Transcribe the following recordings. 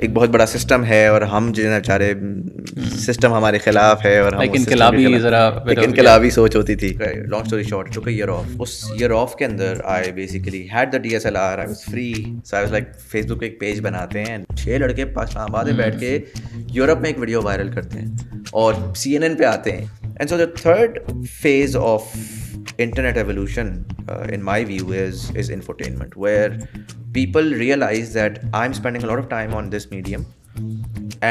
एक बहुत बड़ा सिस्टम है और हम जो बेचारे सिस्टम हमारे खिलाफ है और हम लाइक इनकलाबी ज़रा एक इनकलाबी सोच होती थी. Long story short, took a year of. उस ईयर ऑफ के अंदर I basically had the DSLR, I was free, so I was like Facebook पे एक पेज बनाते हैं, 6 लड़के इस्लामाबाद में बैठ के यूरोप में एक वीडियो वायरल करते हैं और CNN पे आते हैं. And so the third phase of internet evolution in my view is infotainment, where people realize that I'm spending a lot of time on this medium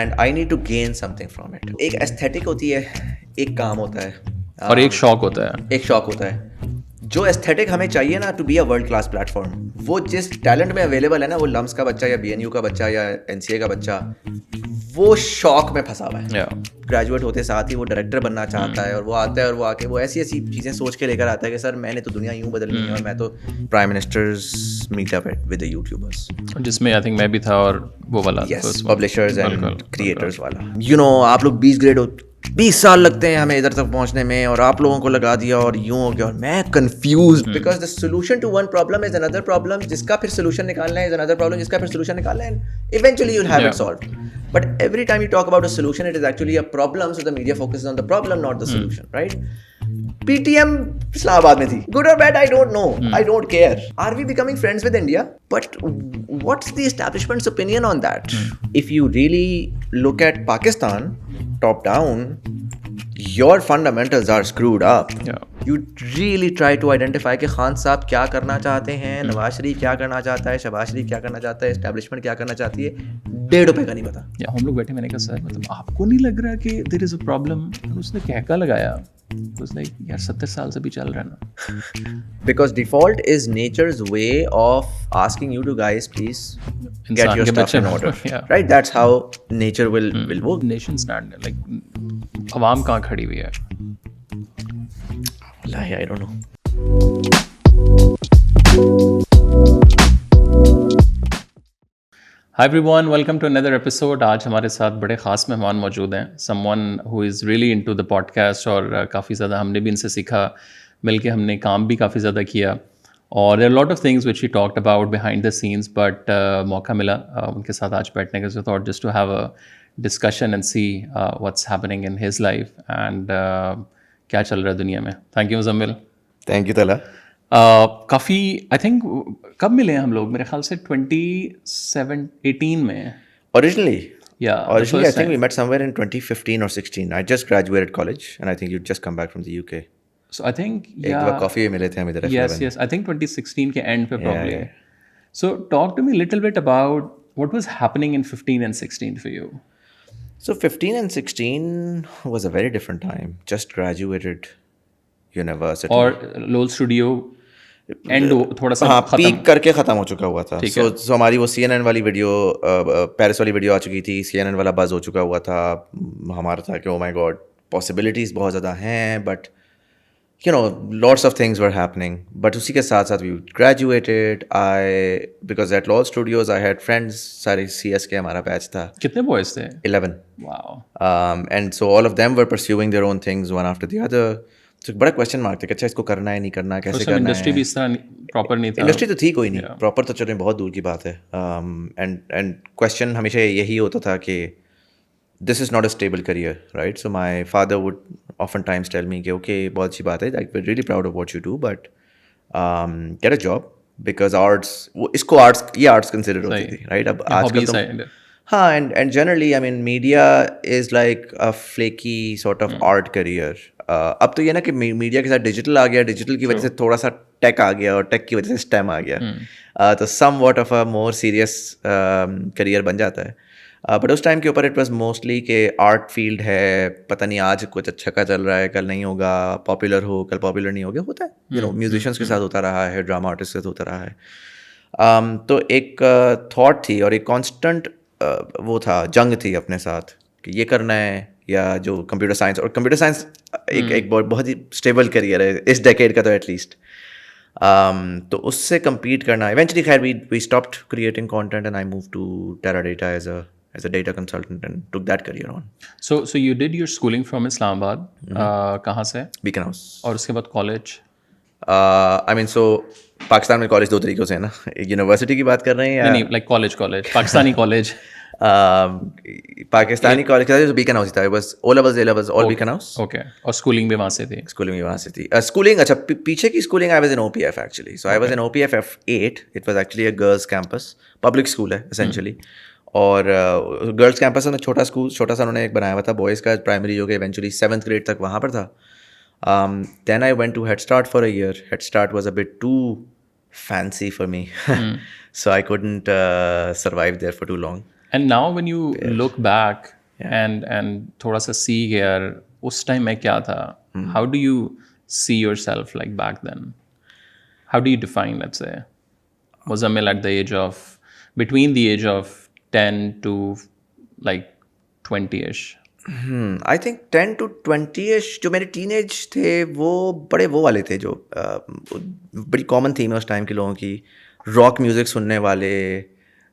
and I need to gain something from it. एक aesthetic होती है, एक काम होता है और एक शौक होता है. एक शौक होता है. जो एस्थेटिक हमें चाहिए ना to be a world class platform, वो जिस टैलेंट में अवेलेबल है ना, वो लम्स का बच्चा या BNU का बच्चा या NCA का बच्चा वो शौक में फंसा हुआ है. ग्रेजुएट होते साथ ही वो डायरेक्टर बनना चाहता है और वो आता है और वो आके वो ऐसी ऐसी चीज़ें सोच के लेकर आता है कि सर मैंने तो दुनिया यूँ बदलनी है और मैं तो prime ministers meetup with the YouTubers, जिसमें आई थिंक मैं भी था, और वो वाला पब्लिशर्स एंड क्रिएटर्स वाला. यू नो आप लोग 20 ग्रेड 20 साल लगते हैं हमें इधर तक पहुंचने में और आप लोगों को लगा दिया और यूं हो गया और मैं confused because the solution to one problem is another problem जिसका फिर सोल्यूशन निकालना है, इज अनदर प्रॉब्लम जिसका फिर सोल्यूशन निकालना है, and eventually you will have it solved. But every time you talk about a solution it is actually a problem, so the media focuses on the problem not the solution, right? PTM Islamabad में थी. Good or bad, I don't know. I don't care. Are we becoming friends with India? But what's the establishment's opinion on that? If you really look at Pakistan, top down, your fundamentals are screwed up. You really try to identify कि खान साहब क्या करना चाहते हैं, नवाज शरीफ क्या करना चाहता है, शहबाज शरीफ क्या करना चाहता है, एस्टेब्लिशमेंट क्या करना चाहती है, ₹1.5 का नहीं पता. हम लोग बैठे, मैंने कहा सर मतलब आपको नहीं लग रहा कि देयर इज अ प्रॉब्लम? उसने कहका लगाया, was like यार 70 साल से भी चल रहा है ना. Because default is nature's way of asking you to guys please get your stuff in order. Right? That's how nature will work. Nation stand like अवाम कहाँ खड़ी हुई है? I don't know. Hi everyone, welcome to another episode. आज हमारे साथ बड़े ख़ास मेहमान मौजूद हैं. Someone who is really into the podcast और काफ़ी ज़्यादा हमने भी इनसे सीखा, मिलके हमने काम भी काफ़ी ज़्यादा किया. और there are a lot of things which we talked about behind the scenes, but मौका मिला उनके साथ आज बैठने का, so thought just to have a discussion and see what's happening in his life and क्या चल रहा है दुनिया में. Thank you Muzamil. Thank you Talha. काफ़ी आई थिंक कब मिले हैं हम लोग? मेरे ख्याल से 2018 में. Originally I think we met somewhere in 2015 or 16. I just graduated college and I think you'd just come back from the UK. So I think एक बार कॉफ़ी में मिले थे हम इधर. Yes, I think 2016 के end पे probably. So talk to me a little bit about what was happening in 15 and 16 for you. So 15 and 16 was a very different time. Just graduated university. और Lolz studio and थोड़ा सा peak करके ख़त्म हो चुका हुआ था. सो हमारी वो CNN वाली वीडियो, पेरिस वाली वीडियो आ चुकी थी, CNN वाला बज़ हो चुका हुआ था. हमारा था कि ओ माय गॉड पॉसिबिलिटीज़ बहुत ज़्यादा हैं, but you know lots of things were happening. But उसी के साथ साथ we graduated. Because at Lolz studios I had friends, सारे CS के हमारा बैच था. कितने बॉयज़ थे? 11. Wow. And so all of them were pursuing their own things one after the other. तो बड़ा क्वेश्चन मार्क था कि अच्छा इसको करना है नहीं करना, कैसे करना है. इंडस्ट्री भी इस तरह प्रॉपर नहीं था. इंडस्ट्री तो थी कोई नहीं प्रॉपर, तो चलो बहुत दूर की बात है. एंड क्वेश्चन हमेशा यही होता था कि this is not a stable career, right? So my father would often times tell me कि ओके बहुत अच्छी बात है, I am really proud of what you do, but get a job, because arts, वो इसको आर्ट्स, ये arts consider होती थी, राइट? अब आजकल तो हाँ, and generally I mean media is like a flaky sort of art career. अब तो ये ना कि मीडिया के साथ डिजिटल आ गया, डिजिटल की वजह से थोड़ा सा टेक आ गया और टेक की वजह से स्टेम आ गया, तो somewhat of a more serious career बन जाता है. बट उस टाइम के ऊपर इट वॉज मोस्टली कि आर्ट फील्ड है, पता नहीं आज कुछ अच्छा का चल रहा है, कल नहीं होगा, पॉपुलर हो कल पॉपुलर नहीं होगा, होता है यू नो म्यूजिशियंस के साथ होता रहा है, ड्रामा आर्टिस्ट के साथ होता रहा है. तो एक थॉट थी और एक कॉन्स्टेंट वो था, जंग थी अपने साथ कि ये करना है या जो कंप्यूटर साइंस. और कंप्यूटर साइंस एक बहुत ही स्टेबल करियर है इस डेकेड का तो एटलीस्ट. तो उससे compete करना, इवेंचुअली खैर we stopped creating content and I moved to Teradata as a data consultant and took that career on. So you did your schooling from Islamabad. कहाँ से? Beacon House. और उसके बाद college? I mean so Pakistan में college दो तरीक़ों से है ना, एक यूनिवर्सिटी की बात कर रहे हैं या नहीं like college Pakistani college. Pakistani college का जो बीकन हाउस था, it was O levels, A levels, all beacon house. Okay, और स्कूलिंग भी वहाँ से थी? स्कूलिंग भी वहाँ से थी. स्कूलिंग अच्छा पीछे की schooling I was in OPF actually. So I was in OPF F8. It was actually a girls campus, public school है एसेंशियली. और गर्ल्स कैंपस में छोटा स्कूल, छोटा सा उन्होंने एक बनाया हुआ था बॉयज़ का प्राइमरी, जो कि इवेंचुअली 7th ग्रेड तक वहाँ पर था. Then I went to Head Start for a year. Head Start was a bit too fancy for me. So I couldn't survive there for too long. And now when you look back and थोड़ा सा see यार उस time में क्या था, how do you see yourself like back then? How do you define, let's say, Muzammil at the age of, between the age of 10 to like 20ish? I think 10 to 20ish जो मेरे teenage थे वो बड़े वो वाले थे जो बड़ी कॉमन थीम है उस टाइम के लोगों की. रॉक म्यूज़िक सुनने वाले,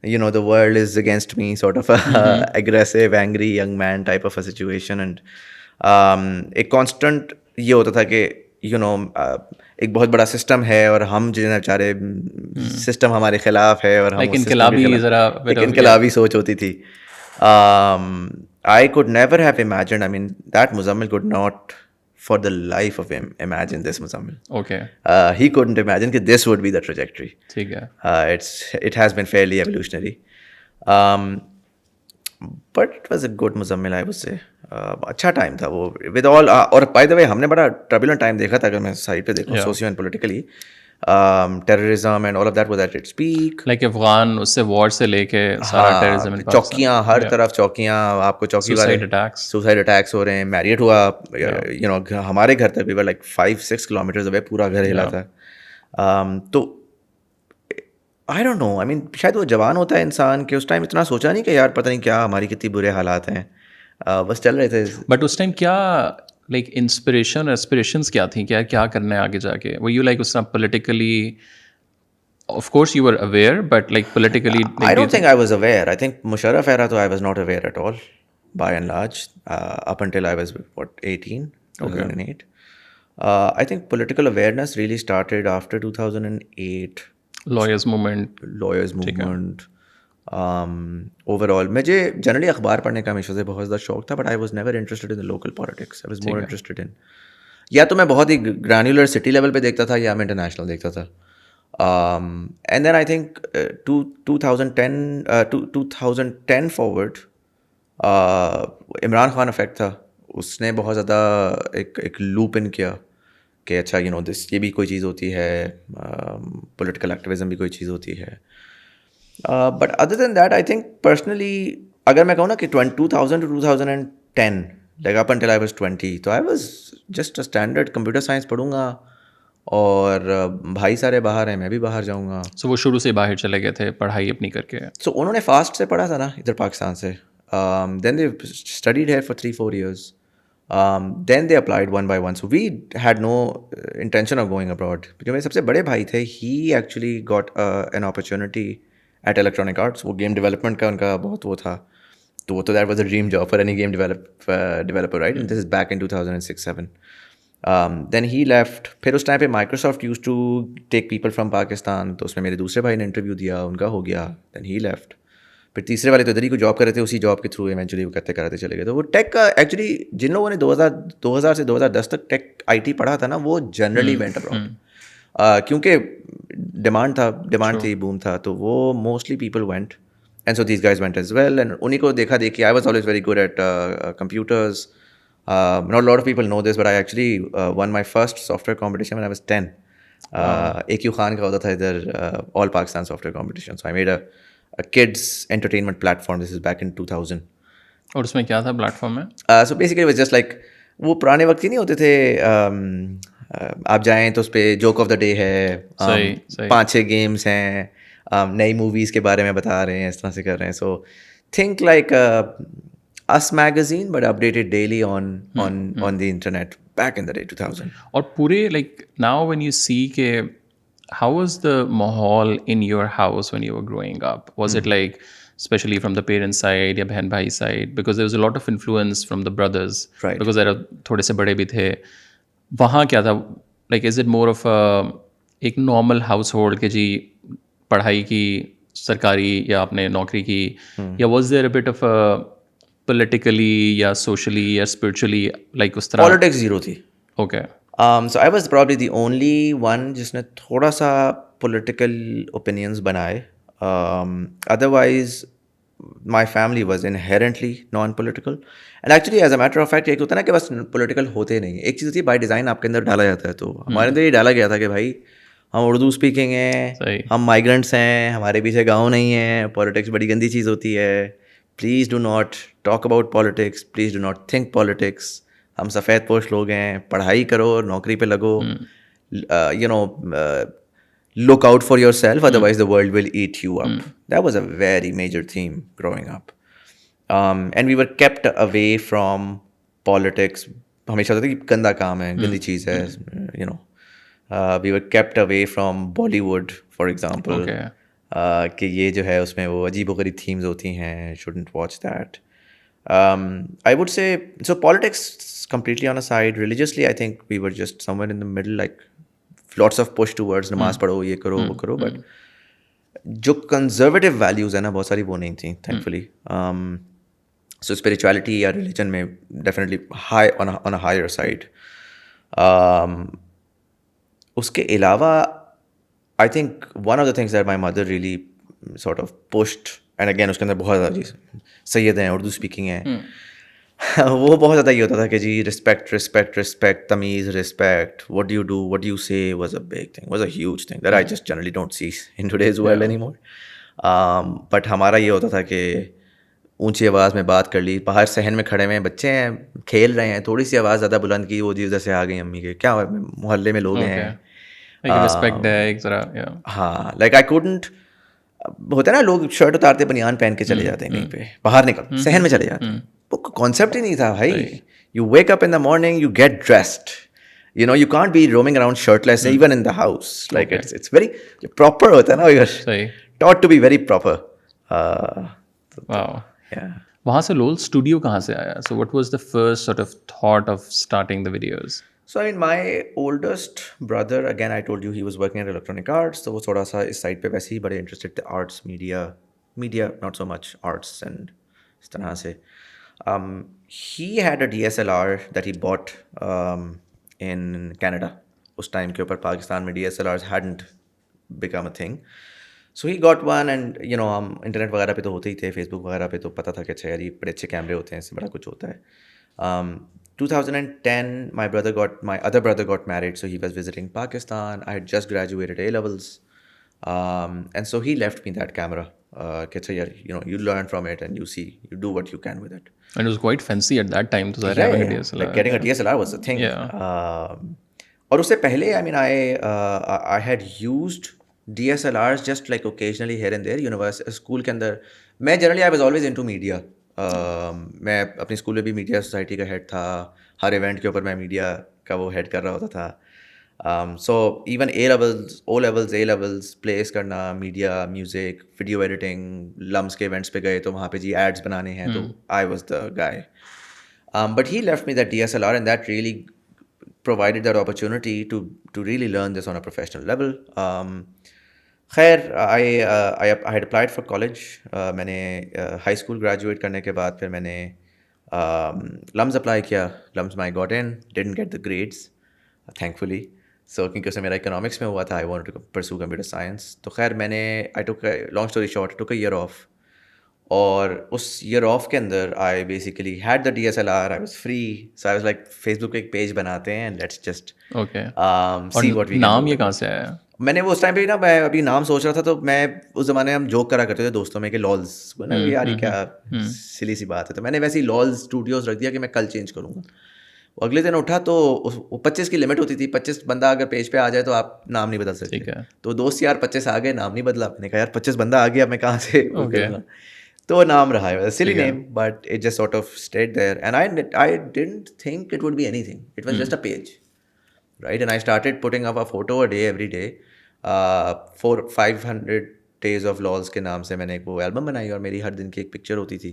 you know, the world is against me, sort of a aggressive, angry young man type of a situation. And एक constant ये होता था कि you know, एक बहुत बड़ा सिस्टम है और हम जिन्हें बेचारे सिस्टम हमारे खिलाफ है और हम Like इनकलाबी ज़रा एक इनकलाबी सोच होती थी. I could never have imagined, I mean, that Muzammil could not for the life of him imagine this Muzammil. Okay. He couldn't imagine that this would be the trajectory. ठीक है. It has been fairly evolutionary. But it was a good Muzammil, I would say. अच्छा time था वो with all और by the way हमने बड़ा turbulent time देखा था. अगर मैं साइड पे देखूँ socio and politically, terrorism and all of that was at its peak. Like Afghan उससे वॉर से लेके सारा टेररिज्म, चौकियाँ हर तरफ, चौकियाँ आपको चौकी वाले सुसाइड अटैक्स हो रहे हैं. मैरियट हुआ, you know, हमारे घर तक भी like 5-6 kilometers away पूरा घर हिला था. तो आई डोंट नो, आई मीन शायद वो जवान होता है इंसान के उस टाइम इतना सोचा नहीं कि यार पता नहीं क्या हमारी कितनी बुरे हालात हैं. बस चल रहे थे. बट उस टाइम क्या लाइक इंस्पिरेशन एस्पिरेशंस क्या थी, क्या क्या करना है आगे जाके? वो यू लाइक उस time politically, of course you were aware, but like politically I don't think I was aware. I think Musharraf era to I was not aware at all by and large, up until I was 18, 2008. I think political awareness really started after 2008. lawyers movement. Overall मुझे generally अखबार पढ़ने का हमेशा से बहुत ज़्यादा शौक था, but I was never interested in the local politics. I was more interested in, या तो मैं बहुत ही ग्रैन्युलर सिटी लेवल पे देखता था या मैं इंटरनेशनल देखता था. And then I think 2010 forward, Imran Khan effect था. उसने बहुत ज़्यादा एक लूप इन किया कि अच्छा यू नो दिस, ये भी कोई चीज़ होती है, पॉलिटिकल एक्टिविज्म भी कोई चीज़ होती है. But other than that I think personally अगर मैं कहूँ ना कि 2000 to 2010 like up until I was 20, तो I was just a standard computer science पढ़ूंगा और भाई सारे बाहर हैं, मैं भी बाहर जाऊंगा. So वो शुरू से बाहर चले गए थे पढ़ाई अपनी करके? So उन्होंने फास्ट से पढ़ा था ना इधर पाकिस्तान से. Then they studied here for 3-4 years. Then they applied one by one. So we had no intention of going abroad. जो मेरे सबसे बड़े भाई थे, he actually got an opportunity at Electronic Arts. वो गेम डेवलपमेंट का उनका बहुत वो था, तो that was a dream job for any game developer, right? And this is back in 2006-07. Then he left. फिर उस टाइम पे Microsoft used to take people from Pakistan. तो उसमें मेरे दूसरे भाई ने इंटरव्यू दिया, उनका हो गया. Then he left. फिर तीसरे वाले तो इधर ही को जॉब कर रहे थे, उसी जॉब के थ्रू इवेंचुअली वो करते कराते चले गए. तो वो टेक का एक्चुअली जिन लोगों ने 2000 से 2010 तक टेक IT पढ़ा था ना, वो जनरली वेंट अब्रॉड. क्योंकि डिमांड थी, बूम था, तो वो mostly people went. And so these guys went as well. And उन्हीं को देखा देखी, I was always very good at computers. Not a lot of people know this, but I actually won my first software competition when I was 10. AQ Khan का होता था इधर All Pakistan software competition. So I made a kids entertainment platform. This is back in 2000. और उसमें क्या था platform में? So basically it was just like वो पुराने वक्त ही नहीं होते थे, आप जाएं तो उस पर जोक ऑफ द डे है, 5-6 गेम्स हैं, नई मूवीज़ के बारे में बता रहे हैं, इस तरह से कर रहे हैं. So think like us magazine but updated daily on the internet back in the day 2000. और पूरे like now when you see के how was the mahal in your house when you were growing up? Was it like especially from the parents side या बहन भाई side, because there was a lot of influence from the brothers, right? because there थोड़े से बड़े भी थे. वहाँ क्या था, like is it more of a एक normal household के जी पढ़ाई की सरकारी या आपने नौकरी की, या was there a bit of politically या सोशली या स्पिरिचुअली लाइक उस तरह? पॉलिटिक्स जीरो थी. Okay. So I was probably the only one जिसने थोड़ा सा political opinions बनाए. Otherwise, my family was inherently non-political. And actually, as a matter of fact, एक होता है ना कि बस political होते नहीं. एक चीज़ होती है by design आपके अंदर डाला जाता है. तो हमारे अंदर ये डाला गया था कि भाई हम उर्दू स्पीकिंग हैं, सही. हम माइग्रेंट्स हैं, हमारे पीछे गाँव नहीं है, पॉलिटिक्स बड़ी गंदी चीज़ होती है. Please do not talk about politics, please do not think politics. हम सफ़ेद पोश लोग हैं, पढ़ाई करो, नौकरी पे लगो, you know, look out for yourself, otherwise the world will eat you up. That was a very major theme growing up. And we were kept away from politics. हमेशा होता था कि गंदा काम है, गंदी चीज़ है, you know. We were kept away from Bollywood, for example. Okay. कि ये जो है उसमें वो अजीबोगरीब themes होती हैं, shouldn't watch that. I would say, so politics completely on a side. Religiously, I think we were just somewhere in the middle, like lots of push towards नमाज पढ़ो, ये करो, वो करो, but जो conservative values है ना बहुत सारी वो नहीं थी, thankfully. So spirituality या religion में definitely high on a higher side. उसके अलावा I think one of the things that my mother really sort of pushed, and again उसके अंदर बहुत ज़्यादा चीज़ सैयद हैं, उर्दू स्पीकिंग हैं, वो बहुत ज़्यादा ये होता था कि जी रिस्पेक्ट रिस्पेक्ट रिस्पेक्ट, तमीज़, respect, what you do, what you say was a big thing, was a huge thing that I just generally don't see in today's world anymore. But हमारा ये होता था कि ऊंची आवाज़ में बात कर ली, बाहर सहन में खड़े हुए हैं, बच्चे हैं, खेल रहे हैं, थोड़ी सी आवाज़ ज़्यादा बुलंद की, वो जी जैसे आ गई अम्मी के, क्या मोहल्ले में लोग हैं. एक रिस्पेक्ट है एक जरा. हाँ, लाइक आई कुडंट, होता है ना लोग शर्ट उतारते बनियान पहन के चले जाते हैं कहीं पे, बाहर निकल सहन में चले जाते हैं. वो कॉन्सेप्ट ही नहीं था भाई. You wake up in the morning, you get dressed, you know, you can't be roaming around shirtless even in the house. Like it's very proper होता है ना, you're taught to be very proper. Wow. Yeah. वहाँ से लोल studio कहाँ से आया? So what was the first sort of thought of starting the videos? So I mean, my oldest brother, again I told you he was working at Electronic Arts, तो वो थोड़ा सा इस साइड पे वैसे ही बड़े interested थे, arts, media not so much, arts and इस तरह से. He had a DSLR that he bought in Canada. उस टाइम के ऊपर पाकिस्तान में DSLRs hadn't become a thing. So he got one, and you know, हम इंटरनेट वगैरह पे तो होते ही थे, फेसबुक वगैरह पे तो पता था कि अच्छा यार ये बड़े अच्छे कैमरे होते हैं, इससे बड़ा कुछ होता है. 2010, my other brother got married, so he was visiting Pakistan. I had just graduated A-levels, and so he left me that camera. कि अच्छा यार, you know, you learn from it and you do what you can with it. And it was quite fancy at that time to start having a DSLR. Like getting a DSLR was the thing. और उससे पहले, I mean, I had used DSLRs just like occasionally here and there. University, school के अंदर मैं generally I was always into media. मैं अपनी school में भी मीडिया सोसाइटी का हेड था, हर इवेंट के ऊपर मैं मीडिया का वो हेड कर रहा होता था. So even A-levels, प्लेस करना, media, music, video editing, LUMS के इवेंट्स पे गए तो वहाँ पे जी एड्स बनाने हैं, तो I was the guy. But he left me that DSLR, and that really provided that opportunity to really learn this on a professional level. खैर, I had applied for college. मैंने हाई स्कूल ग्रेजुएट करने के बाद फिर मैंने LUMS apply किया. LUMS I got in, didn't get the grades, thankfully. So क्योंकि उसमें मेरा इकोनॉमिक्स में हुआ था, I wanted to pursue computer science. तो खैर मैंने, long story short, took a year off. और उस ईयर ऑफ के अंदर I basically had the DSLR, I was free, so I was like Facebook पे एक पेज बनाते हैं and let's just see what we. नाम ये कहाँ से आया? मैंने वो उस टाइम पे ना, मैं अभी नाम सोच रहा था, तो मैं उस ज़माने हम जोक करा करते थे दोस्तों में कि लॉल्स, यार ये क्या सिली सी बात है, तो मैंने वैसे ही लॉल्स स्टूडियोज़ रख दिया कि मैं कल चेंज करूँगा. अगले दिन उठा तो 25 की लिमिट होती थी, 25 बंदा अगर पेज पे आ जाए तो आप नाम नहीं बदल सकते. तो दोस्त यार 25 आ गए, नाम नहीं बदला. मैंने कहा यार 25 बंदा आ गया, मैं कहाँ से करूँगा. तो नाम रहा है, silly name, but it just sort of stayed there, and I didn't think it would be anything. It was just a page, right? And I started putting up a photo a day every day. 500 days of Lolz के नाम से मैंने एक वो album बनाई और मेरी हर दिन की एक पिक्चर होती थी.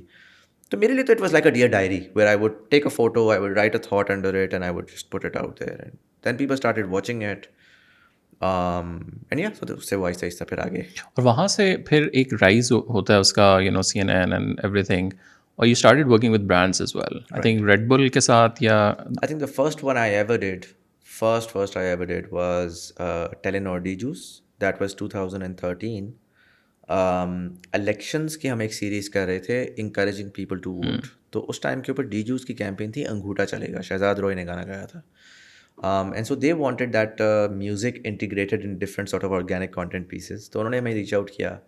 तो मेरे लिए तो it was like a dear diary where I would take a photo, I would write a thought under it, and I would just put it out there, and then people started watching it. And या सो उससे वो आहिस्ता आहिस्ता फिर आगे. और वहाँ से फिर एक राइज होता है उसका, CNN एंड एवरीथिंग, और you started working with brands as well, I think Red Bull के साथ, या I think the first one I ever did, first I ever did was Telenor D Juice. That was 2013. Elections की हम एक series कर रहे थे, encouraging people to vote. तो उस टाइम के ऊपर डी जूस की कैंपेन थी, अंगूठा चलेगा, शहजाद रॉय ने गाना गाया था. And so they wanted that music integrated in different sort of organic content pieces. तो उन्होंने हमें रीच आउट किया,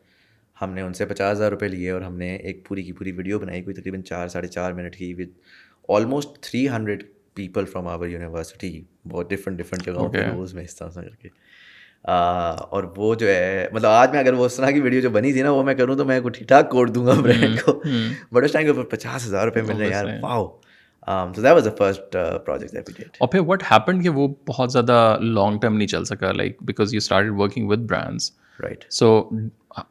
हमने उनसे 50,000 रुपये लिए और हमने एक पूरी की पूरी वीडियो बनाई, कोई तकरीबन 4-4.5 मिनट की, with almost 300 people from our university, बहुत डिफरेंट जगहों पे रोज़ में इस तरह से करके. और वो जो है, मतलब आज मैं अगर वो उस तरह की वीडियो जो बनी थी ना, वो मैं करूँ तो मैं ठीक ठाक कोड दूंगा ब्रांड को, बट उस टाइम के ऊपर 50,000 रुपये मिल रहे हैं यार, wow. So that was the first project that we did. और फिर व्हाट हैपेंड कि वो बहुत ज़्यादा लॉन्ग टर्म नहीं चल सका, like because you started working with brands, Right. So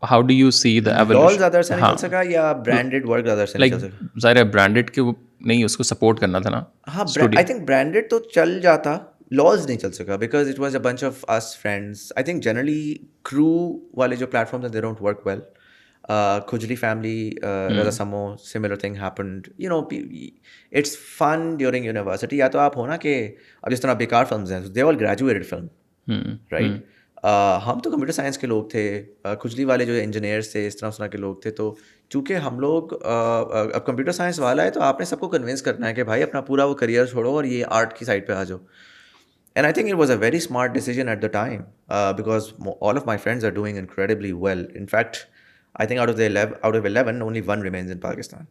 how do you see the lol evolution? ज़्यादा से नहीं चल सका या ब्रांडेड वर्क ज़्यादा से नहीं लाइक चल सका? ज़ाहिर है ब्रांडेड के नहीं, उसको सपोर्ट करना था ना. हाँ, आई थिंक ब्रांडेड तो चल जाता, लॉज नहीं चल सका, because it was a bunch of us friends. I think generally crew वाले जो प्लेटफॉर्म्स हैं, they don't work well. Khujli family, रजा समो, similar thing happened. You know, it's fun during university. या तो आप हो ना कि अब जिस तरह बेकार फिल्म्स हैं, they all graduated film, right. हम तो कंप्यूटर साइंस के लोग थे, खुजली वाले जो इंजीनियर्स थे, इस तरह के लोग थे. तो चूँकि हम लोग अब कंप्यूटर साइंस वाला है, तो आपने सबको कन्विंस करना है कि भाई अपना पूरा वो करियर छोड़ो और ये आर्ट की साइड पे आ जाओ. And I think it was a very smart decision at the time, because all of my friends are doing incredibly well. In fact, I think out of 11, only one remains in Pakistan.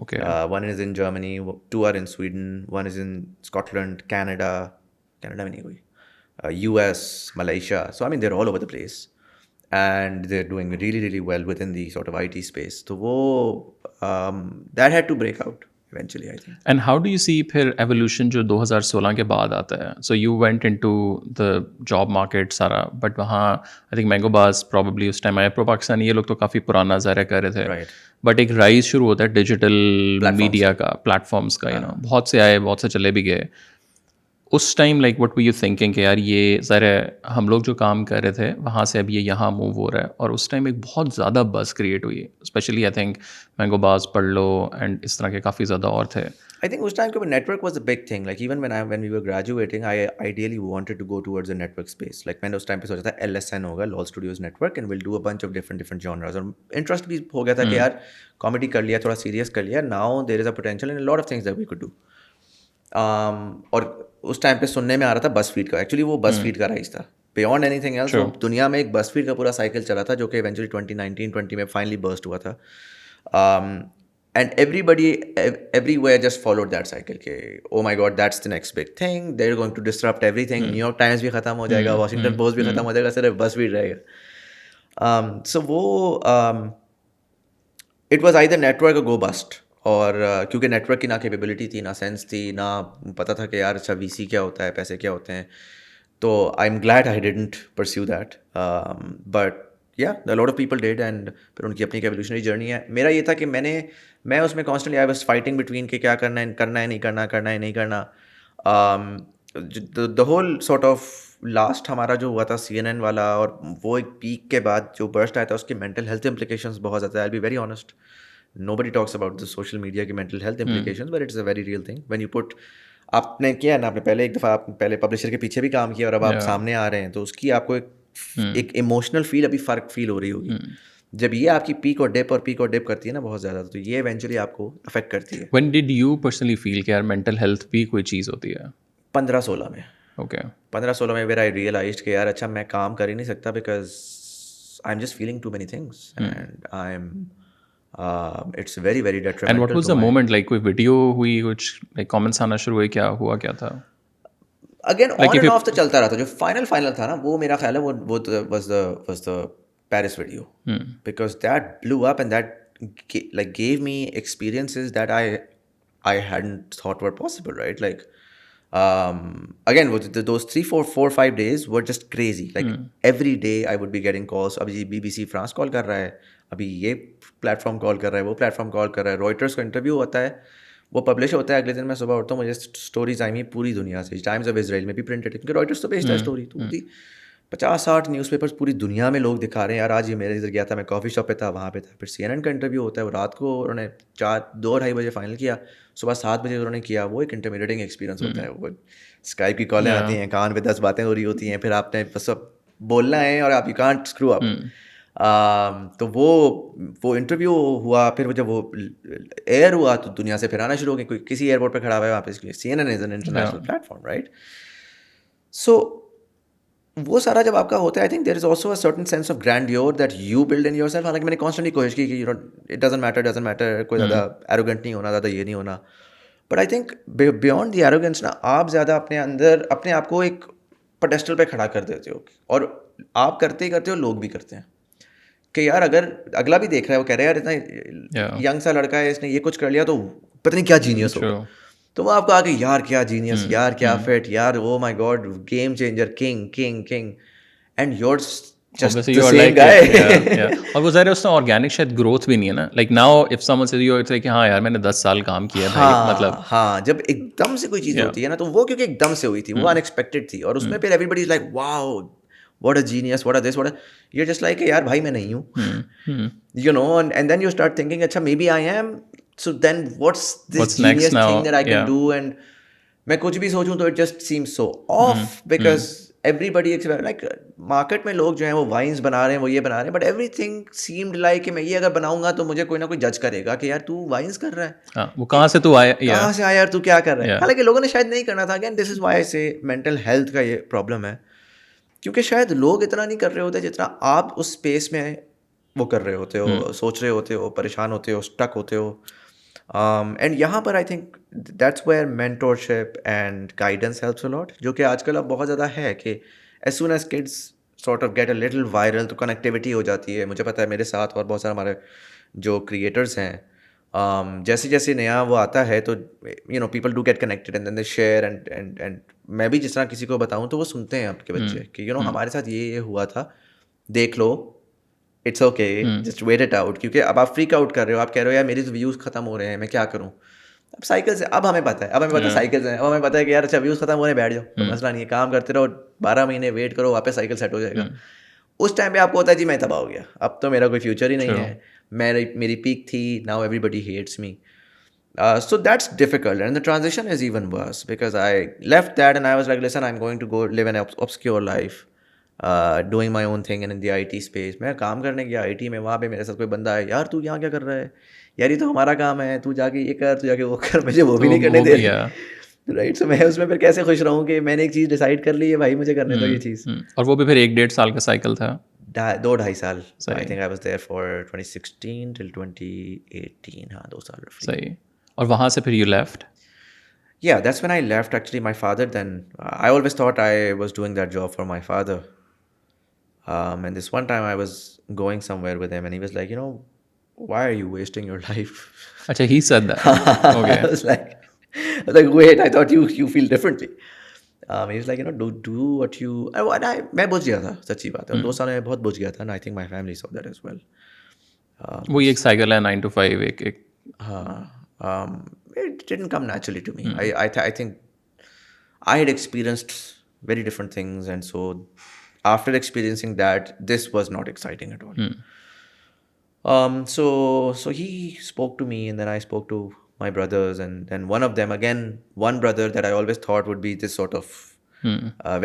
Okay. One is in Germany, 2 are in Sweden, one is in Scotland, Canada में नहीं कोई, US, Malaysia. So I mean, they're all over the place, and they're doing really well within the sort of IT space. So that had to break out eventually, I think. And how do you see फिर evolution जो 2016 के बाद आता है? So you went into the job market सारा, but वहाँ I think Mango Bars probably उस time आया, प्रो पाकिस्तान ये लोग तो काफ़ी पुराना ज़ाहिर कर रहे थे. Right. बट एक राइज शुरू होता है डिजिटल मीडिया का, प्लेटफॉर्म्स का, बहुत से आए, बहुत से चले भी गए. उस time like what were you thinking कि यार ये ज़रा हम लोग जो काम कर रहे थे वहाँ से अब ये यहाँ मूव हो रहा है, और उस टाइम एक बहुत ज़्यादा बस क्रिएट हुई है, स्पेशली आई थिंक मैंगो बाज, पढ़ लो एंड इस तरह के काफ़ी ज़्यादा और थे. I think उस टाइम के network was a big thing. Like even when we were graduating, I ideally wanted to go towards the network space. Like मैंने उस टाइम पे सोचा था LSN होगा, Lolz Studios Network, and we'll do a bunch of different genres. और interest भी हो गया था कि यार कॉमेडी कर लिया, थोड़ा सीरियस कर लिया. Now there is a potential in a lot of things that we could do. और उस टाइम पे सुनने में आ रहा था BuzzFeed का. एक्चुअली वो BuzzFeed का राइज था, बियॉन्ड एनीथिंग एल्स. दुनिया में एक BuzzFeed का पूरा साइकिल चला था, जो कि इवेंचुअली 2019-20 में फाइनली बर्स्ट हुआ था. And everywhere just followed that cycle के oh my god, that's the next big thing, they're going to disrupt everything. New York Times भी ख़त्म हो जाएगा, Washington Post भी ख़त्म हो जाएगा, सिर्फ BuzzFeed रहेगा. So वो it was either network or go bust. और क्योंकि नेटवर्क की ना कैपेबिलिटी थी, ना सेंस थी, ना पता था कि यार अच्छा VC क्या होता है, पैसे क्या होते हैं. तो I am glad I didn't pursue that, but या a lot of people did, and फिर उनकी अपनी एवोल्यूशनरी जर्नी है. मेरा ये था कि मैं उसमें constantly I was fighting between कि क्या करना है नहीं करना. The whole sort of last हमारा जो हुआ था CNN वाला, और वो एक पीक के बाद जो बर्स्ट आया था, उसके मेंटल हेल्थ implications बहुत ज़्यादा. I will be very honest, nobody talks about the social media की mental health implications, but it's a very real thing. When you put, आपने किया ना, आपने पहले एक दफ़ा आप पहले पब्लिशर के पीछे भी काम किया, और अब आप सामने आ रहे हैं, तो उसकी आपको एक इमोशनल फील अभी फ़र्क फील हो रही होगी. जब ये आपकी पीक और डिप करती है ना बहुत ज़्यादा, तो ये इवेंचुअली आपको अफेक्ट करती है. When did you personally feel कि यार मेंटल हेल्थ भी कोई चीज़ होती है? 15-16 में. Okay. 15-16 में where I realized कि यार अच्छा मैं काम कर ही नहीं सकता, because I'm just feeling too many things, and it's very detrimental. And what was the moment, like कोई वीडियो हुई, कुछ like comments आना शुरू हुए, क्या हुआ, क्या था? Again on and off तो चलता रहा था. जो फाइनल था ना, वो मेरा ख्याल है वो was the Paris video, because that blew up, and that like gave me experiences that I hadn't thought were possible, right? Like again those 3-4-5 days were just crazy. Like every day I would be getting calls. अभी BBC France call कर रहा है, अभी ये platform call कर रहा है, वो प्लेटफॉर्म कॉल कर रहा है, रॉयटर्स का इंटरव्यू होता है, वो पब्लिश होता है, अगले दिन मैं सुबह उठता हूँ, मुझे स्टोरीज आई हुई पूरी दुनिया से. टाइम्स ऑफ इजराइल में भी प्रिंटेड है, क्योंकि रॉयटर्स तो भेजता है स्टोरी. तो 50-60 न्यूज़पेपर्स पूरी दुनिया में लोग दिखा रहे हैं, यार आज ये मेरे इधर गया था, मैं कॉफ़ी शॉप पे था, वहाँ पे था। फिर CNN का इंटरव्यू होता है, वो रात को उन्होंने 2-2:30 बजे फाइनल किया, सुबह 7 बजे उन्होंने किया। वो एक इंटिमिडेटिंग एक्सपीरियंस होता है। वो स्काइप की कॉलें आती हैं, कान पे 10 बातें हो रही होती हैं, फिर आपने बस अब बोलना है और आप यू कांट स्क्रू अप। तो वो इंटरव्यू हुआ, फिर जब वो एयर हुआ तो दुनिया से फिर आना शुरू हो गया। कोई किसी एयरपोर्ट पे खड़ा हुआ है वहाँ पे, CNN is an international platform, right? So वो सारा जब आपका होता है, I think there is also a certain sense of grandeur that you build in yourself. हालांकि मैंने कॉन्स्टेंटली कोशिश की कि इट डजंट मैटर, कोई ज़्यादा एरोगेंट नहीं होना, ज़्यादा ये नहीं होना। But I think beyond the arrogance ना, आप ज़्यादा अपने अंदर अपने आप को एक पेडेस्टल पे खड़ा कर देते हो, और आप करते ही करते हो, लोग भी करते हैं कि यार अगर अगला भी देख रहा है, वो कह रहा है यार इतना यंग सा लड़का है, इसने ये कुछ कर लिया तो पता नहीं क्या जीनियस होगा। तो वो आपको आके यार क्या जीनियस, यार क्या फिट, यार oh my God game changer, king king king, and your just the same guy. और वो ज़ाहिर है उसमें ऑर्गेनिक शायद ग्रोथ भी नहीं है ना, like now if someone says you, it's like हाँ यार मैंने 10 साल काम किया भाई, मतलब हाँ जब एकदम से कोई चीज़ होती है ना, तो वो क्योंकि एकदम से हुई थी, वो अनएक्सपेक्टेड थी, और उसमें फिर everybody is like wow what a genius, what a this, what a, you're just like यार भाई मैं नहीं हूँ, you know, and then you start thinking अच्छा maybe I am, so then what's this genius thing that I can do, and मैं कुछ भी सोचूं तो it just seems so off, because everybody like market में लोग जो हैं वो वाइन्स बना रहे हैं, वो ये बना रहे हैं, but everything seemed like कि मैं ये अगर बनाऊंगा तो मुझे कोई ना कोई जज करेगा कि यार तू वाइन्स कर रहा है, वो कहाँ से तू आया, कहाँ से आया यार, तू क्या कर रहा है। हालांकि लोगों ने शायद नहीं करना था। Again this is why I से मेंटल हेल्थ का ये प्रॉब्लम है, क्योंकि शायद लोग इतना नहीं कर रहे होते जितना आप उस स्पेस में वो कर रहे होते हो, सोच रहे होते हो, परेशान होते हो, स्टक होते हो। एंड यहाँ पर I think that's where mentorship and guidance helps a lot, जो कि आजकल अब बहुत ज़्यादा है कि as soon as kids sort of get a little viral तो कनेक्टिविटी हो जाती है। मुझे पता है मेरे साथ और बहुत सारे हमारे जो क्रिएटर्स हैं, जैसे जैसे नया वो आता है तो you know people do get connected and then they share, and मैं भी जिस तरह किसी को बताऊं तो वो सुनते हैं आपके बच्चे कि यू नो हमारे साथ ये हुआ था, देख लो, it's okay, just wait it out. क्योंकि अब आप फ्रीक आउट कर रहे हो, आप कह रहे हो यार मेरे तो व्यूज़ खत्म हो रहे हैं, मैं क्या करूँ। अब साइकिल से अब हमें पता है, साइकिल है, अब हमें पता है कि यार अच्छा व्यूज़ खत्म हो रहे, बैठ जाओ, तो मसला नहीं है, काम करते रहो, 12 महीने वेट करो, वापस साइकिल सेट हो जाएगा। उस टाइम पे आपको होता है जी मैं तबाह हो गया, अब तो मेरा कोई फ्यूचर ही नहीं है, मेरी पीक थी, now everybody hates me. So that's difficult, and the transition is even worse because I left that and I was like, listen, I'm going to go live an obscure life, doing my own thing and in the IT space. मैं काम करने गया IT में, वहाँ पे मेरे साथ कोई बंदा है, यार तू यहाँ क्या कर रहा है, यार ये तो हमारा काम है, तू जाके ये कर, तू जाके वो कर, मुझे वो भी नहीं करने दे रहे, राइट। सो मैं उसमें फिर कैसे खुश रहूँ कि मैंने एक चीज़ डिसाइड कर ली है, भाई मुझे करने दो ये चीज़। और वो भी फिर 1-1.5 साल का साइकिल था, 2-2.5 साल। I think I was there for 2016 till 2018, हाँ 2 साल। सही। और वहाँ से फिर you left? Yeah, that's when I left. Actually, my father then, I always thought I was doing that job for my father. And this one time I was going somewhere with him and he was like, you know, why are you wasting your life? Achha, he said that. Okay. I was like, wait, I thought you feel differently. He was like, you know, do what you... मैं बुझ गया था, सच्ची बात है। 2 साल में बहुत बुझ गया था, and I think my family saw that as well. वो एक साइकिल है 9 to 5 एक हाँ, it didn't come naturally to me. I think I had experienced very different things, and so after experiencing that, this was not exciting at all. So he spoke to me, and then I spoke to my brothers, and then one of them, again, one brother that I always thought would be this sort of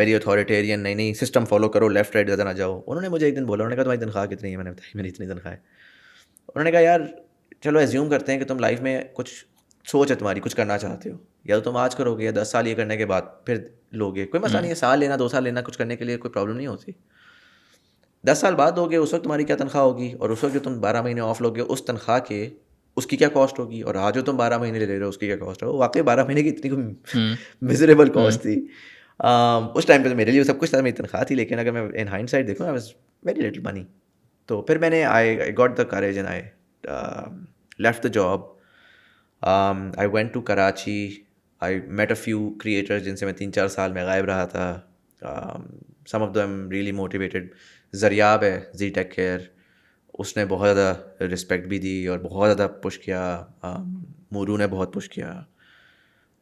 very authoritarian, नहीं system follow करो, left right ज़्यादा ना जाओ। उन्होंने मुझे एक दिन बोला, उन्होंने कहा तुम्हारी तनख्वाह कितनी है? मैंने बताई मेरी इतनी तनख्वाह है। उन्होंने कहा यार चलो एज्यूम करते हैं कि तुम लाइफ में कुछ सोच है तुम्हारी, कुछ करना चाहते हो, या तो तुम आज करोगे या 10 साल ये करने के बाद फिर लोगे, कोई मसला नहीं है, साल लेना 2 साल लेना, कुछ करने के लिए कोई प्रॉब्लम नहीं होती। 10 साल बाद दोगे, उस वक्त तुम्हारी क्या तनख्वाह होगी, और उस वक्त जो तुम 12 महीने ऑफ लोगे उस तनख्वाह के उसकी क्या कॉस्ट होगी, और आज जो तुम 12 महीने ले रहे हो उसकी क्या कॉस्ट हो। वाकई 12 महीने की इतनी मिजरेबल कॉस्ट थी। उस टाइम पे तो मेरे लिए सब कुछ था, मेरी तनख्वाह थी, लेकिन अगर मैं इन हाइंडसाइट देखूँ I was very little money. तो फिर मैंने I got the courage and I left the job. I went to Karachi. I met a few creators जिनसे मैं 3-4 साल में गायब रहा था. Some of them really motivated. Zaryab है, Z-Tech Care, उसने बहुत ज़्यादा रिस्पेक्ट भी दी और बहुत ज़्यादा पुश किया. मूरू ने बहुत पुश किया.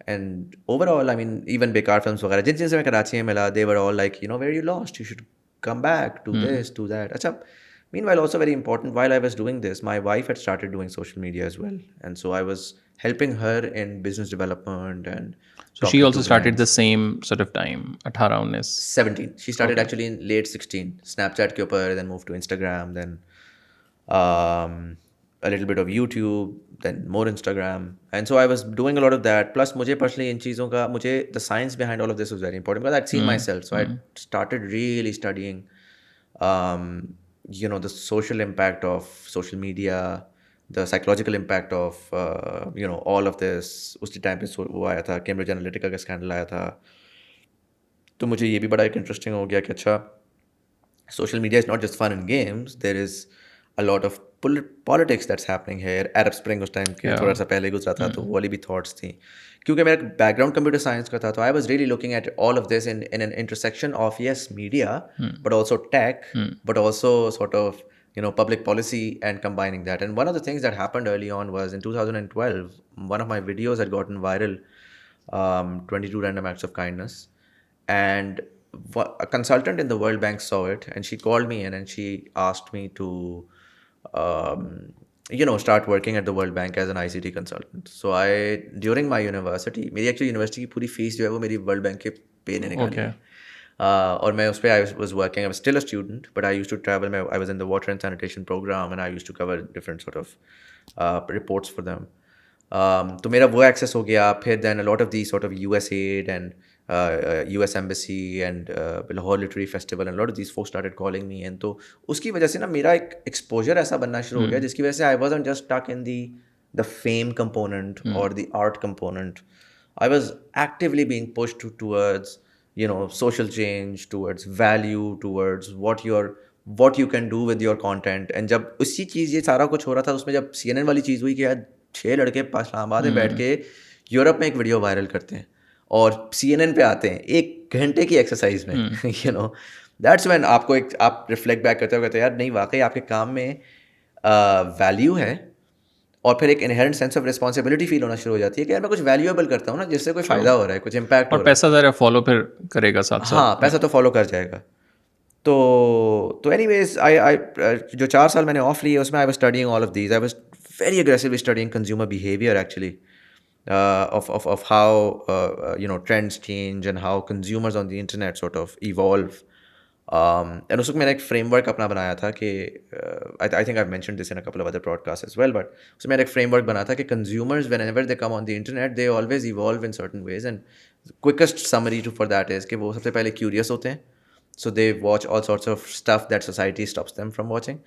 And overall, I mean, even बेकार फिल्म्स वगैरह जिनसे मैं कराची में मिला, they were all like, you know, where you lost, you should come back, do this, do that. Acha, meanwhile, also very important, while I was doing this, my wife had started doing social media as well. And so I was helping her in business development and So she talking also to started the brands. same sort of time, 18 19. 17. She started Okay. actually in late 16. Snapchat के ऊपर, then moved to Instagram, then a little bit of YouTube, then more Instagram. And so I was doing a lot of that. Plus मुझे personally इन चीज़ों का, मुझे the science behind all of this was very important because I'd seen myself. So I started really studying, the social impact of social media, the psychological impact of, all of this. उसी time पे वो आया था, Cambridge Analytica का scandal आया था. तो मुझे ये भी बड़ा एक इंटरेस्टिंग हो गया कि अच्छा, social media is not just fun and games. There is a lot of politics that's happening here. Arab Spring उस टाइम के थोड़ा सा पहले गुजरा था, तो वो वाली भी thoughts थी. क्योंकि मेरा बैकग्राउंड कंप्यूटर साइंस का था, तो I was really looking at all of this in an intersection of, yes, media, but also tech, but also sort of, public policy and combining that. And one of the things that happened early on was in 2012, one of my videos had gotten viral, 22 Random Acts of Kindness. And a consultant in the World Bank saw it, and she called me in and she asked me to, start working at the World Bank as an ICT consultant. So during my university, मेरी actually university की पूरी fees जो है वो मेरी World Bank के पे ने निकाली है. और मैं उस पर I was working, I was still a student, but I used to travel. I was in the water and sanitation program, and I used to cover different sort of reports for them. तो मेरा वो access हो गया. फिर then a lot of these sort of USAID and US Embassy and Lahore Literary Festival, and a lot of these folks started calling me. And तो उसकी वजह से ना मेरा एक exposure ऐसा बनना शुरू हो गया, जिसकी वजह से I wasn't just stuck in the fame component or the art component. I was actively being pushed towards, social change, towards value, towards what you can do with your content. And जब उसी चीज़ ये सारा कुछ हो रहा था, उसमें जब CNN वाली चीज़ हुई कि यार 6 लड़के इस्लामाबाद में बैठ के यूरोप में एक वीडियो वायरल करते हैं और CNN पे आते हैं 1 घंटे की एक्सरसाइज में, दैट्स व्हेन आप रिफ्लेक्ट बैक करते हो, कहते हो यार नहीं, वाकई आपके काम में वैल्यू है. और फिर एक inherent sense of responsibility feel होना शुरू हो जाती है कि यार मैं कुछ वैल्यूएबल करता हूँ ना, जिससे कोई फ़ायदा हो रहा है, कुछ इम्पैक्ट हो और रहा है. पैसा ज़रा फॉलो फिर करेगा साथ साथ. हाँ, पैसा तो फॉलो कर जाएगा. तो एनीवेज, आई जो 4 साल मैंने ऑफ लिए उसमें I was studying all of these. I was very aggressively studying consumer behaviour actually, of how trends change and how consumers on the internet sort of evolve. And उस वक्त मैंने एक फ्रेमवर्क अपना बनाया था कि I think I've mentioned this in a couple of other podcasts as well, but उसमें मैंने एक फ्रेमवर्क बना था कि consumers whenever they come on the internet they always evolve in certain ways, and quickest summary for that is कि वो सबसे पहले curious होते हैं, so they watch all sorts of stuff that society stops them from watching.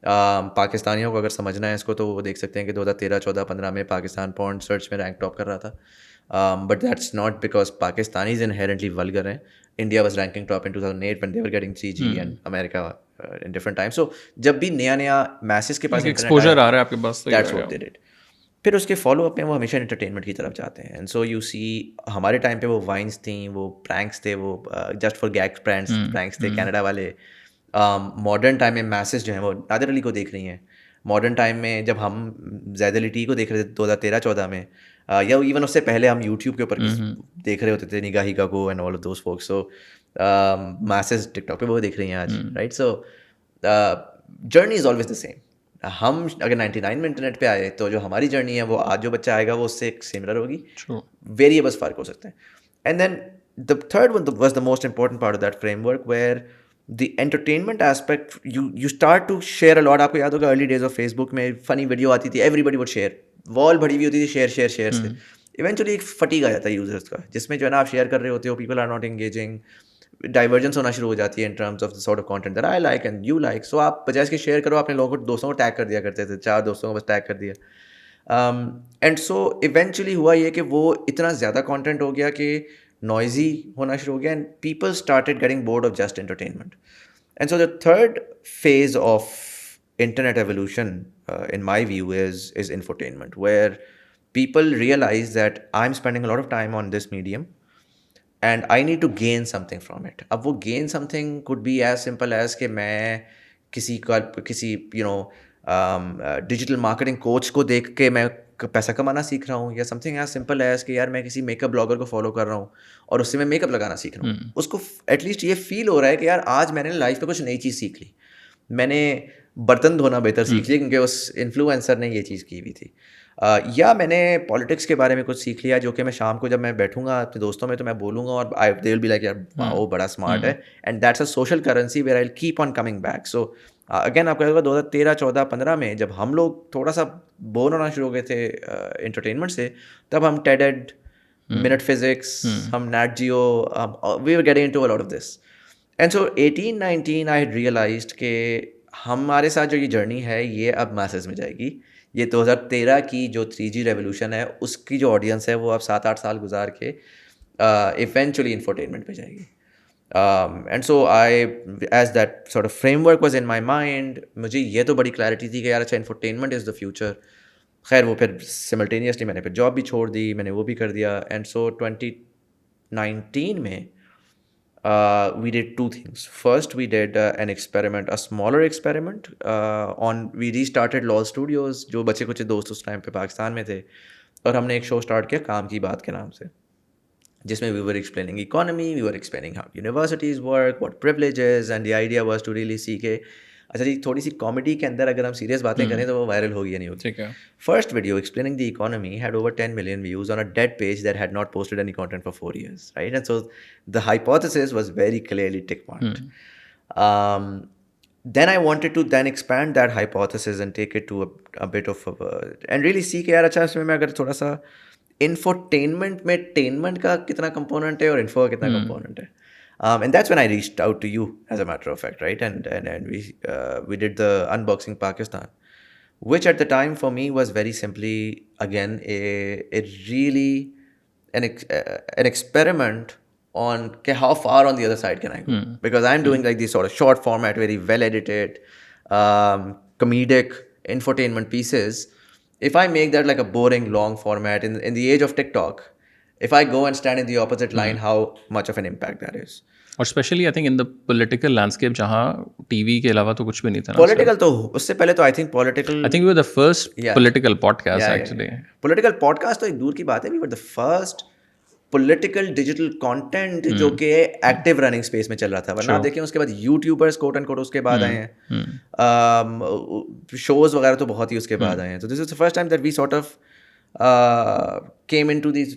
पाकिस्तानियों को अगर समझना है इसको तो वो देख सकते हैं कि 2013, 14, 15 में पाकिस्तान पॉर्न सर्च में रैंक टॉप कर रहा था. But that's not because Pakistanis inherently vulgar हैं. India was ranking top in 2008 when they were getting 3G and America in different times. So जब भी नया masses के पास एक्सपोजर आ रहा है आपके पास, that's what they did. फिर उसके फॉलो अप में वो हमेशा एंटरटेनमेंट की तरफ जाते हैं. एंड सो यू सी हमारे टाइम पे वो वाइन्स थी, वो प्रैंक्स थे, वो जस्ट फॉर गैग प्रैंक्स थे, कनाडा वाले. मॉडर्न टाइम में मैसेज जो हैं वो नादिर अली को देख रही हैं. मॉडर्न टाइम में जब हम जैद अली टी को देख रहे थे 2013-14 में, या इवन उससे पहले हम यूट्यूब के ऊपर देख रहे होते थे निगाही का को and all of those folks. So message TikTok पे वो देख रही हैं आज, right. So journey is always the same. हम अगर 99 में इंटरनेट पे आए तो जो हमारी जर्नी है वो आज जो बच्चा आएगा वो उससे एक सिमिलर होगी. वेरिएबल्स फ़र्क हो सकते हैं. And then the third one was the most important part of that framework where the entertainment aspect you start to share a lot. आपको याद होगा अर्ली डेज ऑफ फेसबुक में फनी वीडियो आती थी, एवरीबडी वुड शेयर, वॉल भरी हुई होती थी शेयर से. इवेंचुअली एक फटीग आ जाता है यूजर्स का, जिसमें जो है ना आप शेयर कर रहे होते हो, people are not engaging, divergence होना शुरू हो जाती है in terms of the sort of content that I like and you like. So आप बजाय इसके शेयर करो, अपने लोगों को, दोस्तों को टैग कर दिया करते थे, 4 दोस्तों को बस टैग कर दिया. एंड सो इवेंचुअली हुआ ये कि वो इतना ज़्यादा कंटेंट हो गया कि नॉइजी होना शुरू हो गया, and people started getting bored of just entertainment. And so the third phase of internet evolution, in my view, is infotainment, where people realize that I'm spending a lot of time on this medium and I need to gain something from it. अब वो gain something could be as simple as कि मैं किसी digital marketing coach को देख के मैं पैसा कमाना सीख रहा हूँ, या समथिंग एज सिंपल एज कि यार मैं किसी मेकअप ब्लॉगर को फॉलो कर रहा हूँ और उससे मैं मेकअप लगाना सीख रहा हूँ, उसको एटलीस्ट ये फील हो रहा है कि यार आज मैंने लाइफ में कुछ नई चीज़ सीख ली, मैंने बर्तन धोना बेहतर सीख लिया क्योंकि उस इन्फ्लुएंसर ने ये चीज़ की हुई थी, या मैंने पॉलिटिक्स के बारे में कुछ सीख लिया जो कि मैं शाम को जब मैं बैठूंगा अपने दोस्तों में तो मैं बोलूँगा और I they will be like यार वो बड़ा स्मार्ट है, and that's a social currency where I will keep on coming back. So again आपको याद होगा 2013, 14, 15 में जब हम लोग थोड़ा सा बोर होना शुरू हो गए थे एंटरटेनमेंट से, तब हम टेडेड, मिनट फिजिक्स, हम Nat Geo, we were getting into a lot of this. And so 18, 19 I had realized कि हमारे साथ जो ये जर्नी है ये अब मैसेज में जाएगी. ये 2013 की जो 3G रेवोल्यूशन है उसकी जो ऑडियंस है वो अब 7-8 साल गुजार के इवेंचुअली इंफोटेनमेंट पे जाएगी. And so I as that sort of framework was in my mind, मुझे ये तो बड़ी क्लैरिटी थी कि यार अच्छा इंफोटेनमेंट इज़ द फ्यूचर. खैर वो फिर सिमल्टेनियसली मैंने फिर जॉब भी छोड़ दी, मैंने वो भी कर दिया. एंड सो 2019 में we did two things. First, we did an experiment, a smaller experiment. We restarted Lolz Studios, जो बच्चे कुछ दोस्त उस टाइम पे पाकिस्तान में थे, और हमने एक शो स्टार्ट किया काम की बात के नाम से, जिसमें we were explaining economy, we were explaining how universities work, what privileges, and the idea was to really see के अच्छा जी थोड़ी सी कॉमेडी के अंदर अगर हम सीरियस बातें करें तो वो वायरल होगी या नहीं होगी. First video explaining the economy had over 10 million views on a dead page that had not posted any content for 4 years, right? And so the hypothesis was very clearly tick marked. Then I wanted to then expand that hypothesis and take it to a bit of and really see कि यार अच्छा इसमें मैं अगर थोड़ा सा infotainment में tainment का कितना component है और info का कितना component है. And that's when I reached out to you, as a matter of fact, right? And we did the Unboxing Pakistan, which at the time for me was very simply again a really an experiment on how far on the other side can I go, because I'm doing like these sort of short format, very well edited, comedic infotainment pieces. If I make that like a boring long format in the age of TikTok, if I go and stand in the opposite line, how much of an impact that is. और specially I think in the political landscape जहाँ TV के अलावा तो कुछ भी नहीं था. Political तो उससे पहले तो I think political, I think we were the first political podcast actually. Political podcast तो एक दूर की बात है, we were the first political digital content जो कि एक्टिव रनिंग स्पेस में चल रहा था. वरना आप देखें उसके बाद यूट्यूबर्स कोट एंड कोट उसके बाद आए हैं, शोज वगैरह तो बहुत ही उसके बाद आए हैं. तो this is the first time that we sort of came into these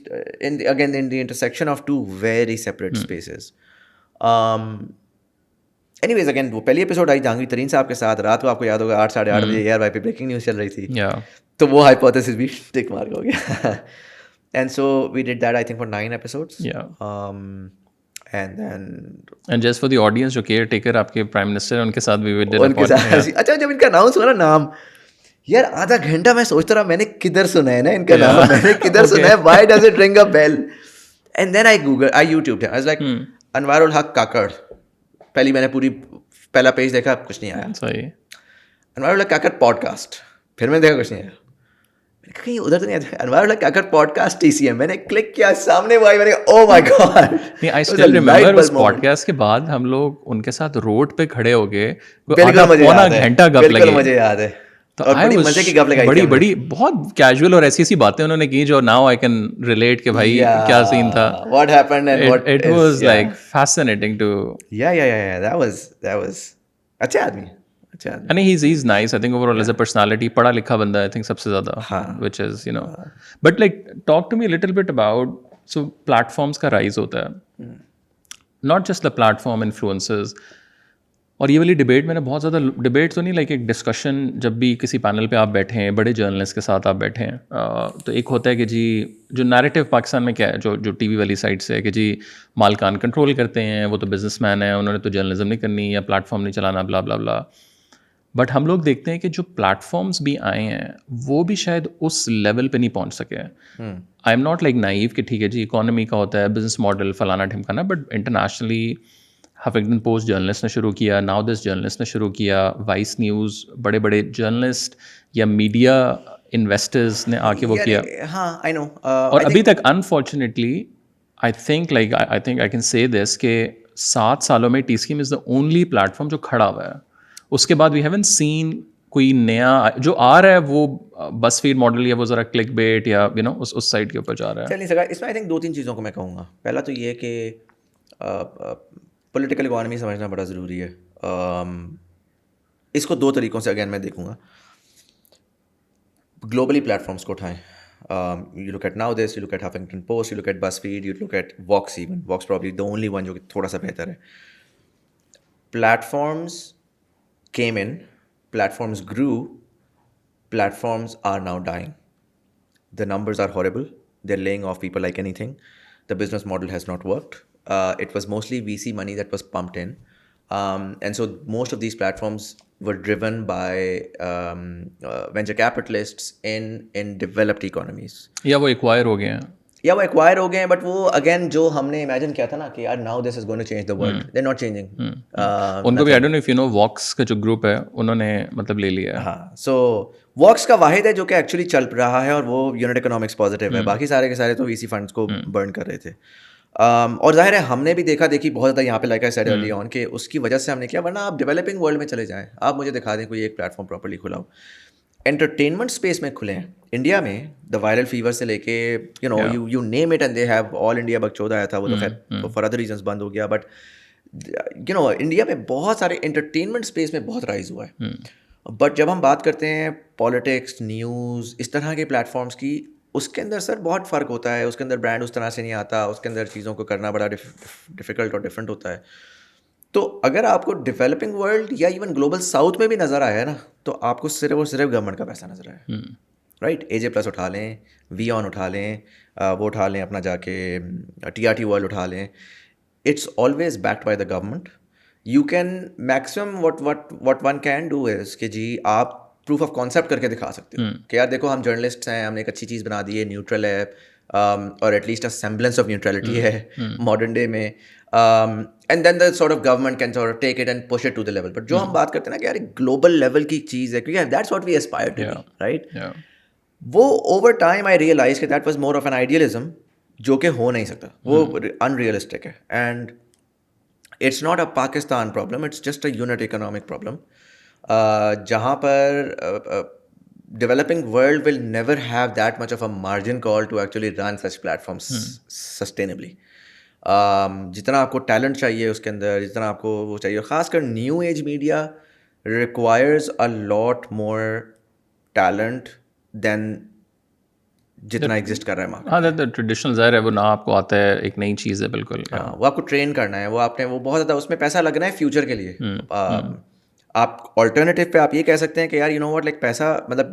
again in the intersection of two very separate spaces. Anyways, again वो पहली एपिसोड आई जहांगीर तरीन साहब के साथ, रात को आपको याद होगा 8, 8:30 बजे एयर वाई पे ब्रेकिंग न्यूज़ चल रही थी. तो वो हाइपोथेसिस भी टिक मार्क हो गया. And so we did that I think for 9 episodes. And just for the audience जो केयरटेकर आपके प्राइम मिनिस्टर उनके साथ भी we did a podcast. अच्छा जब इनका अनाउंस हुआ ना नाम, यार आधा घंटा मैं सोचता रहा मैंने किधर सुना है ना इनका नाम, मैंने किधर सुना है, why does it ring a bell? And then I YouTubed it. I was like Anwarul हक काकड़, पहली मैंने पहला पेज देखा, कुछ नहीं आया. सही. अनवारुल हक काकड़ पॉडकास्ट, फिर मैंने देखा कुछ नहीं आया. मैंने कहीं उधर तो नहीं आया. अनवारुल हक काकड़ पॉडकास्ट TCM, मैंने क्लिक किया, सामने वो आई, मैंने कहा ओह माय गॉड. नहीं, आई स्टिल रिमेंबर उस पॉडकास्ट के बाद हम लोग उनके साथ रोड पे खड़े हो गए, पौना घंटा गप लगे. मुझे याद है. तो बड़ी मजे की गप लगाई, बड़ी बहुत कैजुअल और ऐसी बातें उन्होंने की जो नाउ आई कैन रिलेट कि भाई क्या सीन था, what happened and what it was like fascinating to that was अच्छा आदमी. and he's nice I think overall as a personality, पढ़ा लिखा बंदा I think सबसे ज़्यादा, which is but like talk to me a little bit about so platforms का rise होता है, not just the platform influencers. और ये वाली डिबेट मैंने बहुत ज़्यादा, डिबेट तो नहीं लाइक एक डिस्कशन, जब भी किसी पैनल पे आप बैठे हैं, बड़े जर्नलिस्ट के साथ आप बैठे हैं, तो एक होता है कि जी जो नैरेटिव पाकिस्तान में क्या है, जो टीवी वाली साइड से है कि जी मालकान कंट्रोल करते हैं, वो तो बिजनेसमैन है, उन्होंने तो जर्नलिज्म नहीं करनी या प्लेटफॉर्म नहीं चलाना, ब्ला ब्ला ब्ला. बट हम लोग देखते हैं कि जो प्लेटफॉर्म्स भी आए हैं वो भी शायद उस लेवल पे नहीं पहुंच सके. I am not like naive कि ठीक है जी इकोनॉमी का होता है, बिजनेस मॉडल फलाना ढिमकाना, but internationally Huffington Post journalist ने शुरू किया, नाउ दिस जर्नलिस्ट ने शुरू किया, वाइस न्यूज़, बड़े बड़े जर्नलिस्ट या मीडिया इन्वेस्टर्स ने आके वो किया. हाँ आई नो. और अभी तक unfortunately I think I can say this के 7 सालों में TCM is the only platform जो खड़ा हुआ है. उसके बाद वी हैवंट सीन कोई नया जो आ रहा है वो बस फीड मॉडल या वो ज़रा क्लिक बेट या उस साइड के ऊपर जा रहा चल है? नहीं सका इसमें। आई थिंक 2-3 चीज़ों को मैं कहूँगा। पहला तो ये कि पॉलिटिकल इकोनॉमी समझना बड़ा ज़रूरी है। इसको 2 तरीक़ों से अगेन मैं देखूँगा। ग्लोबली प्लेटफॉर्म्स को उठाएं। You look at Now This, you look at Huffington Post, you look at BuzzFeed, you look at Vox even. Vox probably the only one जो कि थोड़ा सा बेहतर है। Platforms came in, platforms grew, platforms are now dying. The numbers are horrible. They're laying off people like anything. The business model has not worked. It was mostly VC money that was pumped in. And so most of these platforms were driven by venture capitalists in developed economies. या वो acquire हो गए हैं? या वो acquire हो गए हैं, बट वो अगेन जो हमने इमेजिन किया था ना कि यार now this is going to change the world, they are not changing. उनको भी I don't know if you know Vox का जो ग्रुप है उन्होंने मतलब ले लिया है। हाँ, सो वॉक्स का वाहिद है जो कि एक्चुअली चल रहा है और वो यूनिट इकोनॉमिक्स पॉजिटिव है। बाकी सारे के सारे तो वीसी फंड्स को बर्न कर रहे थे। और जाहिर है हमने भी देखा देखी बहुत ज़्यादा यहाँ पे like I said early on कि उसकी वजह से हमने किया। वरना आप डेवलपिंग वर्ल्ड में चले जाएं, आप मुझे दिखा दें कोई एक प्लेटफॉर्म प्रॉपर्ली खुला हो। एंटरटेनमेंट स्पेस में खुले हैं इंडिया में, द वायरल फीवर से लेके you name it and they have. All India Bakchod आया था, वो तो खैर फॉर अदर रीजंस बंद हो गया। बट इंडिया में बहुत सारे एंटरटेनमेंट स्पेस में बहुत राइज हुआ है। बट जब हम बात करते हैं पॉलिटिक्स, न्यूज़, इस तरह के प्लेटफॉर्म्स की, उसके अंदर सर बहुत फ़र्क होता है। उसके अंदर ब्रांड उस तरह से नहीं आता, उसके अंदर चीज़ों को करना बड़ा डिफ़िकल्ट और डिफरेंट होता है। तो अगर आपको डेवलपिंग वर्ल्ड या इवन ग्लोबल साउथ में भी नज़र आया है ना, तो आपको सिर्फ और सिर्फ गवर्नमेंट का पैसा नज़र आया। राइट, AJ प्लस उठा लें, वी ऑन उठा लें, वो उठा लें अपना जाके TRT वर्ल्ड उठा लें। It's always backed by the government. You can maximum what one can do is कि जी आप प्रूफ ऑफ कॉन्सेप्ट करके दिखा सकते हो कि यार देखो हम जर्नलिस्ट हैं, हमने एक अच्छी चीज़ बना दी है, न्यूट्रल है, और at least a semblance of neutrality है मॉडर्न डे में। And then the sort of government can sort of take it and push it to the level. But जो हम बात करते हैं ना कि यार ग्लोबल लेवल की चीज़ है, क्योंकि that's what we aspire to be, right. वो ओवर टाइम आई रियलाइज कि that was more of an idealism जो कि हो नहीं सकता, वो अनरियलिस्टिक है। And it's not a Pakistan problem, it's just a unit economic problem, जहाँ पर developing world will never have that much of a margin call to actually run such platforms sustainably. जितना आपको टैलेंट चाहिए उसके अंदर, जितना आपको वो चाहिए, खासकर new age media requires a lot more talent than जितना एग्जिस्ट कर रहा है मार्केट। हाँ, दैट ट्रेडिशनल ज़ाहिर है वो ना आपको आता है, एक नई चीज़ है बिल्कुल। हाँ, वो आपको ट्रेन करना है, वो आपने वो बहुत ज़्यादा उसमें पैसा लगना है फ्यूचर के लिए। आप ऑल्टरनेटिव पे आप ये कह सकते हैं कि यार यू नो व्हाट, लाइक पैसा मतलब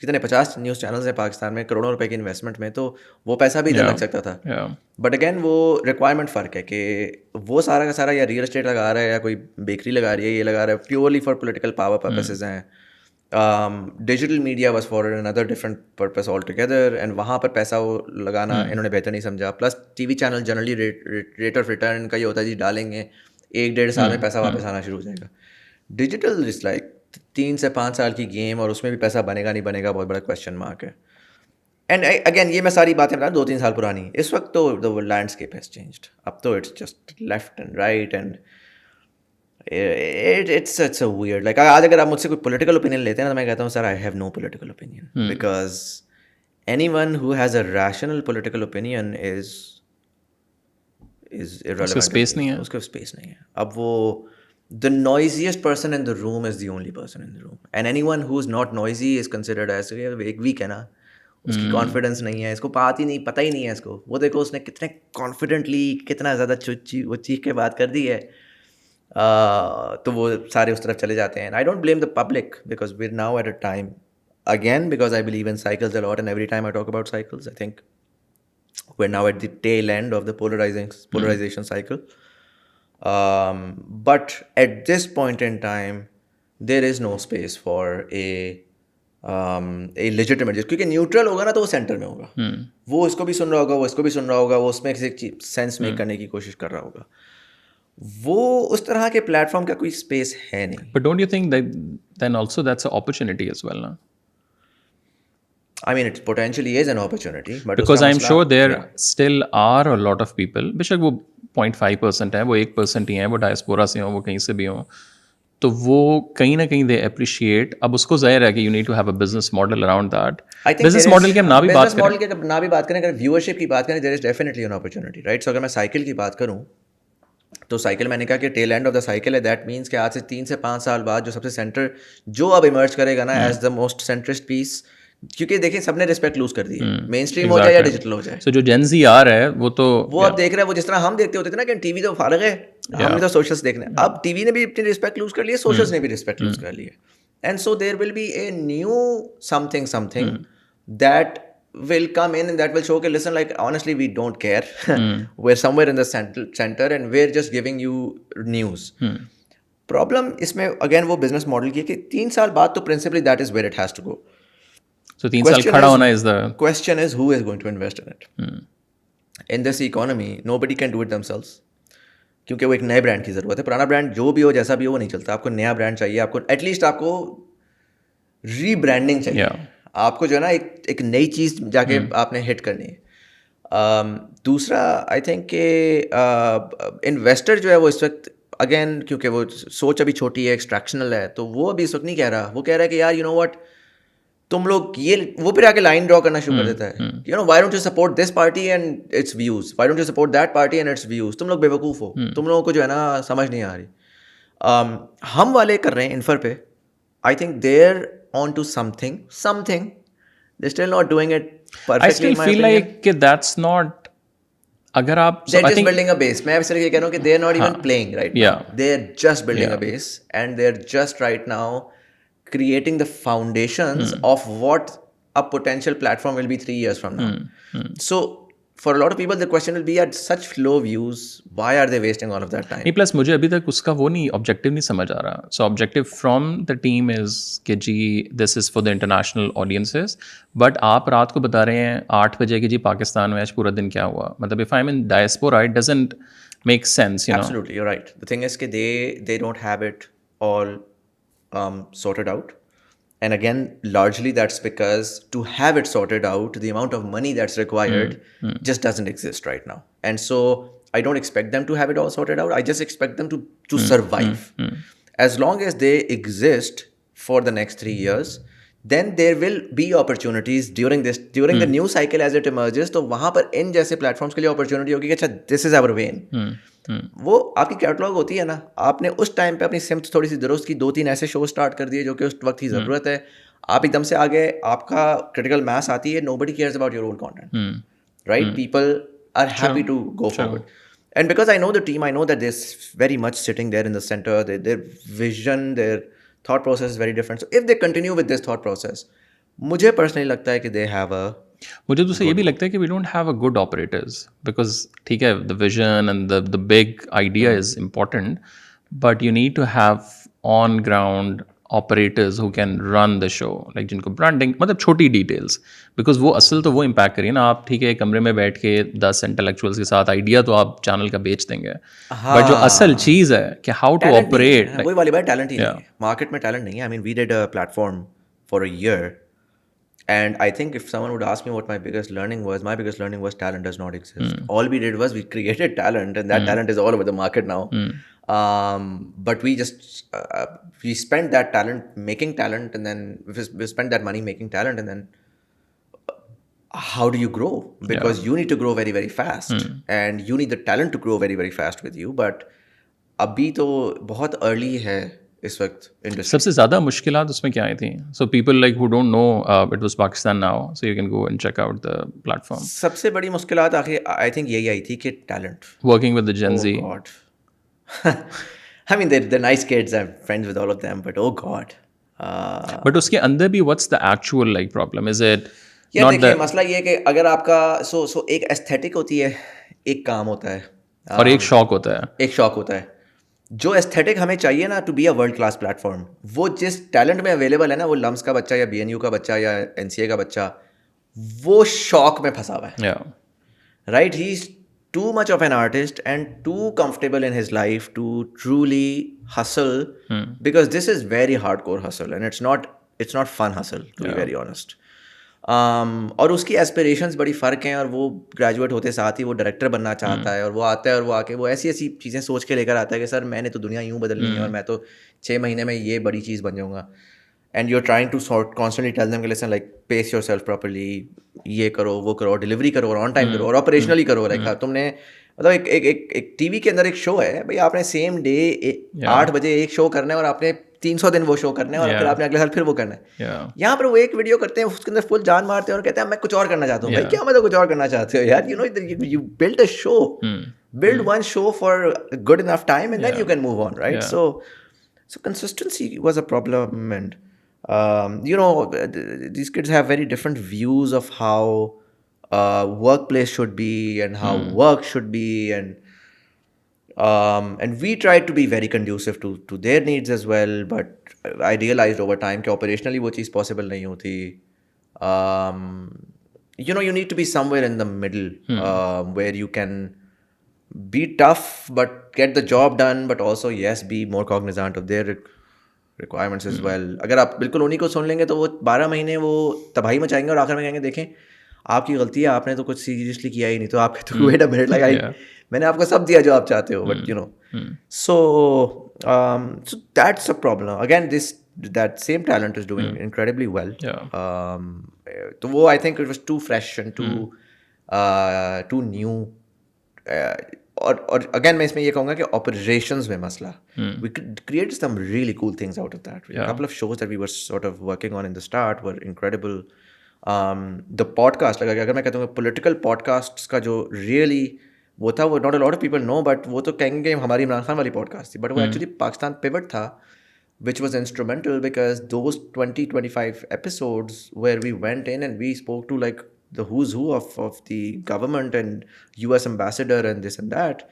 कितने 50 न्यूज़ चैनल्स हैं पाकिस्तान में, करोड़ों रुपए की इन्वेस्टमेंट में, तो वो पैसा भी इधर लग सकता था। बट अगेन वो रिक्वायरमेंट फ़र्क है कि वो सारा का सारा या रियल एस्टेट लगा रहा है या कोई बेकरी लगा रही है, ये लगा रहा है purely for political power purposes हैं। Digital media was for another different purpose all together, and वहाँ पर पैसा वो लगाना इन्होंने बेहतर नहीं समझा। Plus TV channel generally rate of return का ये होता है जी डालेंगे 1-1.5 साल में पैसा वापस आना शुरू हो जाएगा। डिजिटल इज लाइक 3 से 5 साल की गेम, और उसमें भी पैसा बनेगा नहीं बनेगा बहुत बड़ा क्वेश्चन मार्क है। एंड अगेन ये मैं सारी बातें बता 2-3 साल पुरानी, इस वक्त तो द लैंडस्केप हैज़ चेंज्ड। अब तो it's just left and right and it's a weird, like आज अगर आप मुझसे कोई पॉलिटिकल ओपिनियन लेते हैं ना, तो मैं कहता हूँ sir I have no political opinion, because anyone who has a rational political opinion is irrelevant. उसका स्पेस नहीं है, उसका स्पेस नहीं है। अब वो the noisiest person in the room is the only person in the room, and anyone who's not noisy is considered as एक weak है ना, उसकी कॉन्फिडेंस नहीं है, इसको पता ही नहीं है इसको। वो देखो उसने कितने कॉन्फिडेंटली कितना ज़्यादा वो चीख के बात कर दी है, तो वो सारे उस तरफ चले जाते हैं। I don't blame the public because we are now at a time again, because I believe in cycles a lot, and every time I talk about cycles I think we're now at the tail end of the polarization cycle. But at this point in time, there is no space for a legitimate, क्योंकि neutral होगा ना तो वो centre में होगा, वो इसको भी सुन रहा होगा, वो इसको भी सुन रहा होगा, वो उसमें किसी सेंस मेक करने की कोशिश कर रहा होगा। वो उस तरह के प्लेटफॉर्म का कोई स्पेस है नहीं। But don't you think that then also that's an opportunity as well, na? I mean, it potentially is an opportunity, but because I'm sure there still are a lot of people, बेशक वो 0.5% है, वो 1% ही है, वो diaspora से हो, वो कहीं से भी हो, तो वो कहीं ना कहीं दे अप्रिशिएट. अब उसको जाहिर है कि you need to have a business model around that. Business model की हम ना भी बात करें, मॉडल की ना भी बात करें, अगर व्यूअरशिप की बात करें, there is definitely an opportunity, right. So अगर मैं साइकिल की बात करूं, तो साइकिल मैंने कहा कि tail end of the cycle है. दैट मीन्स कि आज से 3 से 5 साल बाद जो सबसे सेंटर जो अब इमर्ज करेगा ना as the most centrist piece, क्योंकि देखिए सबने रिस्पेक्ट लूज कर दी है, मेन स्ट्रीम हो जाए या डिजिटल हो जाए. सो जो जेन ज़ी आ रहा है वो तो वो अब देख रहा है, वो जिस तरह हम देखते होते थे ना कि टीवी तो फारग है, हमने तो सोशल्स देखने, अब टीवी ने भी अपनी रिस्पेक्ट लूज कर ली है, सोशल्स ने भी रिस्पेक्ट लूज कर ली है. And so there will be a new something that will come in and that will show okay, listen, like honestly we don't care. We're somewhere in the center and we're just giving you news. Problem इसमें again वो business model की है कि 3 साल बाद तो principally that is where it has to go. So 3 साल खड़ा होना is the question is who is going to invest in it. In this economy nobody can do it themselves, क्योंकि वो एक नए ब्रांड की ज़रूरत है. पुराना ब्रांड जो भी हो जैसा भी हो वो नहीं चलता. आपको नया ब्रांड चाहिए, आपको एटलीस्ट आपको रीब्रांडिंग चाहिए. आपको जो है ना एक नई चीज़ जाके आपने हिट करनी है. दूसरा आई थिंक कि इन्वेस्टर जो है वो इस वक्त अगेन, क्योंकि वो सोच अभी छोटी है, एक्सट्रैक्शनल है, तो वो अभी इस वक्त नहीं कह रहा. वो कह रहा है कि यार यू नो व्हाट, तुम लोग ये, वो फिर आके लाइन ड्रॉ करना शुरू कर देता है. You know why don't you support this party and it's views, why don't you support that party and it's views. तुम लोग बेवकूफ़ हो, तुम लोगों को जो है ना समझ नहीं आ रही. हम वाले कर रहे हैं इन्फर पे. I think there on to something, they're still not doing it perfectly. I still feel like that's not, अगर आप they're just building a base. मैं सिर्फ ये कह रहा हूँ कि they're not even playing right now. They're just building a base and they're just right now creating the foundations of what a potential platform will be 3 years from now. So for a lot of people the question will be, at such low views, why are they wasting all of that time? नहीं, plus मुझे अभी तक उसका वो नहीं, objective नहीं समझ आ रहा. So objective from the team is कि जी this is for the international audiences, but आप रात को बता रहे हैं 8 बजे कि जी पाकिस्तान में आज पूरा दिन क्या हुआ. मतलब if I am in diaspora it doesn't make sense, you know. Absolutely, you're right. The thing is कि they don't have it all sorted out. And again, largely that's because to have it sorted out, the amount of money that's required just doesn't exist right now. And so I don't expect them to have it all sorted out. I just expect them to survive. As long as they exist for the next 3 years, then there will be opportunities during the new cycle as it emerges. तो वहाँ पर इन जैसे platforms के लिए opportunity होगी कि अच्छा this is our vein. वो आपकी कैटलॉग होती है ना, आपने उस टाइम पे अपनी सिम्त थोड़ी सी दुरुस्त की, 2-3 ऐसे शो स्टार्ट कर दिए जो कि उस वक्त की ज़रूरत है. आप एकदम से आगे, आपका क्रिटिकल मास आती है, nobody cares about your old content, right? People are happy to go forward. And because I know the team, I know that they're very much sitting there in the center. Their vision, their thought process is very different. So if they continue with this thought process, मुझे personally लगता है कि they have a मुझे दूसरा ये भी लगता है कि we don't have a good operators, because ठीक है the vision and the big idea is important, but you need to have on ground operators who can run the show, like जिनको ब्रांडिंग, मतलब छोटी डिटेल्स, बिकॉज वो असल तो वो impact करिए ना. आप ठीक है कमरे में बैठ के 10 इंटेलेक्चुअल्स के साथ आइडिया तो आप चैनल का बेच देंगे, बट जो असल चीज़ है कि हाउ टू ऑपरेट, वही वाली बात, टैलेंट ही नहीं है मार्केट में, टैलेंट नहीं है. I mean we did a platform for a year. And I think if someone would ask me what my biggest learning was talent does not exist. All we did was we created talent, and that talent is all over the market now. But we just we spent that talent making talent, and then we spent that money making talent, and then how do you grow? Because you need to grow very, very fast, and you need the talent to grow very, very fast with you. But अभी तो बहुत early है इस वक्त industry. सबसे ज़्यादा मुश्किलात उसमें क्या आई थी? So people like who don't know it was Pakistan now, so you can go and check out the platform. सबसे बड़ी मुश्किलात आखिर आई थिंक यही आई थी कि talent, working with the gen Z. I mean they're nice kids, I'm friends with all of them, but oh god. But उसके अंदर भी what's the actual like problem? Is it यार देखिए मसला ये है कि अगर आपका सो एक एस्थेटिक होती है, एक काम होता है, और एक शौक होता है. एक शौक होता है. जो एस्थेटिक हमें चाहिए ना to be a world class platform, वो जिस टैलेंट में अवेलेबल है ना, वो लम्स का बच्चा या BNU का बच्चा या NCA का बच्चा, वो शौक में फंसा हुआ है. Right, he is too much of an artist and too comfortable in his life to truly hustle, because this is very hardcore hustle and it's not fun hustle, to be very honest. और उसकी aspirations बड़ी फ़र्क हैं, और वो graduate होते साथ ही वो डायरेक्टर बनना चाहता है, और वो आता है और वो आके वो ऐसी ऐसी चीज़ें सोच के लेकर आता है कि सर मैंने तो दुनिया यूँ बदलनी है और मैं तो 6 महीने में ये बड़ी चीज़ बन जाऊँगा. And you are trying to sort constantly tell them कि listen like pace yourself properly, ये करो वो करो, डिलीवरी करो और ऑन टाइम करो और ऑपरेशनली करो. लाइक तुमने मतलब एक टीवी के अंदर एक शो है भाई, आपने सेम डे 8 बजे एक शो करना है और आपने 300 दिन वो शो करने हैं और फिर आपने अगले साल फिर वो करना है. यहाँ पर वो एक वीडियो करते हैं, उसके अंदर फुल जान मारते हैं और कहते हैं मैं कुछ और करना चाहता हूँ. भाई क्या मतलब कुछ और करना चाहते हो यार? You build a show, build one show for a good enough time and then you can move on, right? So consistency was a problem, and these kids have very different views of how workplace should be and how work should be, and we tried to be very conducive to their needs as well, but I realized over time कि operationally वो चीज़ possible नहीं होती. You need to be somewhere in the middle, where you can be tough but get the job done, but also yes be more cognizant of their requirements as well. अगर आप बिल्कुल उन्हीं को सुन लेंगे तो वो 12 महीने वो तबाही मचाएंगे और आखिर में कहेंगे देखें आपकी गलती है, आपने तो कुछ सीरियसली किया ही नहीं, तो आप तो वेट अ मिनट लगाई, मैंने आपको सब दिया जो आप चाहते हो, but so that's a problem. Again, that same talent is doing incredibly well. तो वो I think it was too fresh and too new. और अगेन मैं इसमें ये कहूँगा कि operations में मसला, we created some really cool things out of that. A couple of shows that we were sort of working on in the start were incredible. The podcast, like अगर मैं कहता हूँ political podcasts का जो really वो था, वो not a lot of people know, but वो तो कहेंगे हमारी इमरान खान वाली podcast थी, but वो actually Pakistan pivot था, which was instrumental because those 20-25 episodes where we went in and we spoke to like the who's who of the government and US ambassador and this and that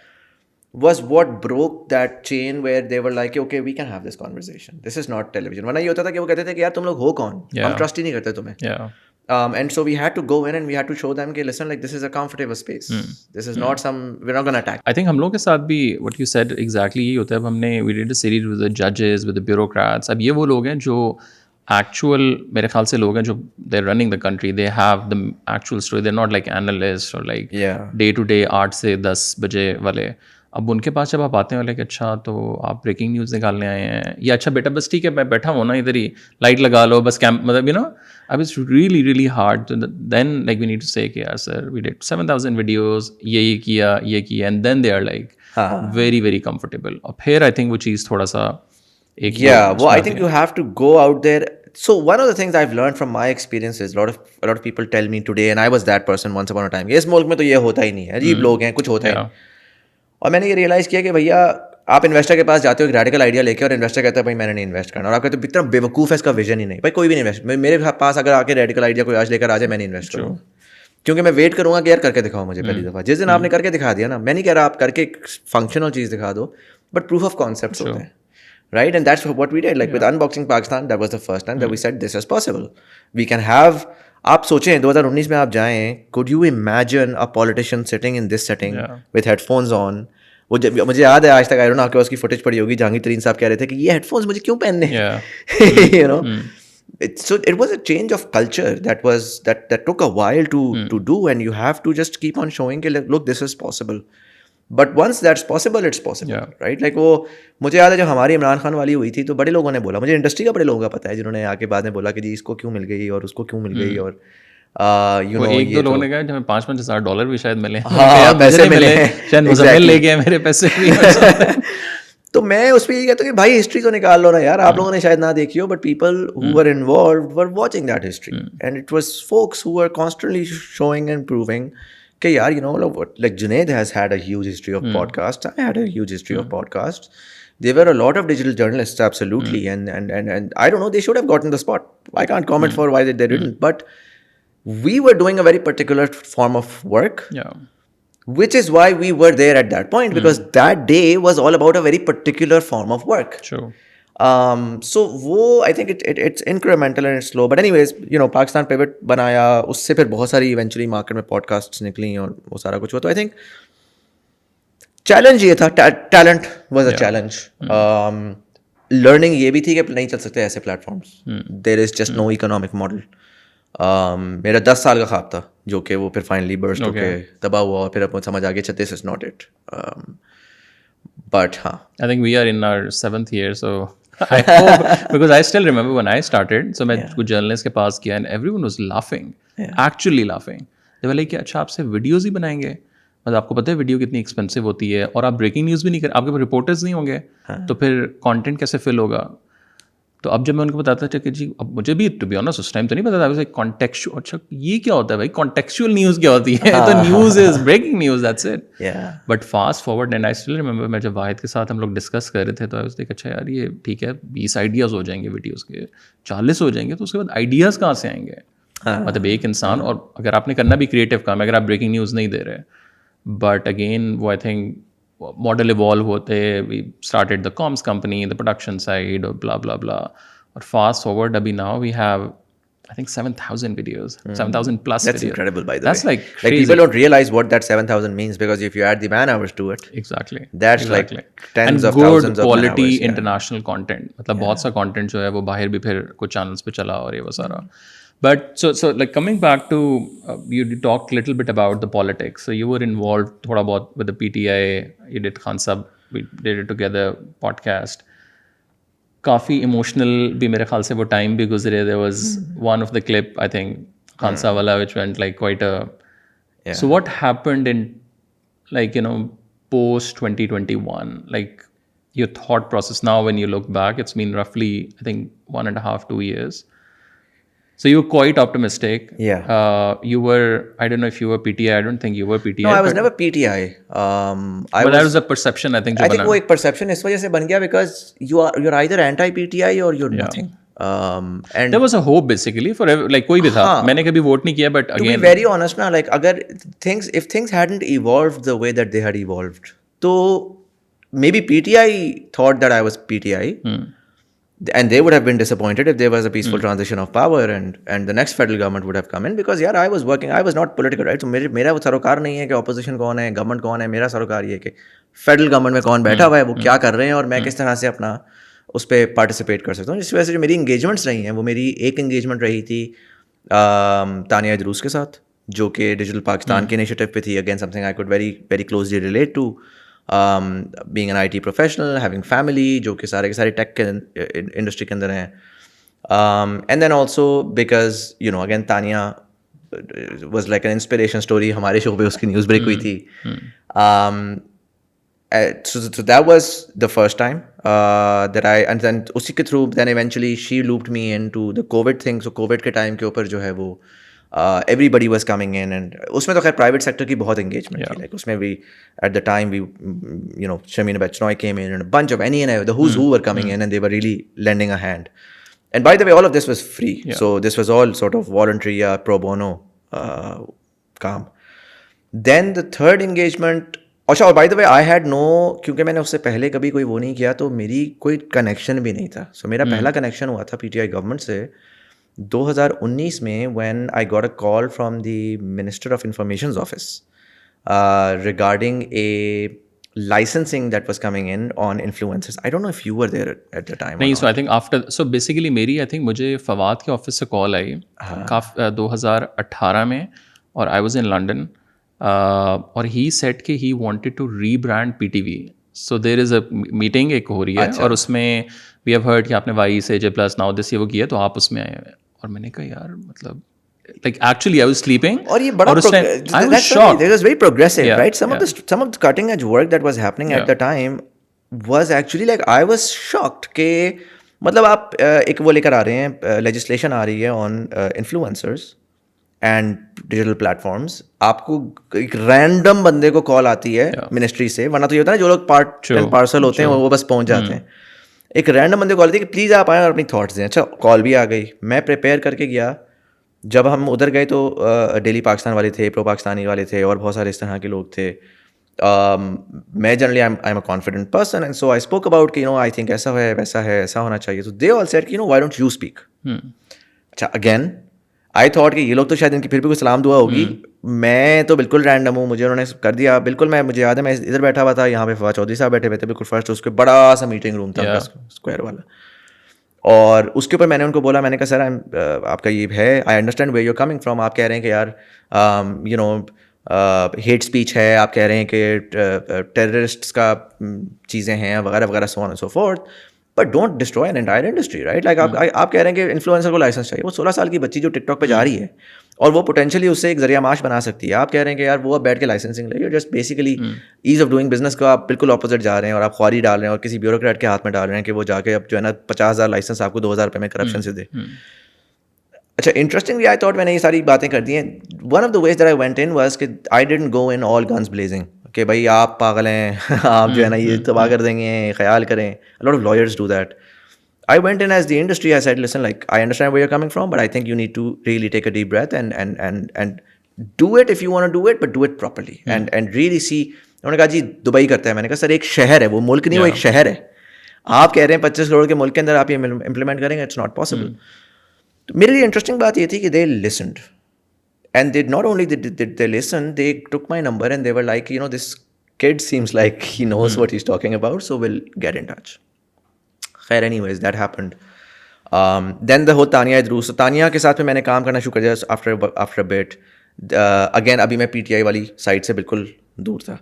was what broke that chain where they were like, okay, we can have this conversation. This is not television. वरना ये होता था कि वो कहते थे कि यार तुम लोग हो कौन? हम trust ही नहीं करते तुम्हें. And so we had to go in and we had to show them कि listen, like this is a comfortable space. This is not some, we're not going to attack. I think हम लोग के साथ भी what you said exactly यही होता है. अब हमने we did a series with the judges, with the bureaucrats. अब ये वो लोग हैं जो actual मेरे ख्याल से लोग हैं जो they're running the country, they have the actual story, they're not like analysts or like day to day 8 से 10 बजे वाले. अब उनके पास जब आप आते हैं लाइक अच्छा तो आप ब्रेकिंग न्यूज़ निकालने आए हैं, या अच्छा बेटा बस ठीक है मैं बैठा हूँ ना इधर ही, लाइट लगा लो बस कैंप, मतलब अब it's really really hard. Then like we need to say कि यार सर वी डिड 7,000 वीडियोस, ये किया and then they are like very very comfortable. और फिर आई थिंक वो चीज़ थोड़ा सा एक well I think you have to go out there. So one of the things I've learned from my experiences, a lot of people tell me today, and I was that person once upon a time, इस मुल्क में तो ये होता ही नहीं है, अजीब लोग हैं, कुछ होता ही नहीं. और मैंने ये रियलाइज़ किया कि भैया आप इन्वेस्टर के पास जाते हो एक रेडिकल आइडिया लेके, और इन्वेस्टर कहता है भाई मैंने नहीं इन्वेस्ट करना, और आप कहते हो इतना बेवकूफ़ है, इसका विजन ही नहीं. भाई कोई भी नहीं इन्वेस्ट, मेरे पास अगर आके रेडिकल आइडिया कोई आज लेकर आ जाए मैं नहीं इन्वेस्ट करूँगा, क्योंकि मैं वेट करूँगा कि यार करके दिखाओ मुझे पहली दफ़ा. जिस दिन आपने करके दिखा दिया ना, मैं नहीं कह रहा आप करके फंक्शनल चीज़ दिखा दो, बट प्रूफ ऑफ कॉन्सेप्ट होते हैं, right? And that's what we did. Like with Unboxing Pakistan, that was the first time that we said this is possible. We can have. आप सोचें 2019 में आप जाएं, could you imagine a politician sitting in this setting with headphones on? वो मुझे याद है आज तक, I don't know आपके पास की फुटेज पड़ी होगी, जहांगीर तरीन साहब कह रहे थे कि ये हेडफोन्स मुझे क्यों पहनने हैं, you know. So it was a change of culture that took a while to do, and you have to just keep on showing कि look this is possible. But once that's possible, it's possible, right? Like वो मुझे याद है जब हमारी इमरान खान वाली हुई थी तो बड़े लोगों ने बोला, मुझे इंडस्ट्री का बड़े लोगों का पता है जिन्होंने आके बाद में बोला कि जी इसको क्यों मिल गई और उसको क्यों मिल गई, और एक दो लोगों ने कहा हमें $5,000 भी शायद मिले, पैसे मिले, शायद मुज़म्मिल ले गए मेरे पैसे भी. तो मैं उस पर यही कहता हूँ कि भाई हिस्ट्री तो निकाल लो ना यार, आप लोगों ने शायद ना देखी हो, but people who were involved were watching that history, and it was folks who were constantly showing and proving कि यार like Junaid has had a huge history of podcasts, I had a huge history of podcasts, there were a lot of digital journalists, absolutely, and I don't know, they should have gotten the spot. I can't comment for why they didn't, but we were doing a very particular form of work, which is why we were there at that point, because that day was all about a very particular form of work. True. So वो I think it's incremental and it's slow, but anyways Pakistan pivot बनाया, उससे फिर बहुत सारी eventually market में podcast निकली और वो सारा कुछ हुआ. तो आई थिंक चैलेंज ये था, talent was a challenge. Learning ये भी थी कि नहीं चल सकते ऐसे platforms, there is just no economic model. मेरा 10 साल का ख्वाब था जो कि वो फिर फाइनली बर्स्ट Okay. होके तबाह हुआ और फिर अब समझ आ गया this is not it but हाँ I think we are in our 7th year, so I hope, because I still remember when I started. So मैं कुछ journalist के पास गया and everyone was laughing, actually laughing. They were like, अच्छा आपसे videos ही बनाएंगे? मतलब आपको पता है वीडियो कितनी एक्सपेंसिव होती है और आप ब्रेकिंग न्यूज़ भी नहीं कर, आपके पास रिपोर्टर्स नहीं होंगे, तो फिर कंटेंट कैसे फिल होगा? तो अब जब मैं उनको बताता था कि जी अब मुझे भी टू बी ऑनेस्ट उस टाइम तो नहीं पता था, वैसे कॉन्टेक्चुअल, अच्छा ये क्या होता है भाई, कॉन्टेक्चुअल न्यूज़ क्या होती है? तो news is breaking news, that's it. But fast forward and I still remember, मैं जब वाहिद के साथ हम लोग डिस्कस कर रहे थे तो आई वाज लाइक अच्छा यार ये ठीक है 20 आइडियाज़ हो जाएंगे वीडियोज़ के, 40 हो जाएंगे, तो उसके बाद आइडियाज़ कहाँ से आएंगे? मतलब एक इंसान, और अगर आपने करना भी क्रिएटिव काम है, अगर आप ब्रेकिंग न्यूज़ नहीं दे रहे, बट अगेन वो आई थिंक मॉडल इवॉल्व होते, we started the comms company, the production side और blah blah blah. Or fast forward, abhi now we have, I think 7,000 videos, 7,000 plus that's videos. incredible, by the That's way. like crazy. People don't realize what that 7,000 means, because if you add the man hours to it, Exactly. that's exactly. like tens And of good thousands of man quality hours. international content. मतलब बहुत सा content जो है वो बाहर भी फिर कुछ channels पे चला और ये वो सारा. But so like coming back to you talked a little bit about the politics. So you were involved थोड़ा बहुत with the PTI. You did Khan Sahab, we did it together podcast. काफ़ी emotional भी मेरे ख्याल से वो time भी गुजरे. There was one of the clip I think Khansa वाला which went like quite a, so what happened in like you know post 2021, like your thought process now when you look back? It's been roughly I think 1.5-2 years. So you were quite optimistic. Yeah. You were, I don't know if you were PTI. I don't think you were PTI. No, I was never PTI. But that was a perception, I think. I think वो एक perception इस वजह से बन गया because you're either anti PTI or you're nothing. And there was a hope basically for like कोई भी था. मैंने कभी वोट नहीं किया, but again. To be very honest ना, like अगर if things hadn't evolved the way that they had evolved, तो maybe PTI thought that I was PTI. And they would have been disappointed if there was a peaceful transition of power and the next federal government would have come in, because यार I was working, I was not political, right? So मेरा वो सरोकार नहीं है कि opposition कौन है, government कौन है. मेरा सरोकार ये है कि federal government में कौन बैठा हुआ है, वो क्या कर रहे हैं और मैं किस तरह से अपना उस पर पार्टिसिपेट कर सकता हूँ. जिस वजह से जो मेरी इंगेजमेंट्स रही हैं, वो मेरी एक इंगेजमेंट रही थी तानिया इदरूस के साथ, जो कि डिजिटल पाकिस्तान के इनिशिएटिव पे थी. Again something I could very very closely relate to. Being an IT professional, having family जो कि सारे के सारे टेक के इंडस्ट्री के अंदर हैं. And then also because you know again Tanya was like an inspiration story. हमारे शो पे उसकी न्यूज़ ब्रेक हुई थी. So that was the first time that I, and then उसी के through then eventually she looped me into the COVID thing. So COVID के time के ऊपर जो है वो everybody was coming in, and उसमें तो खैर प्राइवेट सेक्टर की बहुत engagement थी. Like उसमें भी at the time we you know Shamina Bachnoy came in and a bunch of any and the who's who were coming in, and they were really lending a hand. And by the way, all of this was free. So this was all sort of voluntary pro bono काम. Then the third engagement, अच्छा, और by the way I had no, क्योंकि मैंने उससे पहले कभी कोई वो नहीं किया, तो मेरी कोई कनेक्शन भी नहीं था. So मेरा पहला कनेक्शन हुआ था PTI गवर्नमेंट से 2019 में, when I got a call from the Minister of Information's office regarding a licensing that was coming in on influencers. I don't know if you were there at the time. नहीं, so I think after, so basically मेरी I think मुझे फवाद के office से call आई 2018 में, और I was in London, और he said कि he wanted to rebrand PTV. So there is a meeting एक हो रही है, और उसमें we have heard कि आपने वाई से J+ now this ये वो किया, तो आप उसमें आए हैं. और मैंने कहा यार मतलब like actually I was sleeping, और ये बड़ा I was shocked. It was very progressive, right? Some of the cutting edge work that was happening at the time was actually like I was shocked कि मतलब आप एक वो लेकर आ रहे हैं, legislation आ रही है on influencers and digital platforms. आपको एक रैंडम बंदे को कॉल आती है मिनिस्ट्री से, वरना तो ये होता है जो लोग पार्ट एंड पार्सल होते हैं वो बस पहुंच जाते हैं. एक रैंडम बंदे कॉल आती है कि प्लीज़ आप आएँ और अपनी थॉट्स दें. अच्छा, कॉल भी आ गई, मैं प्रिपेयर करके गया. जब हम उधर गए तो डेली पाकिस्तान वाले थे, प्रो पाकिस्तानी वाले थे, और बहुत सारे इस तरह के लोग थे. मैं generally I am a confident person, and so I spoke about कि यू नो आई थिंक ऐसा है, वैसा है, ऐसा होना चाहिए. तो दे ऑल सेड कि you know why don't you speak. अच्छा, अगेन आई थॉट कि ये लोग तो शायद इनकी फिर भी कोई सलाम दुआ होगी. मैं तो बिल्कुल रैंडम हूँ, मुझे उन्होंने कर दिया बिल्कुल. मुझे याद है मैं इधर बैठा हुआ था, यहाँ पे फवाद चौधरी साहब बैठे हुए थे बिल्कुल फर्स्ट, उसके बड़ा सा मीटिंग रूम था स्क्वायर वाला. और उसके ऊपर मैंने उनको बोला, मैंने कहा सर आपका ये है, I understand where you coming from, आप कह रहे हैं कि यार यू नो हेट स्पीच है, आप कह रहे हैं कि टेररिस्ट्स का चीज़ें हैं वगैरह वगैरह, so on and so fourth, but don't destroy an entire industry, right? Like आप कह रहे हैं कि इन्फ्लुएंसर को लाइसेंस चाहिए, वो 16 साल की बच्ची जो टिकटॉक पे जा रही है और वो पोटेंशियली उससे एक जरिया माश बना सकती है, आप कह रहे हैं कि यार वो अब बैठ के लाइसेंसिंग ले, just basically ease of doing business को आप बिल्कुल ऑपोजिट जा रहे हैं और आप ख्वारी डाल रहे हैं और किसी ब्यूरोक्रेट के हाथ में डाल रहे हैं कि वो जाके अब जो है ना 50,000 लाइसेंस आपको 2,000 रुपये में करप्शन से दे। अच्छा, इंटरेस्टिंगली आई थॉट, मैंने ये सारी बातें कर दी हैं, one of the ways that I went in was कि I didn't go in all guns blazing कि भाई आप पागल हैं आप जो है ना ये तबाह कर देंगे, ख्याल करें, a lot of lawyers do that. I went in as the industry. I said, listen, like I understand where you're coming from, but I think you need to really take a deep breath and do it if you want to do it, but do it properly and really see. उन्होंने कहा जी Dubai करता है, मैंने कहा sir एक शहर है, वो मुल्क नहीं, वो एक शहर है, आप कह रहे हैं 25 करोड़ के मुल्क के अंदर आप ये इम्प्लीमेंट करेंगे, इट्स नॉट पॉसिबल। तो मेरे लिए इंटरेस्टिंग बात ये थी कि दे listened and they not only did they listen, they took my number and they were like, you know, this kid seems like he knows what he's talking about, so we'll get in touch. खैर anyways that happened. Then the whole Tanya drew, so Tanya के साथ में मैंने काम करना शुरू कर दिया after a bit. Again अभी मैं PTI वाली साइड से बिल्कुल दूर था।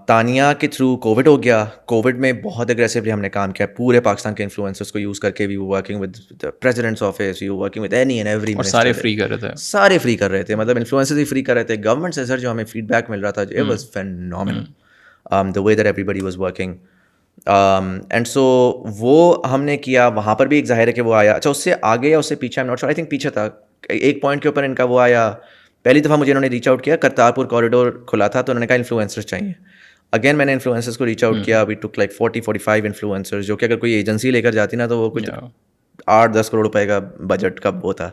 तानिया के थ्रू कोविड हो गया, कोविड में बहुत एग्रेसिवली हमने काम किया, पूरे पाकिस्तान के इन्फ्लुएंसर्स को यूज़ करके we working with the president's office, we working with any and every, और सारे फ्री कर रहे थे, मतलब इन्फ्लुएंसर्स ही फ्री कर रहे थे, गवर्नमेंट से सर जो हमें फीडबैक मिल रहा था it was phenomenal the way that everybody was working. And so वो हमने किया, वहाँ पर भी एक जाहिर है कि वो आया। अच्छा उससे आगे या उससे पीछे, I am not sure, I think पीछे था, एक पॉइंट के ऊपर इनका वो आया, पहली दफ़ा मुझे इन्होंने रीच आउट किया, करतारपुर कॉरिडोर खुला था तो उन्होंने कहा इन्फ्लुएंसर्स चाहिए। अगेन मैंने इन्फ्लुएंसर्स को रीच आउट किया, वी टुक लाइक 40-45 इन्फ्लुएंसर्स, जो कि अगर कोई एजेंसी लेकर जाती ना तो वो कुछ 8-10 करोड़ रुपए का बजट का वो था,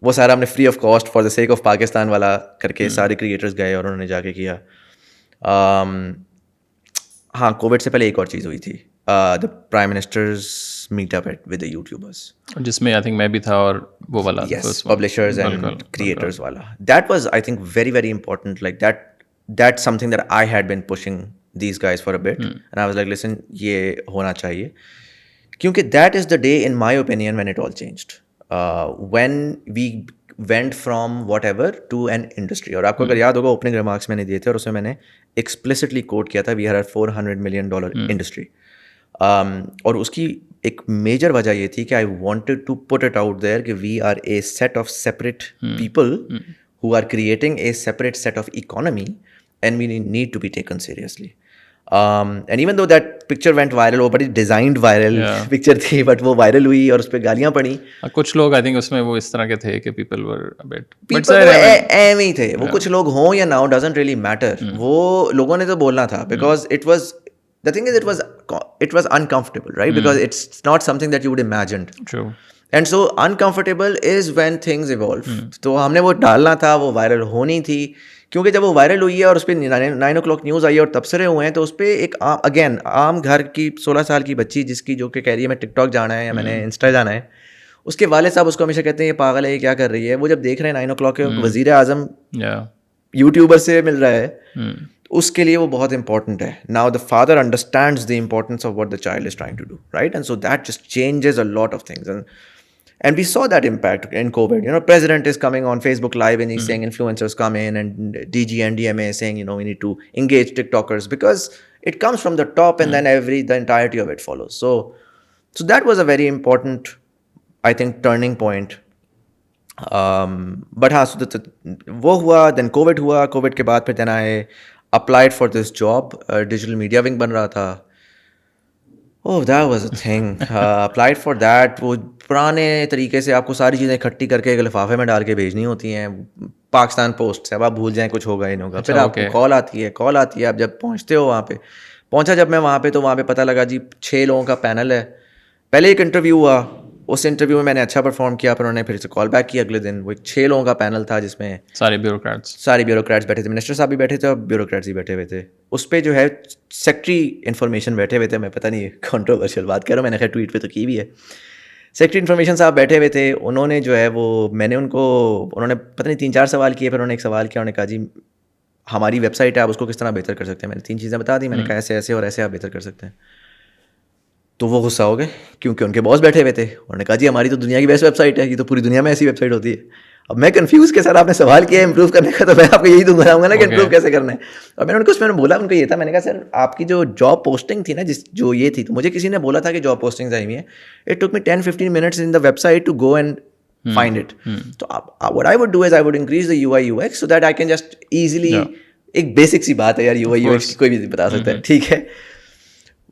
वो सारा हमने free of cost for the sake of Pakistan वाला करके सारे क्रिएटर्स गए और उन्होंने जाके किया। हाँ, कोविड से पहले एक और चीज़ हुई थी, the prime ministers meetup with the YouTubers, जिसमें आई थिंक मैं भी था, और वो वाला पब्लिशर्स एंड क्रिएटर्स वाला, that was I think very very important, like that's something that I had been pushing these guys for a bit, and I was like, listen, ये होना चाहिए, क्योंकि that is the day in my opinion when it all changed, when we went from whatever to an industry। और आपको अगर याद होगा opening remarks मैंने दिए थे और उसमें मैंने एक्सप्लिसिटली कोट किया था, वी आर $400 million इंडस्ट्री, और उसकी एक मेजर वजह ये थी कि I wanted to put it out there कि we are a set of separate people who are creating a separate set of economy and we need to be taken seriously. And even though that picture went viral, वो बड़ी designed viral picture थी, but वो viral हुई और उस पर गालियाँ पड़ी। कुछ लोग आई थिंक उसमें वो इस तरह के थे कि people were a bit एम ही थे वो, कुछ लोग हों या ना हो doesn't really matter, वो लोगों ने तो बोलना था, because it was, the thing is it was uncomfortable, right? Because it's not something that you would imagined. True. And so uncomfortable is when things evolve. तो हमने वो डालना था, वो वायरल होनी थी, क्योंकि जब वो वायरल हुई है और उस पर 9 o'clock न्यूज़ आई है और तबसरे हुए हैं, तो उस पर एक अगेन आम घर की 16 साल की बच्ची जिसकी जो कि कह रही है मैं टिकटॉक जाना है या मैंने इंस्टा जाना है, उसके वाले साहब उसको हमेशा कहते हैं ये पागल है, ये क्या कर रही है। वो जब देख रहे हैं 9 o'clock के वज़ीर आज़म यूट्यूबर से मिल रहा है, उसके लिए वो बहुत इंपॉर्टेंट है। Now the father understands the importance of what the child is trying to do, right? And so that just changes a lot of things, and we saw that impact in COVID. You know, president is coming on Facebook Live and he's saying influencers come in, and DG and DMA is saying, you know, we need to engage TikTokers, because it comes from the top and then the entirety of it follows. So that was a very important, I think, turning point. But हाँ, so वो हुआ, then COVID हुआ, COVID के बाद फिर then I applied for this job, digital media wing बन रहा था। Oh, that was a thing. Applied for that. वो पुराने तरीके से आपको सारी चीज़ें इकट्ठी करके एक लिफाफे में डाल के भेजनी होती हैं, पाकिस्तान पोस्ट से। अब आप भूल जाएं कुछ होगा ही नहीं होगा। फिर आपको कॉल आती है, आप जब पहुंचते हो वहाँ पे, पहुंचा जब मैं वहाँ पे, तो वहाँ पे पता लगा जी 6 लोगों का पैनल है। पहले एक इंटरव्यू हुआ, उस इंटरव्यू में मैंने अच्छा परफॉर्म किया, फिर उन्होंने फिर से कॉल बैक किया अगले दिन। वो 6 लोगों का पैनल था जिसमें सारे ब्यूरोक्रेट्स बैठे थे, मिनिस्टर साहब भी बैठे थे और ब्यूरोक्रेट्स भी बैठे हुए थे। उस पर जो है सेक्रेटरी इन्फॉर्मेशन बैठे हुए थे, मैं पता नहीं कंट्रोवर्शियल बात कर रहा हूँ, मैंने खैर ट्वीट पे तो की भी है। सेक्रेटरी इन्फॉर्मेशन साहब बैठे हुए थे, उन्होंने जो है वो उन्होंने पता नहीं 3-4 सवाल किए, फिर उन्होंने एक सवाल किया, उन्होंने कहा जी हमारी वेबसाइट है, आप उसको किस तरह बेहतर कर सकते हैं। मैंने 3 चीज़ें बता दी, मैंने कहा ऐसे ऐसे और ऐसे आप बेहतर कर सकते हैं। तो वो गुस्सा हो गए क्योंकि उनके बॉस बैठे हुए थे, उन्होंने कहा जी हमारी तो दुनिया की बेस्ट वेबसाइट है, ये तो पूरी दुनिया में ऐसी वेबसाइट होती है। अब मैं कंफ्यूज के सर आपने सवाल किया इंप्रूव करने का, तो मैं आपको यही दूंगा ना कि इंप्रूव कैसे करना है। और मैंने उनको उसमें बोला, उनको ये था, मैंने कहा सर आपकी जो जॉब पोस्टिंग थी ना, जो ये थी, तो मुझे किसी ने बोला था कि जॉब पोस्टिंग्स आई हुई है, it took me 10-15 minutes in the website to go and find it. तो what I would do is I would increase the UI UX so that I can just easily, एक basic सी बात है यार, UI UX कोई भी बता सकता है, ठीक है।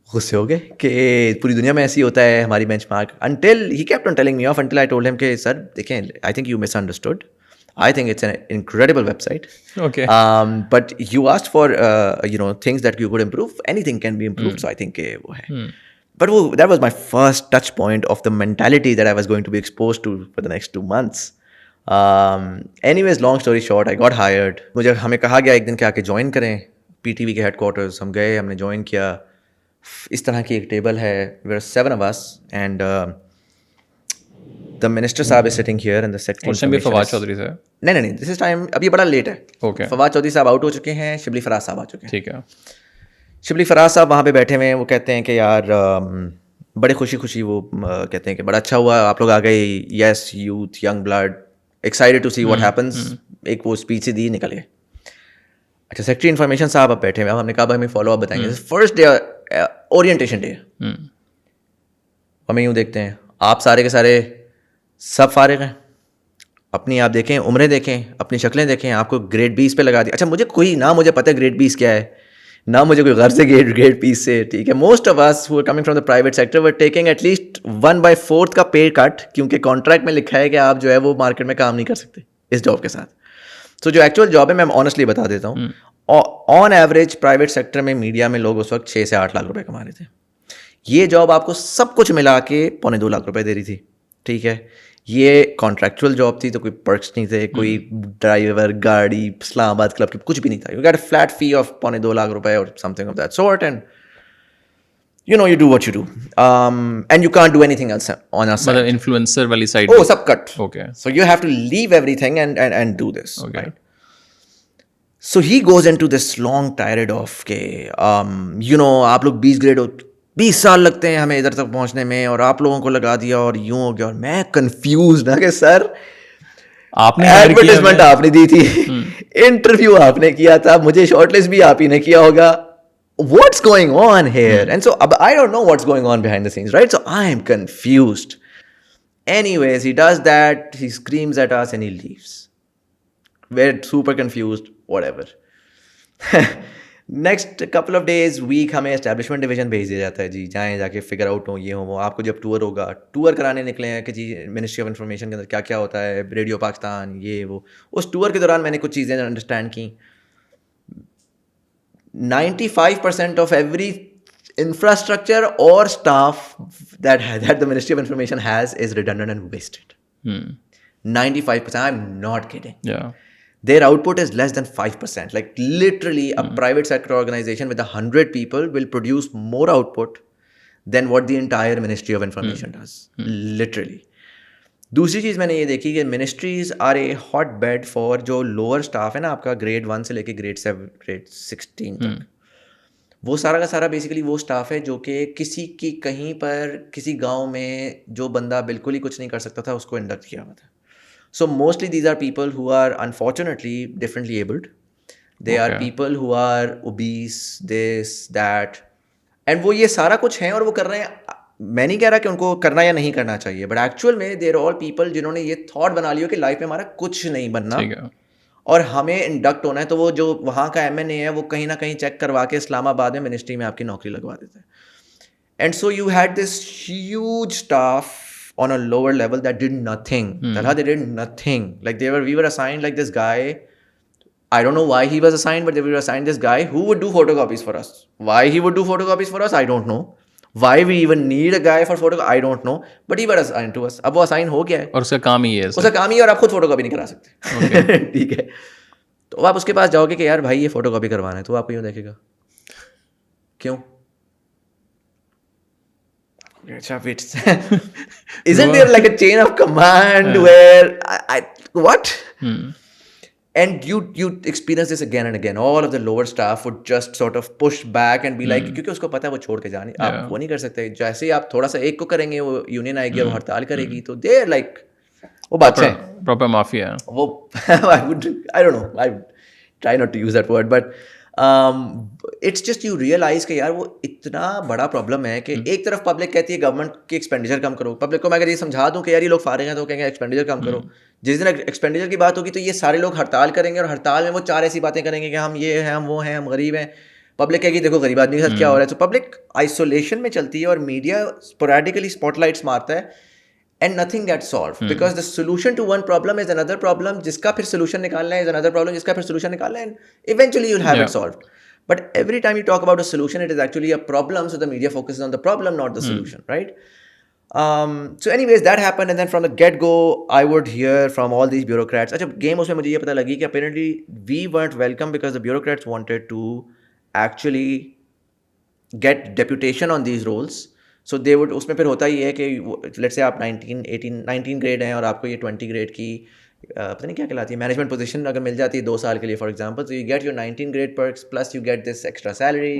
गुस्से हो गए कि पूरी दुनिया में ऐसी होता है हमारी benchmark, until he kept on telling me off until I told him कि सर देखें, I think you misunderstood, I think it's an incredible website, Okay. But you asked for things that you could improve, anything can be improved, so I think वो है। But that was my first touch point of the mentality that I was going to be exposed to for the next 2 months. Anyways, long story short, I got hired. मुझे हमें कहा गया एक दिन कि आके ज्वाइन करें PTV के हेडक्वार्टर्स, हम गए, हमने ज्वाइन किया। इस तरह की एक टेबल है, we are 7 of us and the minister साहब is sitting here and the secretary उस टाइम भी फवाद चौधरी से? नहीं, दिस इज टाइम, अब ये बड़ा लेट है। Okay. फवाद चौधरी साहब आउट हो चुके हैं, शिबली फराज साहब आ चुके हैं। ठीक है। शिबली फराज साहब वहाँ पे बैठे हुए हैं, वो कहते हैं कि यार बड़े खुशी वो कहते हैं कि बड़ा अच्छा हुआ आप लोग आ गए, yes youth young blood excited to see what happens, एक वो स्पीच से दी, निकल गए। अच्छा, सेक्रेटरी इन्फॉर्मेशन साहब अब बैठे हुए हैं, हमने कहा भाई हमें फॉलो अप बताएंगे। फर्स्ट डे ओरिएंटेशन डे, हमें यूँ देखते हैं आप सारे के सारे सब फारिग हैं, अपनी आप देखें, उम्रें देखें, अपनी शक्लें देखें, आपको ग्रेड 20 पे लगा दी। अच्छा, मुझे पता है ग्रेड 20 क्या है, ना मुझे कोई गर्ज है ग्रेड 20 से, ठीक है। Most of us who are coming from the private sector were taking at least 1/4 का पे कट, क्योंकि कॉन्ट्रैक्ट में लिखा है कि आप जो है वो मार्केट में काम नहीं कर सकते इस जॉब के साथ। सो जो एक्चुअल जॉब है, मैं ऑनेस्टली बता देता हूँ, ऑन एवरेज प्राइवेट सेक्टर में मीडिया में लोग उस वक्त 6 से 8 लाख रुपए कमा रहे थे। ये जॉब आपको सब कुछ मिला के 2.25 लाख रुपए दे रही थी, ठीक है। ये कॉन्ट्रैक्चुअल जॉब थी, तो कोई पर्क्स नहीं थे, कोई ड्राइवर, गाड़ी, इस्लामाबाद क्लब की कुछ भी नहीं था। You get a flat fee of 2.25 lakh रुपए और something of that sort, and you do what you do, and you can't do anything else on our side. मतलब इन्फ्लुएंसर वाली साइड? Oh, सब cut. Okay. So you have to leave everything and do this, Okay. right? So he goes into this long tirade of के आप लोग 20 grade हो, 20 साल लगते हैं हमें इधर तक पहुंचने में, और आप लोगों को लगा दिया और यूं हो गया। और मैं कंफ्यूज ना कि सर आपने एडवर्टाइजमेंट आपने दी थी, इंटरव्यू आपने किया था, मुझे शॉर्टलिस्ट भी आप ही ने किया होगा, what's going on here? And so I don't know what's going on behind the scenes, right? So I am confused. Anyways, he does that, he screams at us and he leaves. We're super confused, whatever. Next couple of days, week, हमें establishment division भेज दिया जाता है जी, जाएँ जाके figure out हो, ये हो वो। आपको जब टूर होगा, टूर कराने निकले हैं कि जी मिनिस्ट्री ऑफ इन्फॉर्मेशन के अंदर क्या क्या होता है, रेडियो पाकिस्तान, ये वो। उस टूर के दौरान मैंने कुछ चीज़ें अंडरस्टैंड की। 95% of every infrastructure or staff that the Ministry of Information has is redundant and wasted. 95%. I'm not kidding. Yeah. Their output is less than 5%. Like literally, a private sector organization with 100 people will produce more output than what the entire Ministry of Information does. Literally. दूसरी चीज़ मैंने ये देखी कि ministries are a hot bed for जो lower staff है ना आपका, grade 1 से लेके ग्रेड 16 तक, वो सारा का सारा बेसिकली वो स्टाफ है जो कि किसी की कहीं पर किसी गांव में जो बंदा बिल्कुल ही कुछ नहीं कर सकता था उसको इंडक्ट किया हुआ था। So mostly these are people who are unfortunately differently abled, they are people who are obese, this that, and वो ये सारा कुछ है और वो कर रहे हैं। मैं नहीं कह रहा कि उनको करना या नहीं करना चाहिए, बट एक्चुअल में देर ऑल पीपल जिन्होंने ये थॉट बना लिया कि लाइफ में हमारा कुछ नहीं बनना और हमें इंडक्ट होना है। तो वो जो वहाँ का MNA है वो कहीं ना कहीं चेक करवा के इस्लामाबाद में मिनिस्ट्री में आपकी नौकरी लगवा देता है। And so you had this huge staff on a lower level that did nothing. Talha, they did nothing. Like we were assigned like this guy. I don't know why he was assigned, but they were assigned this guy who would do photocopies for us. Why he would do photocopies for us, I don't know. Why we even need a guy for photocopy, I don't know. But he was assigned to us. अब वो assign हो गया है और उसका काम ही है, उसका काम ही है, और आप खुद फोटोकॉपी नहीं करा सकते। ठीक है, तो आप उसके पास जाओगे कि यार भाई ये फोटोकॉपी करवाना है, तो आपको यूँ देखेगा क्यों? Isn't there like a chain of command where what? And you experience this again and again. All of the lower staff would just sort of push back and be like, क्योंकि उसको पता है वो छोड़ के जाने, आप वो नहीं कर सकते. जैसे ही आप थोड़ा सा एक को करेंगे, वो यूनियन आएगी और वो हड़ताल करेगी, तो देर लाइक वो बादशाह हैं, प्रॉपर माफिया वो. I don't know, I try not to use that word, but it's just you realize कि यार वो इतना बड़ा प्रॉब्लम है कि एक तरफ पब्लिक कहती है गवर्नमेंट की एक्सपेंडिचर कम करो. पब्लिक को मैं अगर ये समझा दूं कि यार ये लोग फारिग हैं तो कहेंगे एक्सपेंडिचर कम करो. जिस दिन एक्सपेंडिचर की बात होगी तो ये सारे लोग हड़ताल करेंगे और हड़ताल में वो चार ऐसी बातें करेंगे कि हम ये हैं, हम वो हैं, हम गरीब हैं. पब्लिक कहेगी देखो गरीब आदमी के साथ क्या हो रहा है. तो पब्लिक आइसोलेशन में चलती है और मीडिया स्पोरेडिकली स्पॉटलाइट्स मारता है and nothing gets solved because the solution to one problem is another problem जिसका फिर solution निकालना है is another problem जिसका फिर solution निकालना है, and eventually you'll have it solved. But every time you talk about a solution, it is actually a problem, so the media focuses on the problem, not the solution, right? So anyways, that happened, and then from the get-go, I would hear from all these bureaucrats. अच्छा game उसमें मुझे ये पता लगी कि apparently we weren't welcome because the bureaucrats wanted to actually get deputation on these roles. So they would, उसमें फिर होता ही है कि let's say आप 19 ग्रेड हैं और आपको ये 20 ग्रेड की पता नहीं क्या कहलाती है मैनेजमेंट पोजीशन अगर मिल जाती है 2 साल के लिए for example, so you get your 19 grade perks plus you get this extra salary.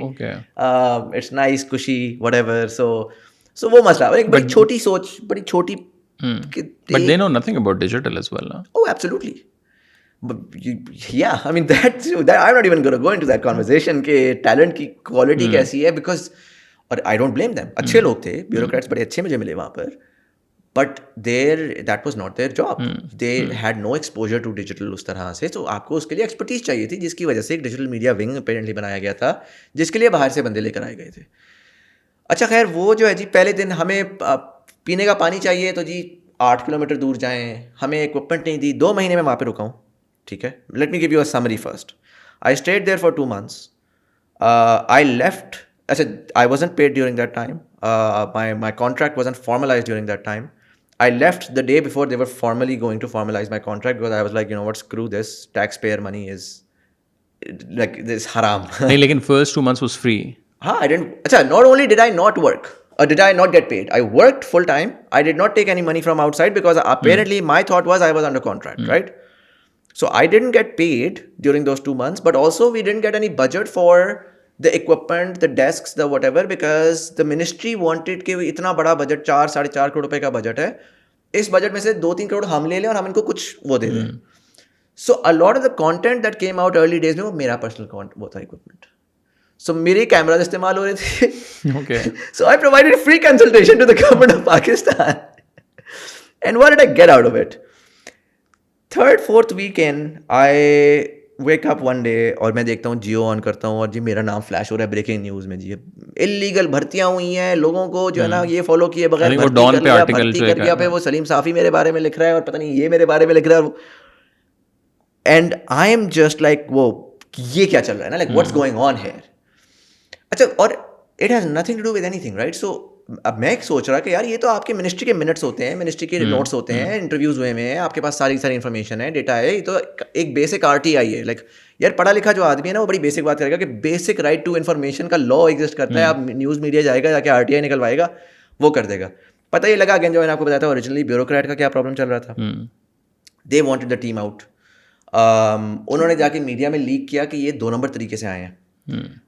It's nice, खुशी, whatever. So वो मसला एक बड़ी छोटी सोच, बड़ी छोटी. But they know nothing about digital as well, no? Oh, absolutely. Yeah, I mean that I'm not even going to go into that conversation कि talent की quality कैसी है, because और आई डोंट ब्लेम देम. अच्छे लोग थे, ब्यूरोक्रेट्स बड़े अच्छे मुझे मिले वहाँ पर, but that was not their job. They had no exposure to digital उस तरह से. तो आपको उसके लिए एक्सपर्टीज चाहिए थी, जिसकी वजह से एक डिजिटल मीडिया विंग अपेरेंटली बनाया गया था, जिसके लिए बाहर से बंदे लेकर आए गए थे. अच्छा खैर वो जो है जी, पहले दिन हमें पीने का पानी चाहिए तो जी 8 किलोमीटर दूर जाएँ, हमें इक्विपमेंट नहीं दी. 2 महीने में वहाँ पर रुका हूँ, ठीक है. Let me give you a summary first. I stayed there for 2 months. I left. I wasn't paid during that time. My contract wasn't formalized during that time. I left the day before they were formally going to formalize my contract because I was like, you know what, screw this. Taxpayer money is like this haram. नहीं, लेकिन first 2 months was free. हाँ, I didn't. अच्छा, not only did I not work or did I not get paid, I worked full time. I did not take any money from outside because apparently my thought was I was under contract, right? So I didn't get paid during those 2 months, but also we didn't get any budget for the equipment, the desks, the whatever, because the ministry wanted कि इतना बड़ा budget 4-4.5 crore रुपए का budget है, इस budget में से 2-3 करोड़ हम ले लें और हम इनको कुछ वो दे दें. So a lot of the content that came out early days में वो मेरा पर्सनल वो था equipment. So मेरे कैमराज इस्तेमाल हो रहे थे. Okay. So I provided free consultation to the government of Pakistan. And what did I get out of it? 3rd, 4th weekend, I wake up one day और मैं देखता हूँ जियो ऑन करता हूँ और जी मेरा नाम फ्लैश हो रहा है ब्रेकिंग न्यूज़ में. जी इलीगल भर्तियाँ हुई हैं, लोगों को जो है ना ये फॉलो किए बगैर भर्ती कर दिया पे वो सलीम साफ़ी मेरे बारे में लिख रहा है और पता नहीं ये मेरे बारे में लिख रहा है. And I am just like वो ये क्या चल रहा है ना, like what's going on here. अच्छा, और it has nothing to do with anything, right? So अब मैं सोच रहा कि यार ये तो आपके मिनिस्ट्री के मिनट्स होते हैं, मिनिस्ट्री के नोट्स होते हैं, इंटरव्यूज हुए में आपके पास सारी इन्फॉर्मेशन है, डेटा है, ये तो एक बेसिक RTI है. लाइक यार पढ़ा लिखा जो आदमी है ना वो बड़ी बेसिक बात करेगा कि बेसिक राइट टू इन्फॉर्मेशन का लॉ एग्जिस्ट करता है. आप न्यूज़ मीडिया जाएगा, जाके RTI निकलवाएगा, वो कर देगा. पता ही लगा अगेन जो मैंने आपको बताया था ओरिजिनली ब्यूरोक्रेट का क्या प्रॉब्लम चल रहा था. They wanted the team out. उन्होंने जाके मीडिया में लीक किया कि ये 2 नंबर तरीके से आए हैं.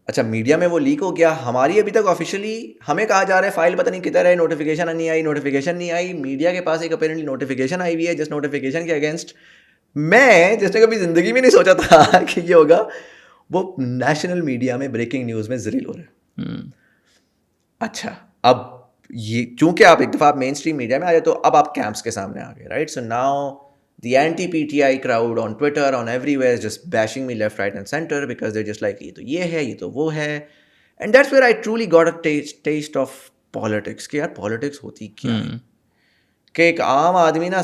अच्छा, मीडिया में वो लीक हो गया. हमारी अभी तक ऑफिशियली हमें कहा जा रहा है फाइल पता नहीं किधर है, नोटिफिकेशन नहीं आई. मीडिया के पास एक अपेरेंटली नोटिफिकेशन आई हुई है, जिस नोटिफिकेशन के अगेंस्ट मैं जिसने कभी जिंदगी में नहीं सोचा था कि ये होगा, वो नेशनल मीडिया में ब्रेकिंग न्यूज़ में ज़लील हो रहे हैं. अच्छा, अब ये चूंकि आप एक दफ़ा आप मेन स्ट्रीम मीडिया में आ जाए तो अब आप कैंप्स के सामने आ गए, right? So now the anti-PTI crowd on Twitter, on everywhere is just bashing me left, right and center because they're just like ये तो ये है, ये तो वो है. And that's where I truly got a taste of politics कि यार politics होती क्या है, कि एक आम आदमी ना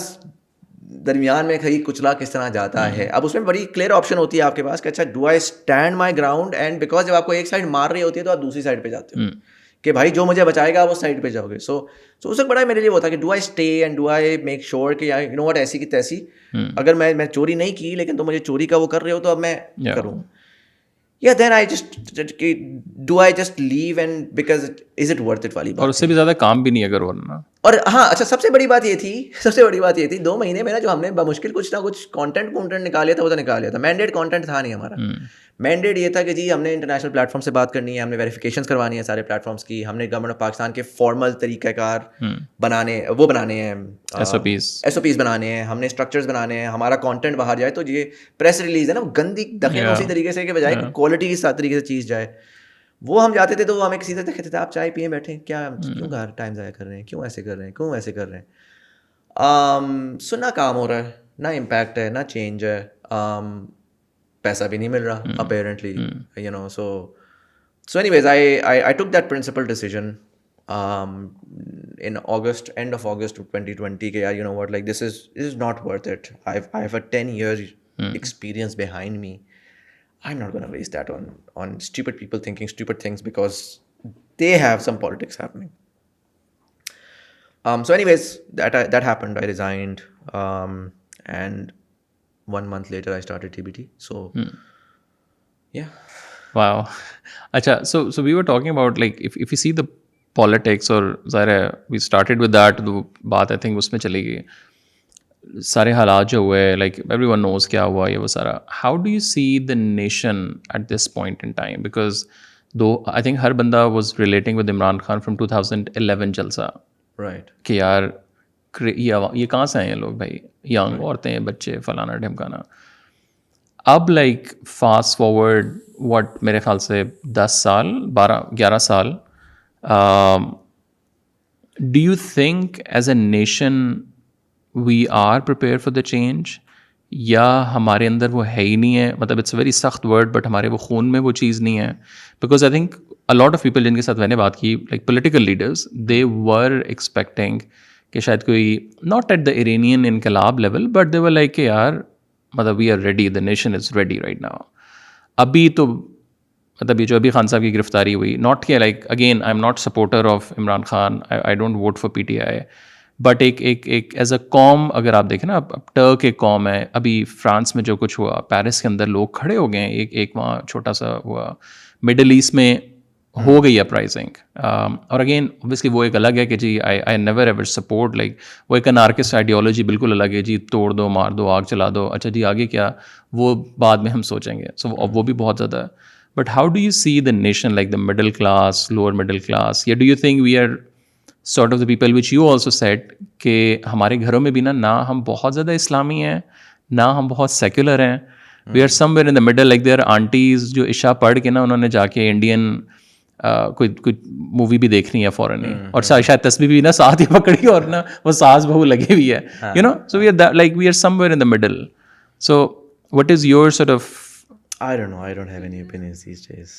दरमियान में कहीं कुचला किस तरह जाता है. अब उसमें बड़ी क्लियर ऑप्शन होती है आपके पास कि अच्छा do I stand my ground, and because जब आपको एक साइड मार रही होती है तो आप दूसरी साइड पे जाते हो कि भाई जो मुझे बचाएगा वो साइड पे जाओगे. सो उससे बड़ा मेरे लिए वो था कि do I stay and do I make sure कि यू नो व्हाट, ऐसी की तैसी अगर मैं चोरी नहीं की लेकिन तो मुझे चोरी का वो कर रहे हो तो अब मैं करूँ. या then I just do I just leave and because is it worth it वाली बात. और उससे भी ज़्यादा काम भी नहीं अगर हो ना. और हाँ अच्छा सबसे बड़ी बात ये थी 2 महीने में ना जो हमने बमुश्किल कुछ ना कुछ कंटेंट निकाल लिया था, वो तो निकाल लिया था। मैंडेट कंटेंट था नहीं हमारा। मैंडेट ये था कि जी हमने इंटरनेशनल प्लेटफॉर्म से बात करनी है, हमने वेरिफिकेशंस करवानी है सारे प्लेटफॉर्म्स की, हमने गवर्नमेंट ऑफ पाकिस्तान के फॉर्मल तरीक़ाकार बनाने हैं, SOPs बनाने हैं, हमने स्ट्रक्चर्स बनाने हैं, हमारा कंटेंट बाहर जाए तो ये प्रेस रिलीज है ना गंदी दखन उसी तरीके से के बजाय क्वालिटी के साथ तरीके से चीज़ जाए। वो हम जाते थे तो वो हमें सीधे कहते थे आप चाय पिए बैठे क्या, क्यों घर टाइम ज़ाया कर रहे हैं, क्यों ऐसे कर रहे हैं, क्यों वैसे कर रहे हैं। सुनना काम हो रहा है ना, इम्पैक्ट है ना चेंज है, पैसा भी नहीं मिल रहा apparently, you know. So anyways, I took that principal decision in end of August 2020 के यार, you know what, like this is not worth it. I have a 10-year experience behind me. I'm not going to waste that on stupid people thinking stupid things because they have some politics happening. So anyways, that happened. I resigned, and 1 month later I started TBT. So yeah. Wow. Acha, so we were talking about like if you see the politics or ज़ाहिर है we started with that, तो बात I think उसमें चली गई, सारे हालात जो हुए, like everyone knows क्या हुआ ये वो सारा. How do you see the nation at this point in time? Because though I think हर बंदा was relating with Imran Khan from 2011 जलसा, right, कि यार ये कहाँ से आए हैं लोग भाई, यंग औरतें बच्चे फलाना ढिमकाना. अब लाइक फास्ट फॉरवर्ड व्हाट मेरे ख्याल से 10 साल 12-11 साल, do you think as a nation we are prepare for the change, या हमारे अंदर वो है ही नहीं है? मतलब इट्स वेरी सख्त वर्ड बट हमारे वो खून में वो चीज़ नहीं है. Because I think a lot of people जिनके साथ मैंने बात की, like political leaders, they were expecting कि शायद कोई नॉट एट द इरानियन इनकलाब level but they were like कि यार मतलब we are ready, the nation is ready right now. अभी तो मतलब ये जो अभी खान साहब की गिरफ्तारी हुई, नॉट कि like again I am not supporter of Imran Khan, I don't vote for PTI, but एक एज अ कॉम अगर आप देखें ना, अब टर्क एक कॉम है, अभी फ्रांस में जो कुछ हुआ, पेरिस के अंदर लोग खड़े हो गए हैं, एक वहाँ छोटा सा हुआ, मिडल ईस्ट में हो गई अपराइजिंग. और अगेन ऑब्वियसली वो एक अलग है कि जी I never ever support, like वो एक अनार्किस्ट आइडियोलॉजी बिल्कुल अलग है जी, तोड़ दो मार दो आग चला दो, अच्छा जी आगे क्या, वो बाद में हम सोचेंगे. सो वो भी बहुत ज़्यादा है. But how do you see the nation, like the middle class, lower middle class, या do you think we are sort of the people which you also said कि हमारे घरों में भी ना हम बहुत ज़्यादा इस्लामी हैं, ना हम बहुत सेक्युलर हैं, we are somewhere in the middle, like there aunties जो इशा पढ़ के ना उन्होंने जाके इंडियन कोई मूवी भी देखनी है फॉरेन ही, और शायद तस्वीर भी ना साथ ही पकड़ी और ना वो सास बहू लगे हुई है, you know. So we are like we are somewhere in the middle. So what is your sort of, I don't know, I don't have any opinions these days.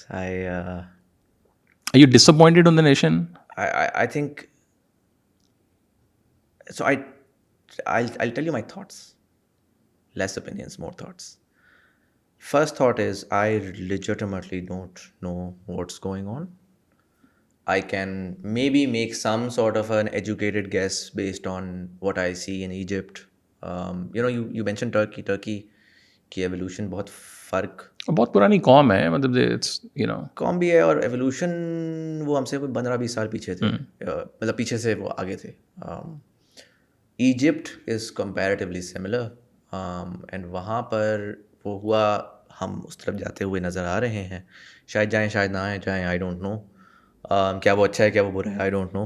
are you disappointed on the nation? I think so. I'll tell you my thoughts. Less opinions, more thoughts. First thought is I legitimately don't know what's going on. I can maybe make some sort of an educated guess based on what I see in Egypt. You know, you mentioned Turkey की evolution बहुत फ़र्क, बहुत पुरानी com है, मतलब it's you know com भी है, और एवोल्यूशन वो हमसे कोई 15-20 साल पीछे थे, मतलब पीछे से वो आगे थे. Egypt is comparatively similar, and वहाँ पर वो हुआ, हम उस तरफ जाते हुए नज़र आ रहे हैं, शायद जाएं शायद ना जाएं, आई डोंट नो. क्या वो अच्छा है क्या वो बुरा है, आई डोंट नो.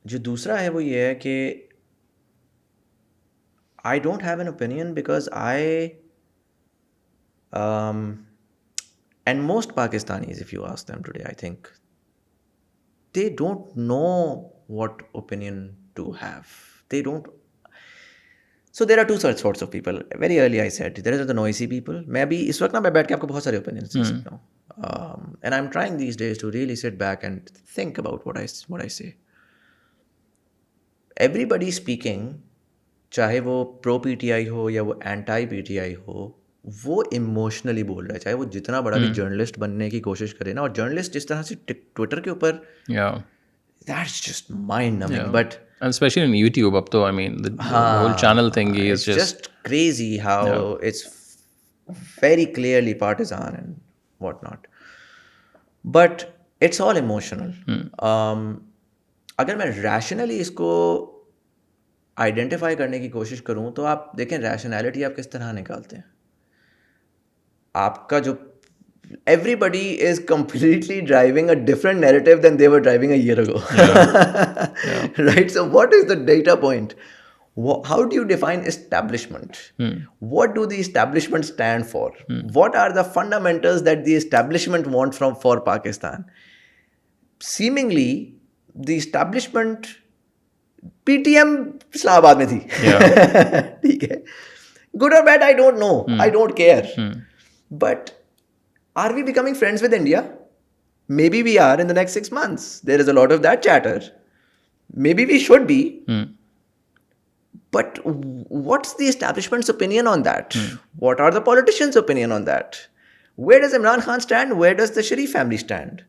जो दूसरा है वो ये है कि I don't have an opinion because and most Pakistanis, if you ask them today, I think they don't know what opinion to have. They don't. So there are two such sorts of people. Very early I said there are the noisy people. मैं भी इस वक्त ना मैं बैठ के आपको बहुत सारे opinions दे सकता हूँ. And I'm trying these days to really sit back and think about what I say. Everybody speaking, चाहे वो प्रो PTI हो या वो एंटी PTI हो, वो इमोशनली बोल रहा है, चाहे वो जितना बड़ा भी जर्नलिस्ट बनने की कोशिश करे ना. और जर्नलिस्ट जिस तरह से ट्विटर के ऊपर, that's just mind numbing. But specially in YouTube अब तो I mean the whole channel thing is just crazy how it's very clearly partisan and what not. But it's all emotional. अगर मैं rationally इसको identify करने की कोशिश करूं तो आप देखें रैशनैलिटी आप किस तरह निकालते हैं. आपका जो everybody is completely driving a different narrative than they were driving a year ago. Yeah. Right? So what is the data point? How do you define establishment? What do the establishment stand for? What are the fundamentals that the establishment want for Pakistan? Seemingly the establishment PTM Islamabad में थी. ठीक है. Good or bad, I don't know. I don't care. But are we becoming friends with India? Maybe we are in the next 6 months. There is a lot of that chatter. Maybe we should be. But what's the establishment's opinion on that? What are the politicians' opinion on that? Where does Imran Khan stand? Where does the Sharif family stand?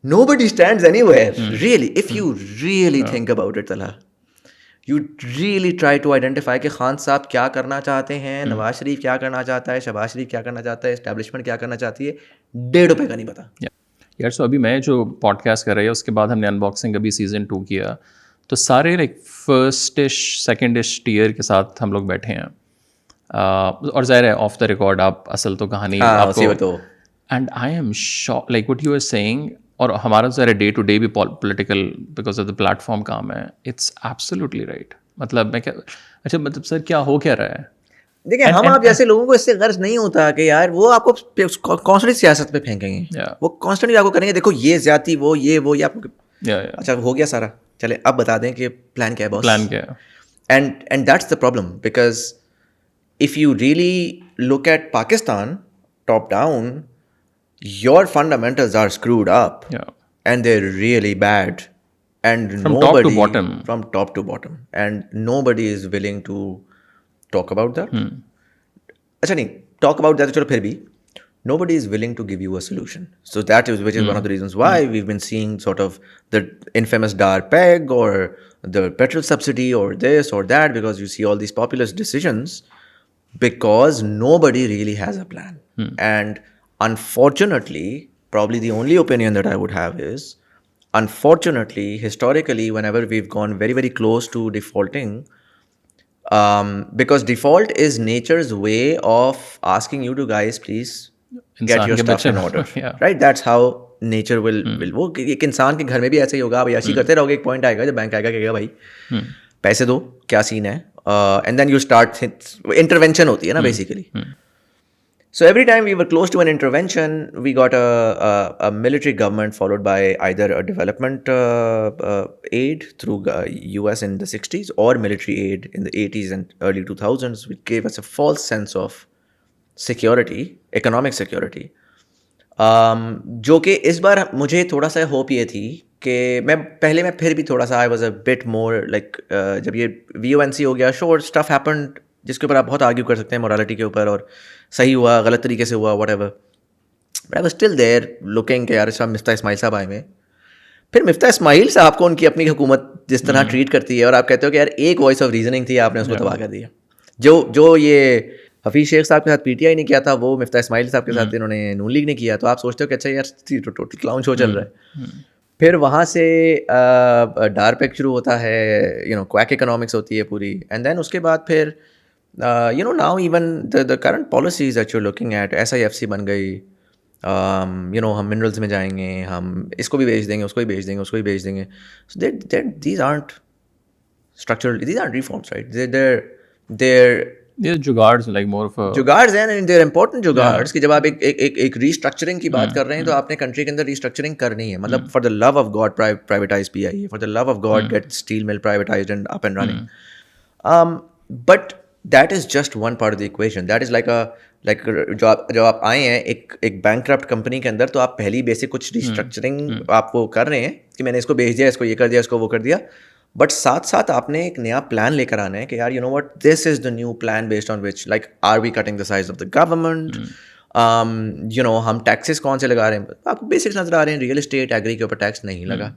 Nobody stands anywhere. Really, if you really think about it, Talha, you really try to identify कि खान साहब क्या करना चाहते हैं, नवाज शरीफ क्या करना चाहता है, शहबाज शरीफ क्या करना चाहता है, एस्टैब्लिशमेंट क्या करना चाहती है, ₹1.5 का नहीं पता. यार सो अभी मैं जो पॉडकास्ट कर रही है उसके बाद हमने अनबॉक्सिंग अभी सीज़न 2 किया, तो सारे लाइक फर्स्ट-इश सेकेंड-इश टीयर के साथ हम लोग बैठे हैं. और ज़ाहिर है ऑफ द रिकॉर्ड आप असल तो कहानी आपको, and I am shock like what you are saying. और हमारा ज़रा डे टू डे भी political because of the platform काम है. It's absolutely right. मतलब मैं क्या, अच्छा मतलब सर क्या हो क्या रहा है? देखिए हम आप जैसे लोगों को इससे गर्ज नहीं होता कि यार वो आपको कॉन्स्टेंटली सियासत पे फेंकेंगे. वो कॉन्स्टेंटली आपको करेंगे देखो ये ज्यादती वो ये आपको. अच्छा हो गया सारा, चले अब बता दें कि प्लान क्या है बॉस. प्लान क्या है? And that's the problem because if you really look at Pakistan top down, your fundamentals are screwed up. And they're really bad. And from nobody, top to bottom. And nobody is willing to talk about that. Achha nahi, talk about that, chalo phir bhi. Nobody is willing to give you a solution. So that is, which is one of the reasons why we've been seeing sort of the infamous dar peg or the petrol subsidy or this or that, because you see all these populist decisions because nobody really has a plan. And unfortunately, probably the only opinion that I would have is, unfortunately, historically, whenever we've gone very, very close to defaulting, because default is nature's way of asking you to guys, please get your stuff in order. Right? That's how nature will. वो एक इंसान के घर में भी ऐसे ही होगा. आप ऐसे ही करते रहोगे, एक पॉइंट आएगा जब बैंक आएगा कहेगा भाई पैसे दो, क्या सीन है, and then you start intervention होती है ना basically. So every time we were close to an intervention, we got a military government followed by either a development aid through US in the 60s or military aid in the 80s and early 2000s, which gave us a false sense of security, economic security. जो कि इस बार मुझे थोड़ा सा hope ये थी कि मैं फिर भी थोड़ा सा I was a bit more like जब ये VONC हो गया, sure stuff happened जिसके ऊपर आप बहुत आर्ग्यू कर सकते हैं मोरालिटी के ऊपर, और सही हुआ गलत तरीके से हुआ whatever, but I was still there looking कि यार साहब मिफ्ता इस्माइल साहब आए में, फिर मिफ्ता इस्माइल साहब को उनकी अपनी हुकूमत जिस तरह ट्रीट करती है और आप कहते हो कि यार एक वॉइस ऑफ रीजनिंग थी, आपने उसको तबाह कर दिया. जो ये हफीज़ शेख साहब के साथ PTI ने किया था वो मिफ्ता इस्माइल साहब के साथ इन्होंने नून लीग ने किया, तो आप सोचते हो कि अच्छा यार तो टोटल क्लाउन शो चल रहा है. फिर वहाँ से डार पैक शुरू होता है, क्वैक इकोनॉमिक्स होती है पूरी, एंड देन उसके बाद फिर now even the current policies that you're looking at, SIFC बन गई, हम मिनरल्स में जाएंगे, हम इसको भी बेच देंगे, उसको भी बेच देंगे, उसको भी बेच देंगे. So these aren't structural, these aren't reforms, right? They're जुगाड्स, like more of a जुगाड्स हैं, and they're important जुगाड्स कि जब आप एक रीस्ट्रक्चरिंग की बात कर रहे हैं तो आपने कंट्री के अंदर रीस्ट्रक्चरिंग करनी है. मतलब for the love of God privatize PIE, for the love of God get steel mill privatized and up and running. But that is just one part of the equation. That is like जब आप आए हैं एक bankrupt company के अंदर, तो आप पहली बेसिक कुछ रिस्ट्रक्चरिंग आप वो कर रहे हैं कि मैंने इसको बेच दिया, इसको ये कर दिया, इसको वो कर दिया, बट साथ साथ आपने एक नया प्लान लेकर आना है कि यार what, this is the new plan based on which, like, are we cutting the size of the government? हम टैक्सेस कौन से लगा रहे हैं, आपको बेसिक्स नजर आ रहे हैं. रियल एस्टेट एग्री के ऊपर टैक्स नहीं लगा,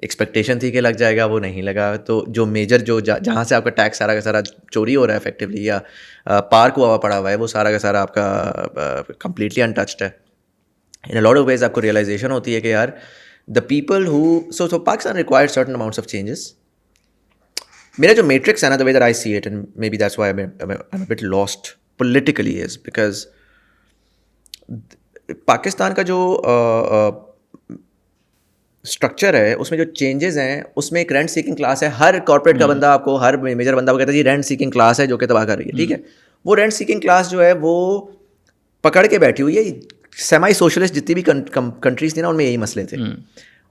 एक्सपेक्टेशन थी कि लग जाएगा, वो नहीं लगा. तो जो मेजर जहाँ से आपका टैक्स सारा का सारा चोरी हो रहा है इफेक्टिवली, या पार्क हुआ पड़ा हुआ है, वो सारा का सारा आपका कंप्लीटली अनटच्ड है. इन अ लॉट ऑफ वेज आपको रियलाइजेशन होती है कि यार the people who so Pakistan requires certain amounts of changes. मेरा जो matrix है ना, the way that I see it, and maybe that's why I'm a bit lost politically, is because Pakistan का जो स्ट्रक्चर है उसमें जो चेंजेस हैं उसमें एक रेंट सीकिंग क्लास है. हर कॉर्पोरेट का बंदा आपको, हर मेजर बंदा को कहता है जी रेंट सीकिंग क्लास है जो कि तबाह कर रही है. ठीक है, वो रेंट सीकिंग क्लास जो है वो पकड़ के बैठी हुई है. सेमाई सोशलिस्ट जितनी भी कंट्रीज थी ना, उनमें यही मसले थे.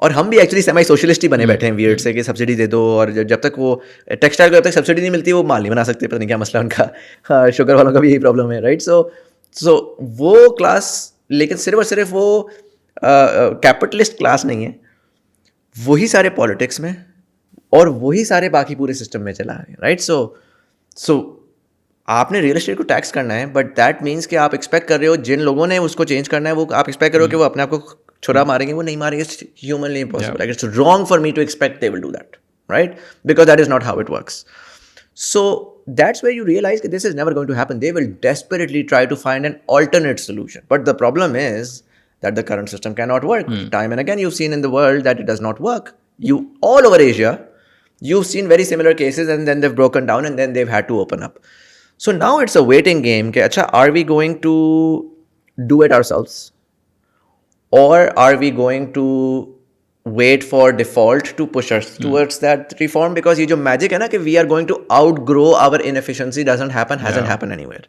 और हम भी एक्चुअली सेमाई सोशलिस्ट ही बने बैठे हैं वियर्ड से कि सब्सिडी दे दो, और जब तक वो टेक्सटाइल को जब तक सब्सिडी नहीं मिलती वो माल नहीं बना सकते. पता नहीं क्या मसला उनका. हाँ, शुगर वालों का भी यही प्रॉब्लम है, राइट. सो वो क्लास, लेकिन सिर्फ और सिर्फ वो कैपिटलिस्ट क्लास नहीं है. वही सारे पॉलिटिक्स में और वही सारे बाकी पूरे सिस्टम में चला रहे हैं, राइट. सो आपने रियल एस्टेट को टैक्स करना है, बट दैट मीन्स कि आप एक्सपेक्ट कर रहे हो जिन लोगों ने उसको चेंज करना है वो आप एक्सपेक्ट कर रहे हो कि वो अपने आप को छुरा मारेंगे. वो नहीं मारेंगे. It's humanly impossible. Like it's wrong for me to expect they will do that, right, because that is not how it works. So that's where you realize that this is never going to happen. They will desperately try to find an alternate solution. But the problem is that the current system cannot work. Time and again, you've seen in the world that it does not work. All over Asia, you've seen very similar cases, and then they've broken down, and then they've had to open up. So now it's a waiting game. Acha, are we going to do it ourselves? Or are we going to wait for default to push us towards that reform? Because ये जो magic है ना कि we are going to outgrow our inefficiency hasn't happened anywhere.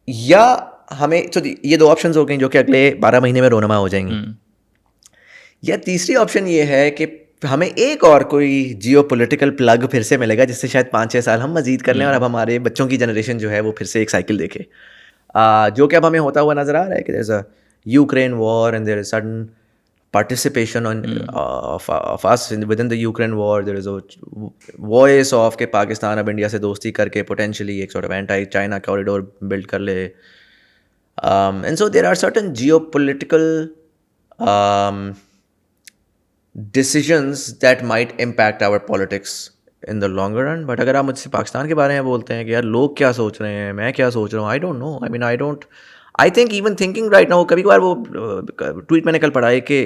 या हमें, तो ये दो ऑप्शंस हो गई जो कि अगले 12 महीने में रोनमा हो जाएंगी. या तीसरी ऑप्शन ये है कि हमें एक और कोई जियोपॉलिटिकल प्लग फिर से मिलेगा जिससे शायद 5-6 साल हम मजीद कर लें और अब हमारे बच्चों की जनरेशन जो है वो फिर से एक साइकिल देखे, जो कि अब हमें होता हुआ नजर आ रहा है कि there's a Ukraine war and there is sudden participation of us within the Ukraine war. There is a voice of कि पाकिस्तान अब इंडिया से दोस्ती करके potentially एक sort of anti-China corridor build कर ले. And so there are certain geopolitical decisions that might impact our politics in the longer run. But अगर आप मुझसे पाकिस्तान के बारे में बोलते हैं कि यार लोग क्या सोच रहे हैं, मैं क्या सोच रहा हूँ, I don't know. I mean, I think even thinking right now, कभी कभार वो ट्वीट मैंने कल पढ़ा है कि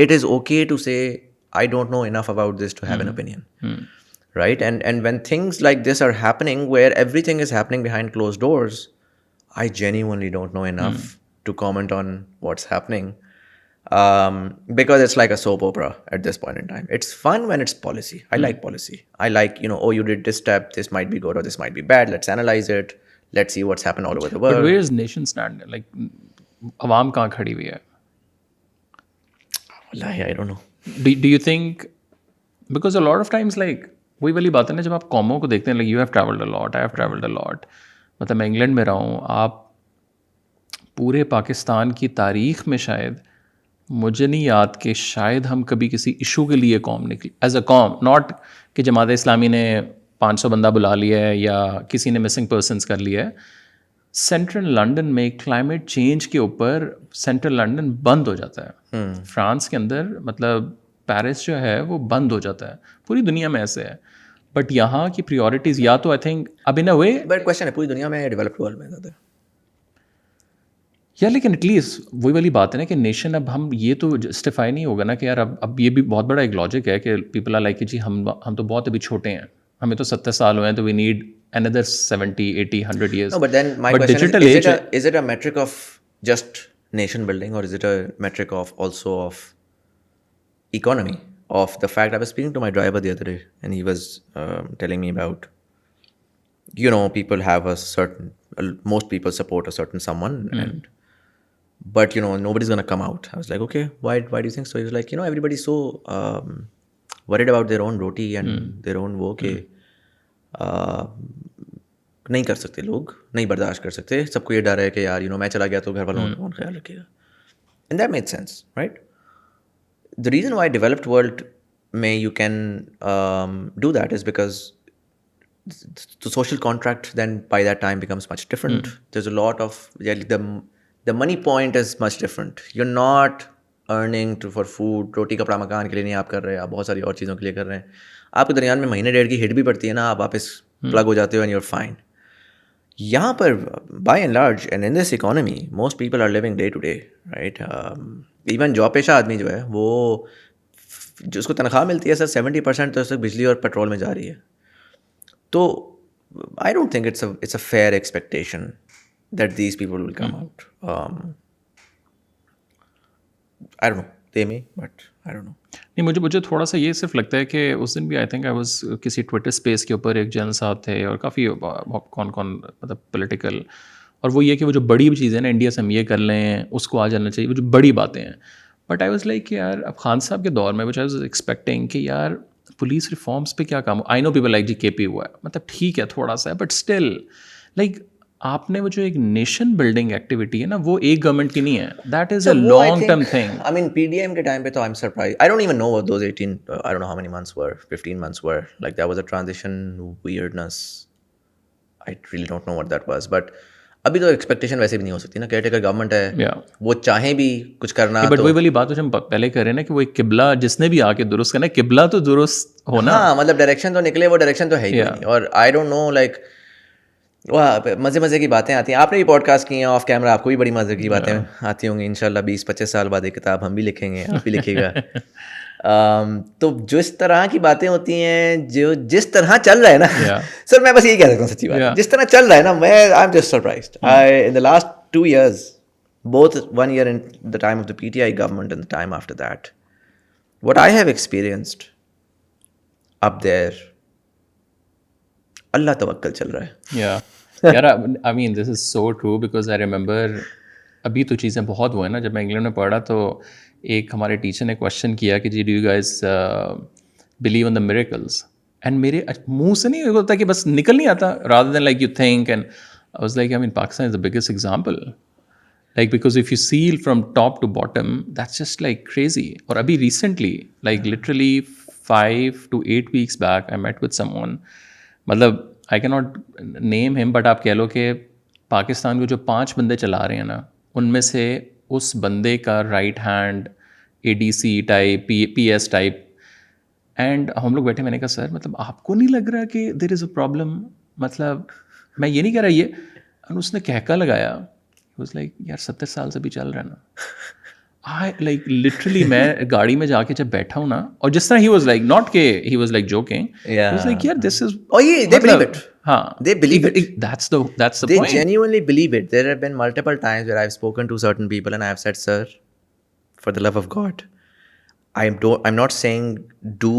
it is okay to say I don't know enough about this to have an opinion, right? And when things like this are happening where everything is happening behind closed doors, I genuinely don't know enough to comment on what's happening, because it's like a soap opera at this point in time. It's fun when it's policy. I like policy. I like, oh, you did this step, this might be good or this might be bad, let's analyze it. Let's see what's happened all over the world. But where is nation stand? Like, awam kahan khadi hui hai? Wallahi, I don't know. Do you think, because a lot of times, like, वही वाली बात है ना, जब आप कॉमों को देखते हैं, like, you have traveled a lot, I have traveled a lot. मतलब मैं इंग्लैंड में रहा हूँ, आप पूरे पाकिस्तान की तारीख में शायद मुझे नहीं याद कि शायद हम कभी किसी इशू के लिए कौम निकली, एज अ कौम, नॉट कि जमात इस्लामी ने 500 बंदा बुला लिया है या किसी ने मिसिंग पर्सनस कर लिया है. सेंट्रल लंदन में क्लाइमेट चेंज के ऊपर सेंट्रल लंदन बंद हो जाता है. फ्रांस के अंदर मतलब पेरिस जो है वो बंद हो जाता है. पूरी दुनिया में ऐसे है. बट यहाँ की प्रायोरिटीज़ या तो आई थिंक अब इन अ वे, बट क्वेश्चन है पूरी दुनिया में डेवलप्ड वर्ल्ड में ज़्यादा या, लेकिन एटलीस्ट वही वाली बात है ना कि नेशन, अब हम ये तो जस्टिफाई नहीं होगा ना कि यार अब ये भी बहुत बड़ा एक लॉजिक है कि पीपल आर लाइक कि जी हम तो बहुत अभी छोटे हैं, हमें तो 70 साल हुए हैं, तो we need another 70, 80, 100 years. No, but then my question is it a metric of just nation building, or is it a metric of also of economy, of the fact I was speaking to my driver the other day and he was telling me about, people have a certain, most people support a certain someone and but nobody's going to come out. I was like, okay, why do you think so? He was like, everybody's so worried about their own roti and their own wo ke नहीं कर सकते लोग, नहीं बर्दाश्त कर सकते, सबको ये डर है कि यार मैं चला गया तो घर वालों का कौन ख्याल रखेगा. And that made sense, right. The reason why developed world में you can do that is because the social contract then by that time becomes much different. There's a lot of the money point is much different. You're not earning for food, रोटी कपड़ा मकान के लिए नहीं आप कर रहे हैं, आप बहुत सारी और चीज़ों के लिए कर रहे हैं. आपके दरमियान में महीने डेढ़ की हिट भी पड़ती है ना, आप वापस प्लग हो जाते हो एंड यूर फाइन. यहाँ पर by and large and in this economy most people are living day to day, right? Even job पेशा आदमी जो है वो जो उसको तनख्वाह मिलती है सर 70% तो उसको बिजली और पेट्रोल में जा रही है. तो I don't think it's a fair expectation that these people will come out. I don't know, they may, but I don't know. नहीं, मुझे थोड़ा सा ये सिर्फ लगता है कि उस दिन भी आई थिंक आई वाज किसी ट्विटर स्पेस के ऊपर एक जन साहब थे और काफ़ी कौन मतलब पॉलिटिकल, और वो ये कि वो जो बड़ी चीज़ें ना इंडिया से हम ये कर लें उसको आ जाना चाहिए, वो जो बड़ी बातें हैं. बट आई वाज लाइक यार अब खान साहब के दौर में व्हिच आई वाज एक्सपेक्टिंग कि यार पुलिस रिफॉर्म्स पे क्या काम. I know people like G KP हुआ है, मतलब ठीक है थोड़ा सा है, बट स्टिल लाइक आपने वो जो एक नेशन बिल्डिंग एक्टिविटी है ना वो एक गवर्नमेंट की नहीं है, that is a long term thing. I mean, PDM के टाइम पे तो I'm surprised. I don't even know what those 18, I don't know how many months were, 15 months were. Like that was a transition weirdness. I really don't know what that was. But अभी तो expectation वैसे भी नहीं हो सकती ना, caretaker government है, वो चाहे भी कुछ करना. बट वही वाली बात जो हम पहले कर रहे हैं ना कि वो एक किबला जिसने भी आके दुरुस्त करना, किबला तो दुरुस्त होना. हाँ, मतलब डायरेक्शन तो निकले, वो डायरेक्शन तो है ही नहीं. और आई डोंट नो, लाइक वाह मज़े की बातें आती हैं. आपने भी पॉडकास्ट किए हैं ऑफ कैमरा, आपको भी बड़ी मज़े की बातें आती होंगी. इंशाल्लाह 20-25 साल बाद एक किताब हम भी लिखेंगे, आप भी लिखिएगा. तो जिस तरह की बातें होती हैं, जो जिस तरह चल रहा है ना सर, मैं बस यही कह सकता हूँ सच्ची बात, जिस तरह चल रहा है ना, मैं आई am just surprised. In the last 2 years, both 1 year in the time of the PTI government and the time after that, what I have experienced up there, अल्लाह तवक्कल चल रहा है. यार I mean this is so true because I remember अभी तो चीज़ें बहुत हुए ना. जब मैं इंग्लैंड में पढ़ा तो एक हमारे टीचर ने क्वेश्चन किया कि जी do you guys believe in the miracles, and मेरे मुंह से नहीं होता कि बस निकल नहीं आता, rather than like you think, and I was like I mean Pakistan is the biggest example, like because if you see from top to bottom that's just like crazy. और अभी recently like literally 5 to 8 weeks back I met with someone, मतलब I cannot name him, but आप कह लो कि पाकिस्तान को जो 5 बंदे चला रहे हैं ना, उनमें से उस बंदे का right hand ADC type PS type, and हम लोग बैठे, मैंने कहा सर मतलब आपको नहीं लग रहा कि देयर इज़ अ प्रॉब्लम, मतलब मैं ये नहीं कह रहा ये, और उसने कहका लगाया, was like यार 70 साल से भी चल रहा है ना. I like literally मैं गाड़ी में जाके जब बैठा हूँ ना, और जिस तरह he was like not के he was like joking, he was like यार this is they believe it. हाँ, they believe it. That's the they point. Genuinely believe it. There have been multiple times where I've spoken to certain people and I have said, sir, for the love of God, I'm not saying do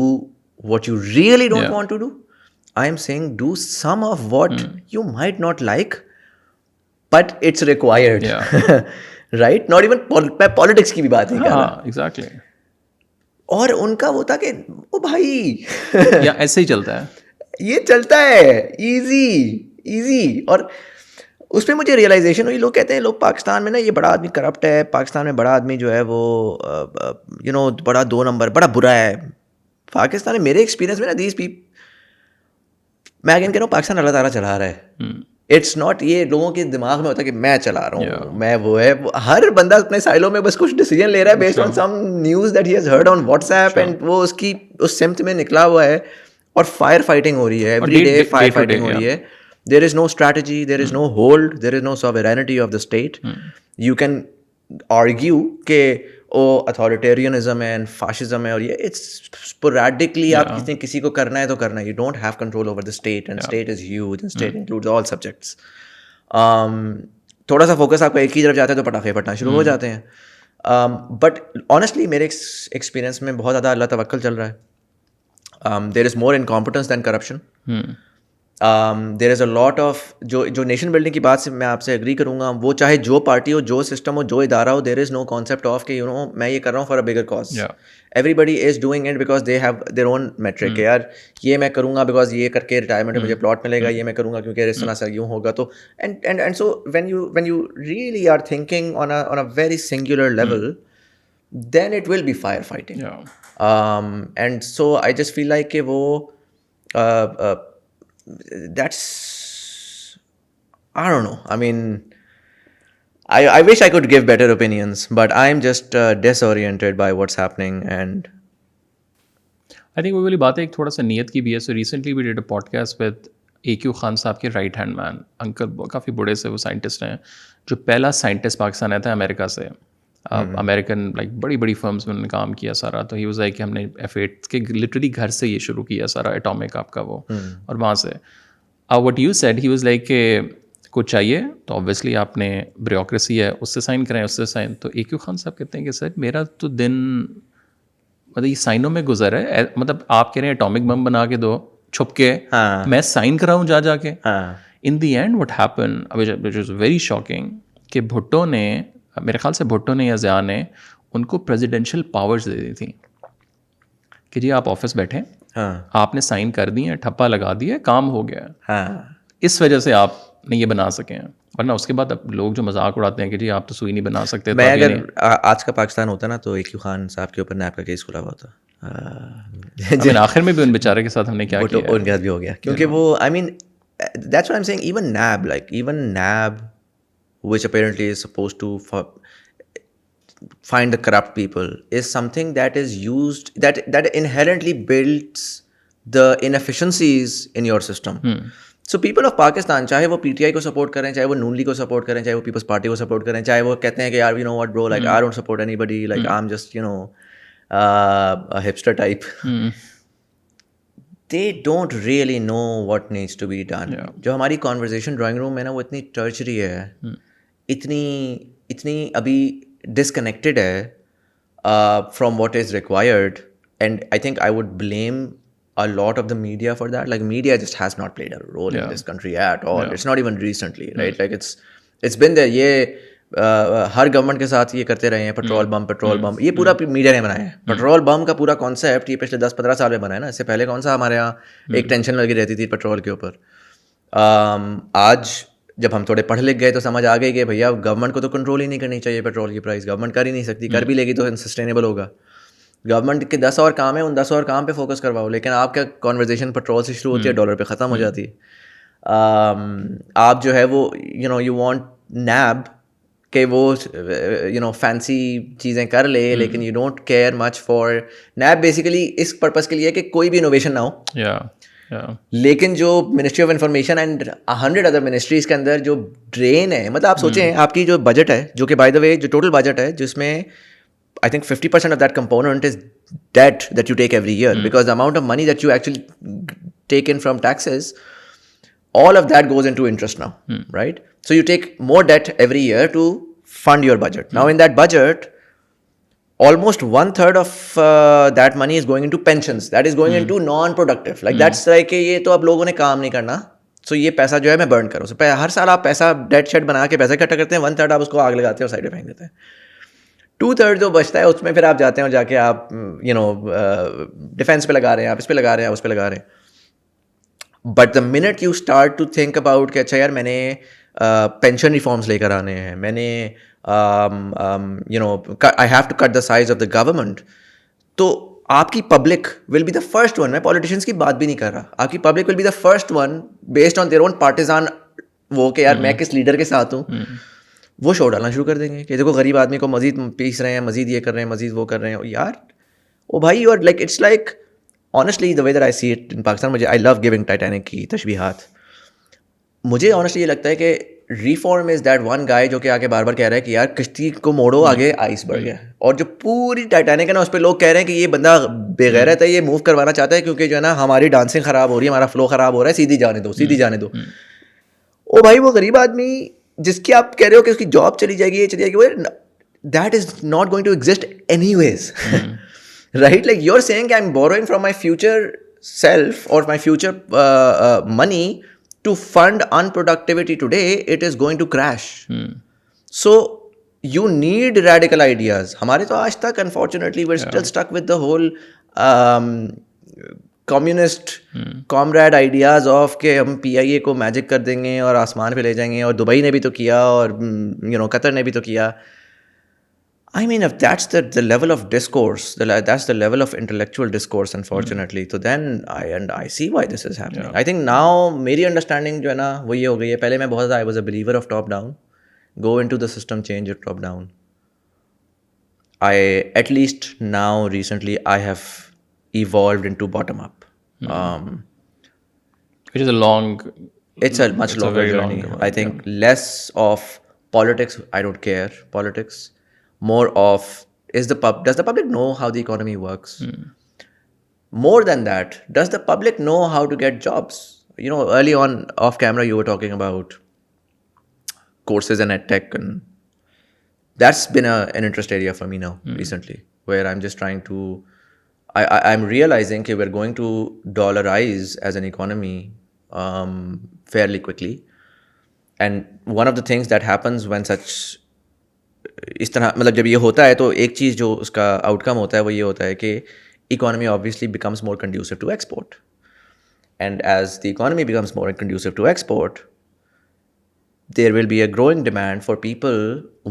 what you really don't want to do. I am saying do some of what you might not like, but it's required. Right? Not even politics की भी बात नहीं कर रहा. Exactly. और उनका वो था कि ओ भाई या ऐसे ही चलता है, ये चलता है इजी. और उस पर मुझे रियलाइजेशन हुई, लोग कहते हैं लोग पाकिस्तान में ना ये बड़ा आदमी करप्ट है, पाकिस्तान में बड़ा आदमी जो है वो यू नो बड़ा 2 नंबर, बड़ा बुरा है. पाकिस्तान में मेरे एक्सपीरियंस में ना दीज मैं अगेन कह रहा हूँ, पाकिस्तान अल्लाह ताला चला रहा है. इट्स नॉट ये लोगों के दिमाग में होता है कि मैं चला रहा हूँ, मैं वो है. हर बंदा अपने साइलों में बस कुछ डिसीजन ले रहा है based on some news that he has heard on WhatsApp, and वो उसकी उस सिमत में निकला हुआ है, और फायर फाइटिंग हो रही है एवरी डे, फायर फाइटिंग हो रही है. There is no strategy, there is no hold, there is no sovereignty of the state. You can argue के ओ अथॉरिटेरियनिज्म है एंड फाशिज्म है, और ये इट्स स्पोरेडिकली आप किसी को करना है तो करना है. You don't have control over the state, and state is huge, and state includes all subjects. थोड़ा सा फोकस आपको एक ही तरफ जाता है तो पटाखे फटना शुरू हो जाते हैं. बट ऑनेस्टली मेरे एक्सपीरियंस में बहुत ज़्यादा अल्लाह तवक्कल चल रहा है. There is more incompetence than corruption. There is a lot of जो नेशन बिल्डिंग की बात से मैं आपसे एग्री करूँगा, वो चाहे जो पार्टी हो, जो सिस्टम हो, जो इदारा हो, there is no concept of कि यू नो मैं ये कर रहा हूँ for a bigger cause. Everybody is doing it because they have their own metric. यार ये मैं करूँगा बिकॉज ये करके रिटायरमेंट में मुझे प्लॉट मिलेगा, ये मैं करूँगा क्योंकि इस तरह से यूँ होगा. तो and so when you really are thinking on a very singular level, then it will be firefighting. And so I just feel like कि वो that's I don't know. I mean, I wish I could give better opinions, but I'm just disoriented by what's happening. And I think वो वाली बात है एक थोड़ा सा नीयत की भी है. So recently we did a podcast with AQ Khan साहब के राइट हैंड मैन अंकल, काफ़ी बड़े से वो साइंटिस्ट हैं, जो पहला साइंटिस्ट पाकिस्तान आया था अमेरिका से. अमेरिकन लाइक बड़ी बड़ी फर्म्स में उन्होंने काम किया सारा. तो ही वाज लाइक कि हमने F8 के लिटरली घर से ये शुरू किया सारा एटॉमिक आपका वो. और वहाँ से what you said he was like कि कुछ चाहिए तो ऑब्वियसली आपने ब्यूरोक्रेसी है उससे साइन कराएं उससे साइन. तो AQ खान साहब कहते हैं कि सर मेरा तो दिन मतलब ये साइनों में गुजर है. मतलब आप कह रहे हैं एटॉमिक बम बना के दो छुप के, मैं साइन कराऊं जा जाके. In the end what happen which is very shocking कि भुट्टो ने, मेरे ख्याल से भुट्टो ने या ज़िया ने उनको प्रेसिडेंशियल पावर्स दे दी थी कि जी आप ऑफिस बैठे, आपने साइन कर दिए, ठप्पा लगा दिया, काम हो गया. इस वजह से आप नहीं ये बना सके हैं. वरना उसके बाद अब लोग जो मजाक उड़ाते हैं कि जी आप तो सुई नहीं बना सकते. मैं अगर आज का पाकिस्तान होता ना तो AQ खान साहब के ऊपर नैब का केस खुला हुआ होता. आखिर में भी उन बेचारे के साथ हमने क्या किया, उनके साथ भी हो गया क्योंकि वो I mean that's what I am saying. Even NAB which apparently is supposed to find the corrupt people is something that is used that inherently builds the inefficiencies in your system. So people of Pakistan, चाहे वो PTI को support करें, चाहे वो नून league को support करें, चाहे वो People's Party को support करें, चाहे वो कहते हैं कि यार you know what bro, like I don't support anybody, like I'm just you know a hipster type. They don't really know what needs to be done. जो हमारी conversation drawing room में ना वो इतनी tertiary है, इतनी अभी disconnected है from what is required, and I think I would blame a lot of the media for that. Like media just has not played a role in this country at all. It's not even recently, right? Like it's been there. ये हर government के साथ ये करते रहे हैं, petrol bomb ये पूरा media ने बनाया है. पेट्रोल बम का पूरा कॉन्सेप्ट ये पिछले 10-15 साल में बना है ना. इससे पहले कौन सा हमारे यहाँ एक टेंशन लगी रहती थी पेट्रोल के ऊपर. आज जब हम थोड़े पढ़ लिख गए तो समझ आ गई कि भैया गवर्नमेंट को तो कंट्रोल ही नहीं करनी चाहिए पेट्रोल की प्राइस. गवर्नमेंट कर ही नहीं सकती, कर भी लेगी तो अनसस्टेनेबल होगा. गवर्नमेंट के 10 और काम है, उन 10 और काम पे फोकस करवाओ. लेकिन आपका कॉन्वर्जेसन पेट्रोल से शुरू होती है, डॉलर पे ख़त्म हो जाती है. आप जो है वो यू वांट नैब कि वो फैंसी चीज़ें कर ले, लेकिन you don't care much for NAB. Basically इस पर्पज़ के लिए कि कोई भी इनोवेशन ना हो. लेकिन जो ministry of information and 100 other ministries के अंदर जो ड्रेन है, मतलब आप सोचें आपकी जो बजट है, जो कि बाय द वे जो टोटल बजट है, जिसमें I think 50% of that component is debt that you take every year, because the amount of money that you actually take in from taxes, all of that goes into interest now, right? So you take more debt every year to fund your budget. Now in that budget, almost 1/3 of that money is going into pensions. That is going into non-productive. Like that's like ये तो अब लोगों ने काम नहीं करना, so ये पैसा जो है मैं burn करूँ. So हर साल आप पैसा डेट शेट बना के पैसा इकट्ठा करते हैं, 1/3 आप उसको आग लगाते हैं और साइड में फेंक देते हैं. 2/3 जो बचता है उसमें फिर आप जाते हैं और जाके आप डिफेंस पे लगा रहे हैं, आप इस पे लगा रहे हैं, उस पे लगा रहे हैं. But the minute you start to think about कि अच्छा यार मैंने पेंशन रिफॉर्म्स लेकर आने हैं, मैंने I have to cut the size of the government, तो आपकी public will be the first one. मैं पॉलिटिशियंस की बात भी नहीं कर रहा. आपकी public will be the first one based on their own partisan वो कि यार मैं किस लीडर के साथ हूँ, वो शो डालना शुरू कर देंगे कि देखो गरीब आदमी को मजीद पीस रहे हैं, मजीद ये कर रहे हैं, मजीद वो कर रहे हैं. यार ओ भाई, you are like it's like honestly the way that I see it in Pakistan. मुझे आई लव गिविंग टाइटैनिक की तशबीहात. मुझे ऑनेस्टली ये लगता है कि reform is that one guy जो कि आके बार बार कह रहा है कि यार किश्ती को मोड़ो, आगे आइसबर्ग है. और जो पूरी टाइटैनिक है ना, उस पर लोग कह रहे हैं कि ये बंदा बेगैरत है, ये मूव करवाना चाहता है क्योंकि जो है ना हमारी डांसिंग ख़राब हो रही है, हमारा फ्लो ख़राब हो रहा है, सीधी जाने दो, सीधी जाने दो. ओ भाई, वो गरीब आदमी जिसकी आप कह रहे हो कि उसकी जॉब चली जाएगी, ये चली जाएगी, वो that is not going to exist anyways, right? Like you are saying I am borrowing from my future self और my future money to fund unproductivity today, it is going to crash. So you need radical ideas. हमारे तो आज तक unfortunately we are still stuck with the whole communist comrade ideas of के हम PIA को magic कर देंगे और आसमान पे ले जाएंगे, और दुबई ने भी तो किया, और कतर ने भी तो किया. I mean, if that's the level of discourse, that's the level of intellectual discourse, unfortunately, so then I see why this is happening. I think now मेरी understanding जो है ना वो ये हो गई है. पहले मैं बहुत ज़्यादा I was a believer of top down, go into the system, change it top down. At least now recently I have evolved into bottom up. Which is a long... It's a longer journey. I think less of politics. I don't care politics. more of does the public know how the economy works? More than that, does the public know how to get jobs? Early on off camera you were talking about courses and ed tech, and that's been an interest area for me now recently, where I'm just trying to I'm realizing that we're going to dollarize as an economy fairly quickly. And one of the things that happens when such इस तरह मतलब जब ये होता है तो एक चीज़ जो उसका आउटकम होता है वो ये होता है कि economy obviously becomes more conducive to export, and as the economy becomes more conducive to export there will be a growing demand for people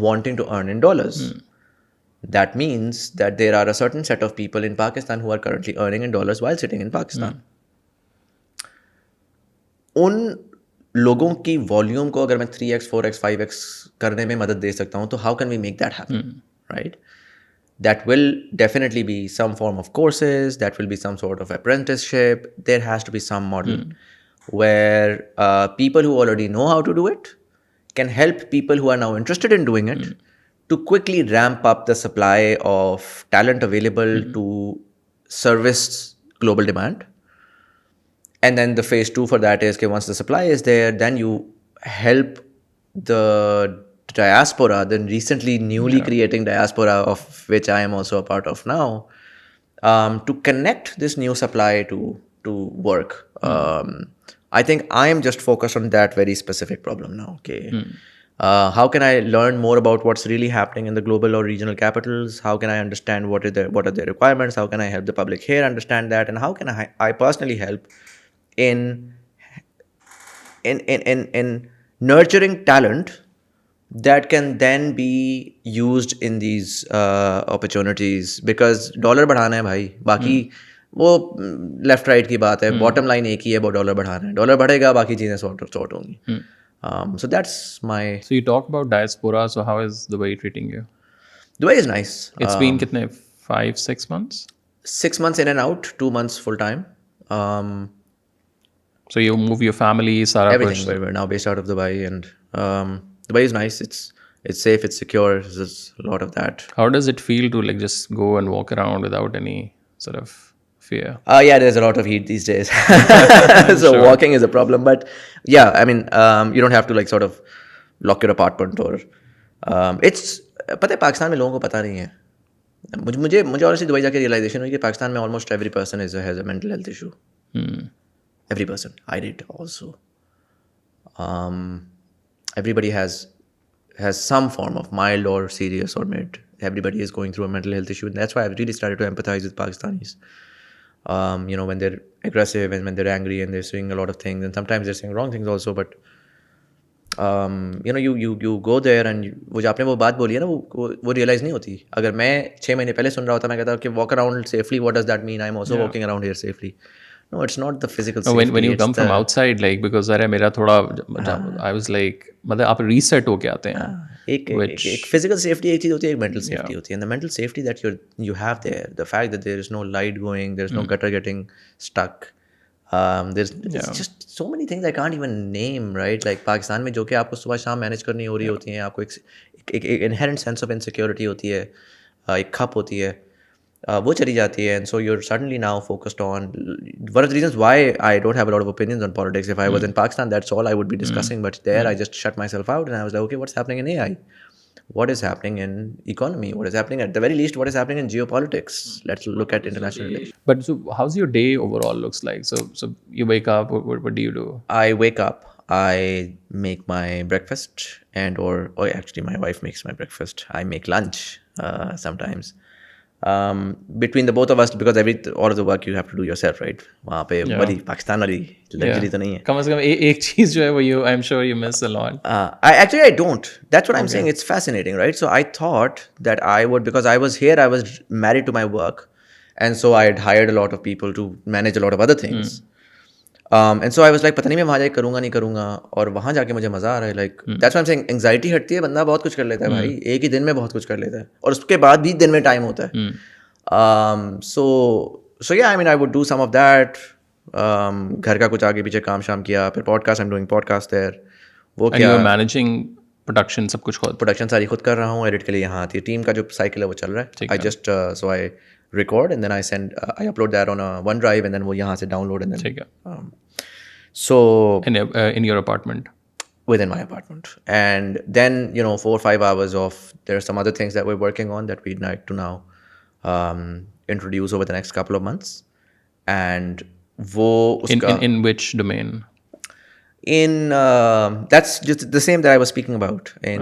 wanting to earn in dollars. That means that there are a certain set of people in Pakistan who are currently earning in dollars while sitting in Pakistan. उन लोगों की volume को अगर मैं 3x 4x 5x करने में मदद दे सकता हूँ तो how can we make that happen, right? That will definitely be some form of courses, that will be some sort of apprenticeship. There has to be some model where people who already know how to do it can help people who are now interested in doing it to quickly ramp up the supply of talent available to service global demand. And then the phase 2 for that is, okay, once the supply is there, then you help the diaspora, the recently newly creating diaspora, of which I am also a part of now, to connect this new supply to work. I think I am just focused on that very specific problem now. Okay, how can I learn more about what's really happening in the global or regional capitals? How can I understand what are their requirements? How can I help the public here understand that? And how can I personally help in nurturing talent that can then be used in these opportunities? Because dollar बढ़ाना है भाई, बाकी वो left right की बात है, bottom line एक ही है, वो डॉलर बढ़ाना है, डॉलर बढ़ेगा बाकी चीज़ें सॉर्ट होंगी. So that's my... So you talk about diaspora, so how is Dubai treating you? Dubai is nice. It's been kitne 5-6 months? 6 months in and out, 2 months full time. So you move your family, Sara Everything. We're now based out of Dubai, and Dubai is nice. It's safe, it's secure. There's a lot of that. How does it feel to like just go and walk around without any sort of fear? Yeah, there's a lot of heat these days. So sure. Walking is a problem, but yeah, I mean, you don't have to like sort of lock your apartment or it's पता है पाकिस्तान में लोगों को पता नहीं है. मुझे honestly Dubai जाके realization हुई कि पाकिस्तान में almost every person has a mental health issue. Every person. I did also. Everybody has some form of mild or serious or mid. Everybody is going through a mental health issue, and that's why I've really started to empathize with Pakistanis. When they're aggressive and when they're angry and they're saying a lot of things, and sometimes they're saying wrong things also, but you go there and वो जो आपने वो बात बोली है ना, वो realize नहीं होती. अगर मैं 6 महीने पहले सुन रहा होता, मैं कहता कि walk around safely, what does that mean? I'm also walking around here safely. No, it's not the physical safety. When you come from outside, like, because अरे मेरा थोड़ा I was like, मतलब आप reset होके आते हैं. एक physical safety एक चीज़ होती है, एक mental safety होती है. And the mental safety that you have there, the fact that there is no light going, there's no gutter getting stuck, there's just so many things I can't even name, right? Like Pakistan में जो कि आपको सुबह शाम manage करनी हो रही होती हैं, आपको एक inherent sense of insecurity होती है, एक खप होती है, वो चली जाती है. And so you're suddenly now focused on one of the reasons why I don't have a lot of opinions on politics. If I was in Pakistan, that's all I would be discussing, but there I just shut myself out and I was like, okay, what's happening in AI? What is happening in economy? What is happening, at the very least, what is happening in geopolitics? Let's look at international relations. But so how's your day overall looks like? So you wake up, what do you do? I wake up, I make my breakfast, or actually my wife makes my breakfast. I make lunch sometimes. Between the both of us, because all of the work you have to do yourself, right? वहाँ पे बड़ी पाकिस्तान वाली luxury तो नहीं है. कम से कम एक चीज़ जो है वो I'm sure you miss a lot. I don't. That's what I'm saying. It's fascinating, right? So I thought that I would, because I was here, I was married to my work, and so I had hired a lot of people to manage a lot of other things. And so I was like, पता नहीं मैं वहाँ जाके करूँगा नहीं करूँगा, और वहाँ जाके मुझे मज़ा आ रहा है. Like that's what I'm saying. Anxiety हटती है, बंदा बहुत कुछ कर लेता है भाई. एक ही दिन में बहुत कुछ कर लेता है, और उसके बाद भी दिन में टाइम होता है. So yeah, I mean, I would do some of that. घर का कुछ आगे पीछे काम शाम किया, फिर podcast, I'm doing podcast there. वो and you're managing प्रोडक्शन सब कुछ खुद? प्रोडक्शन सारी खुद कर रहा हूँ, एडिट के लिए यहाँ आती है टीम का जो साइकिल है वो चल रहा है. ठीक आई है. Just so I record and then I upload that on a OneDrive and then वो यहाँ से download and then ठीक है. so In your apartment? within my apartment. And then 4 or 5 hours of there are some other things that we're working on that we'd like to now introduce over the next couple of months. And वो उसका In which domain? in that's just the same that I was speaking about in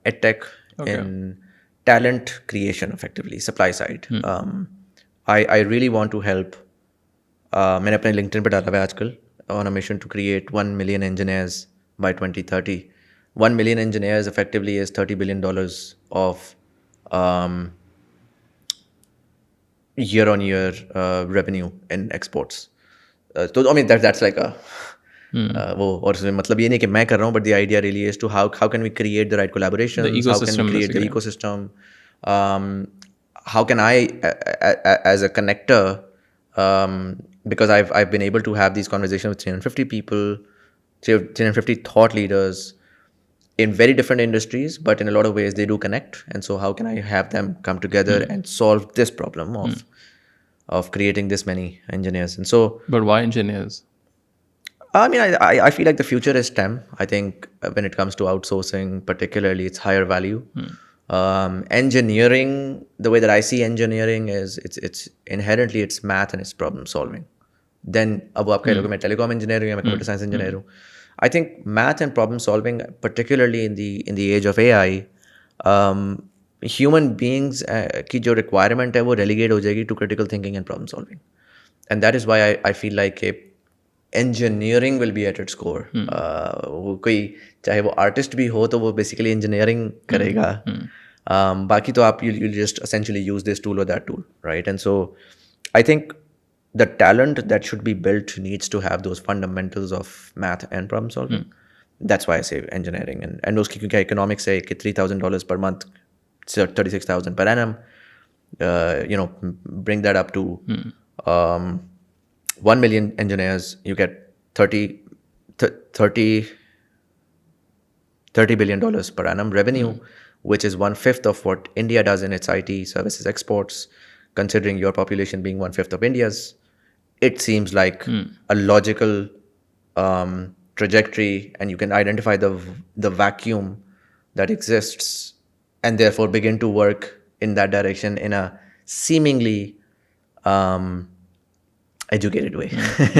edtech, in talent creation, effectively supply side. I really want to help. मैंने अपने LinkedIn पे डाला हुआ है आजकल on a mission to create 1 million engineers by 2030. 1 million engineers effectively is $30 billion of year-on-year revenue in exports. So I mean that's like a वो और उसमें मतलब ये नहीं कि मैं कर रहा हूँ, but the idea really is to how can we create the right collaborations, how can we create the ecosystem, how can I as a connector, because I've been able to have these conversations with 350 people, 350 thought leaders in very different industries, but in a lot of ways they do connect. And so how can I have them come together and solve this problem of creating this many engineers? And so, but why engineers? I mean, I feel like the future is STEM. I think when it comes to outsourcing, particularly, it's higher value. Engineering, the way that I see engineering is it's inherently it's math and it's problem solving. Then अब आप कह रहे हो कि मैं telecom engineer हूँ या मैं computer science engineer हूँ. I think math and problem solving, particularly in the age of AI, human beings की जो requirement है वो relegate हो जाएगी to critical thinking and problem solving. And that is why I feel like engineering will be at its core. वो कोई चाहे वो artist भी हो तो वो basically engineering करेगा. बाकी तो आप you'll just essentially use this tool or that tool, right? And so I think the talent that should be built needs to have those fundamentals of math and problem solving. That's why I say engineering. And उसकी क्योंकि economics है कि $3,000 per month, $36,000 per annum, bring that up to 1 million engineers, you get $30 billion per annum revenue, which is 1/5 of what India does in its IT services exports. Considering your population being 1/5 of India's, it seems like a logical trajectory, and you can identify the vacuum that exists and therefore begin to work in that direction in a seemingly educated way,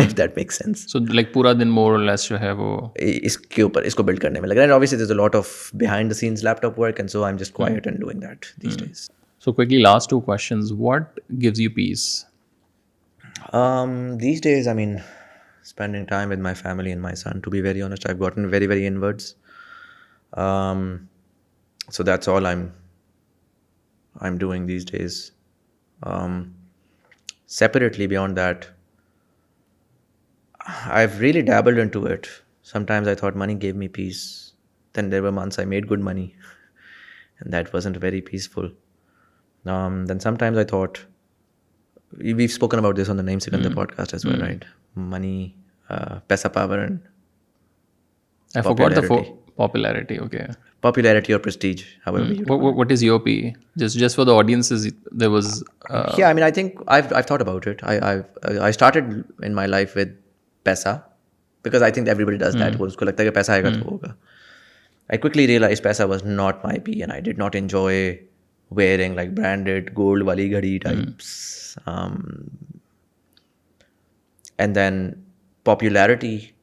if that makes sense. So like पूरा दिन more or less जो है वो इसके ऊपर इसको build करने में लग रहा है. And obviously there's a lot of behind the scenes laptop work, and so I'm just quiet and doing that these days. So quickly, last 2 questions. What gives you peace? These days, I mean, spending time with my family and my son. To be very honest, I've gotten very, very inwards. So that's all I'm doing these days. Separately, beyond that, I've really dabbled into it. Sometimes I thought money gave me peace. Then there were months I made good money, and that wasn't very peaceful. Then sometimes I thought, we've spoken about this on the Name Sikandar podcast as well, right? Money, paisa, power, and I forgot the popularity. Okay. Popularity or prestige, however you what is your P? Just for the audiences, there was. Yeah, I mean, I think I've thought about it. I started in my life with paisa because I think everybody does that. उसको लगता है कि पैसा आएगा तो होगा. I quickly realized paisa was not my P, and I did not enjoy wearing like branded gold wali ghadi types. And then popularity,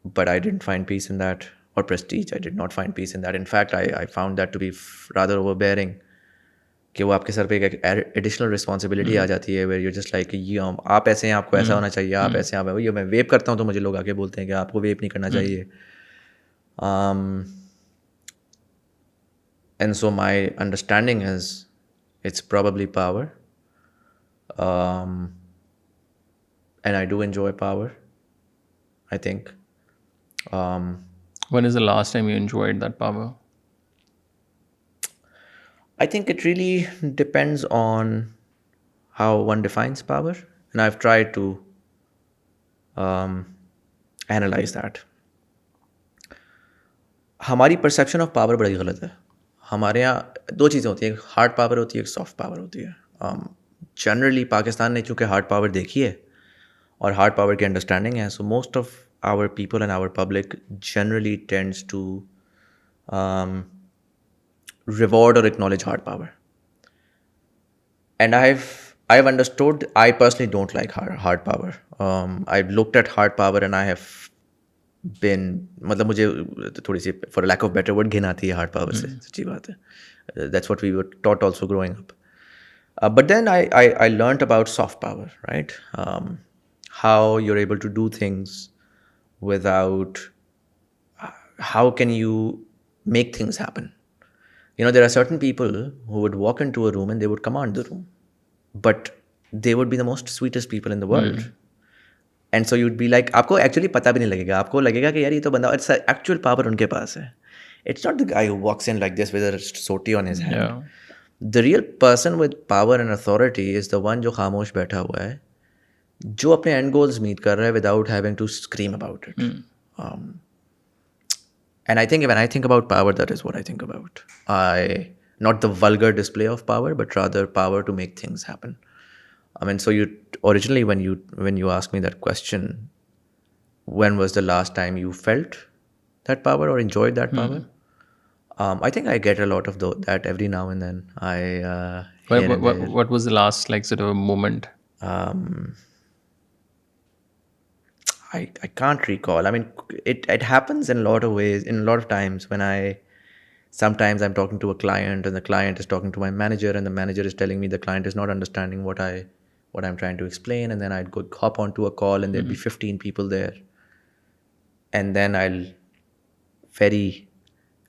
but I didn't find peace in that. Or prestige, I did not find peace in that. In fact, I found that to be rather overbearing. कि वो आपके sir पे एक additional responsibility आ जाती है where you're just like आप ऐसे हैं, आपको ऐसा होना चाहिए, आप ऐसे आप ये मैं वेप करता हूँ तो मुझे लोग आके बोलते हैं कि आपको वेप नहीं करना चाहिए. And so my understanding is it's probably power. And I do enjoy power, I think. When is the last time you enjoyed that power? I think it really depends on how one defines power. And I've tried to analyze that. हमारी perception of power बड़ी गलत है. हमारे यहाँ दो चीज़ें होती हैं, एक हार्ड पावर होती है, एक सॉफ्ट पावर होती है. जनरली पाकिस्तान ने चूँकि हार्ड पावर देखी है और हार्ड पावर की अंडरस्टैंडिंग है, so most of our people and our public generally tends to reward or acknowledge hard power. And I've understood, I personally don't like hard power. I've looked at hard power and I have been, मतलब मुझे थोड़ी सी for lack of better word घिन आती है hard power से, सच्ची बात है. That's what we were taught also growing up. But then I learned about soft power, right? How you're able to do things without, how can you make things happen? There are certain people who would walk into a room and they would command the room, but they would be the most sweetest people in the world. And so you'd be like, आपको actually पता भी नहीं लगेगा, आपको लगेगा कि यार ये तो बंदा, it's actual power उनके पास है. It's not the guy who walks in like this with a soti on his hand. Yeah. The real person with power and authority is the one जो खामोश बैठा हुआ है, जो अपने end goals meet कर रहा है without having to scream about it. And I think when I think about power, that is what I think about. Not the vulgar display of power, but rather power to make things happen. I mean, so you originally when you asked me that question, when was the last time you felt that power or enjoyed that power? I think I get a lot of that every now and then. What was the last sort of moment? I can't recall. I mean, it happens in a lot of ways, in a lot of times when sometimes I'm talking to a client and the client is talking to my manager and the manager is telling me the client is not understanding what I'm trying to explain, and then I'd go hop onto a call and there'd be 15 people there. And then I'll very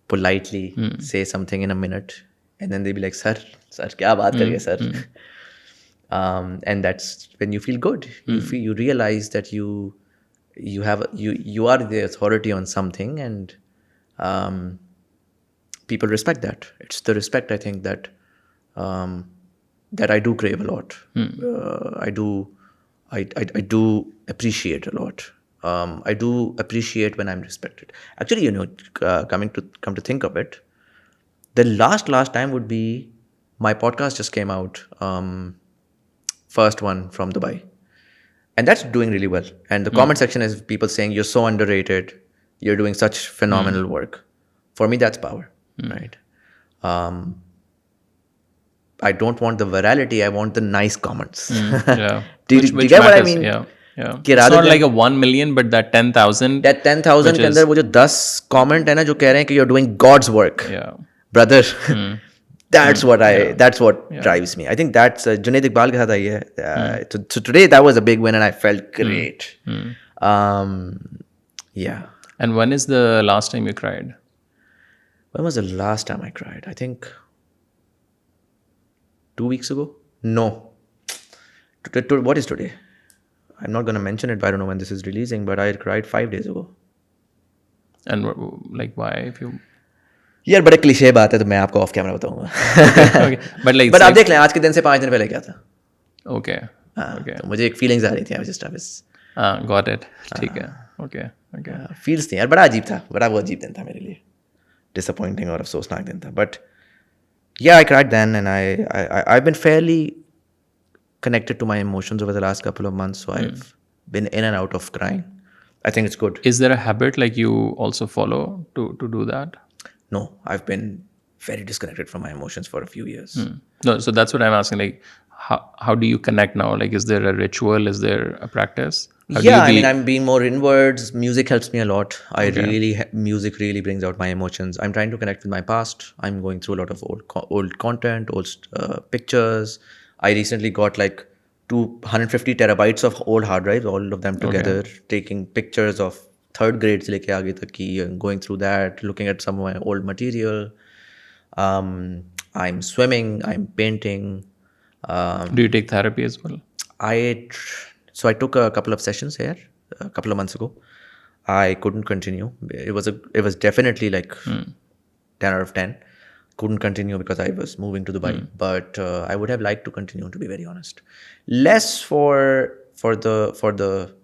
politely say something in a minute and then they'll be like, sir, kya baat kariye, sir? And that's when you feel good. You realize that you are the authority on something, and people respect that. It's the respect, I think, that I do crave a lot. I do appreciate a lot. I do appreciate when I'm respected. Actually, come to think of it, the last time would be my podcast just came out, first one from Dubai. And that's doing really well. And the comment section is people saying, you're so underrated. You're doing such phenomenal work. For me, that's power, right? I don't want the virality. I want the nice comments. Yeah. do you get what I mean? Yeah. It's not like a 1 million, but that 10,000. That 10,000 के अंदर वो जो 10 comment है ना जो कह रहे हैं कि you're doing God's work. Yeah. Brother. That's what drives me. I think that's Junaid Iqbal के साथ आई है. So today that was a big win and I felt great. Yeah. And when is the last time you cried? When was the last time I cried? I think 2 weeks ago. No. What is today? I'm not going to mention it, but I don't know when this is releasing, but I cried 5 days ago. And why? If you यार बड़े cliché बात है तो मैं आपको of camera बताऊंगा. But आप देख लें आज के दिन से 5 दिन पहले क्या था. ओके. तो मुझे एक फीलिंग्स आ रही थी. I was got it. ठीक है. ओके. फील्स थी यार. बड़ा अजीब था. बड़ा वो अजीब दिन था मेरे लिए. डिसअपॉइंटिंग और अफसोसनाक दिन था. But yeah, I cried then, and I've been fairly connected to my emotions over the last couple of months, so I've been in and out of crying. I think it's good. Is there a habit like you also follow to do that? No, I've been very disconnected from my emotions for a few years. No, so that's what I'm asking. Like, how do you connect now? Like, is there a ritual? Is there a practice? I mean, I'm being more inwards. Music helps me a lot. Music really brings out my emotions. I'm trying to connect with my past. I'm going through a lot of old content, old pictures. I recently got like 250 terabytes of old hard drives, all of them together, taking pictures of third grade से लेके आगे तक की, going through that, looking at some of my old material. I'm swimming, I'm painting. Do you take therapy as well? So I took a couple of sessions here a couple of months ago. I couldn't continue. It was definitely like 10 out of 10. Couldn't continue because I was moving to Dubai. But I would have liked to continue, to be very honest. Less for the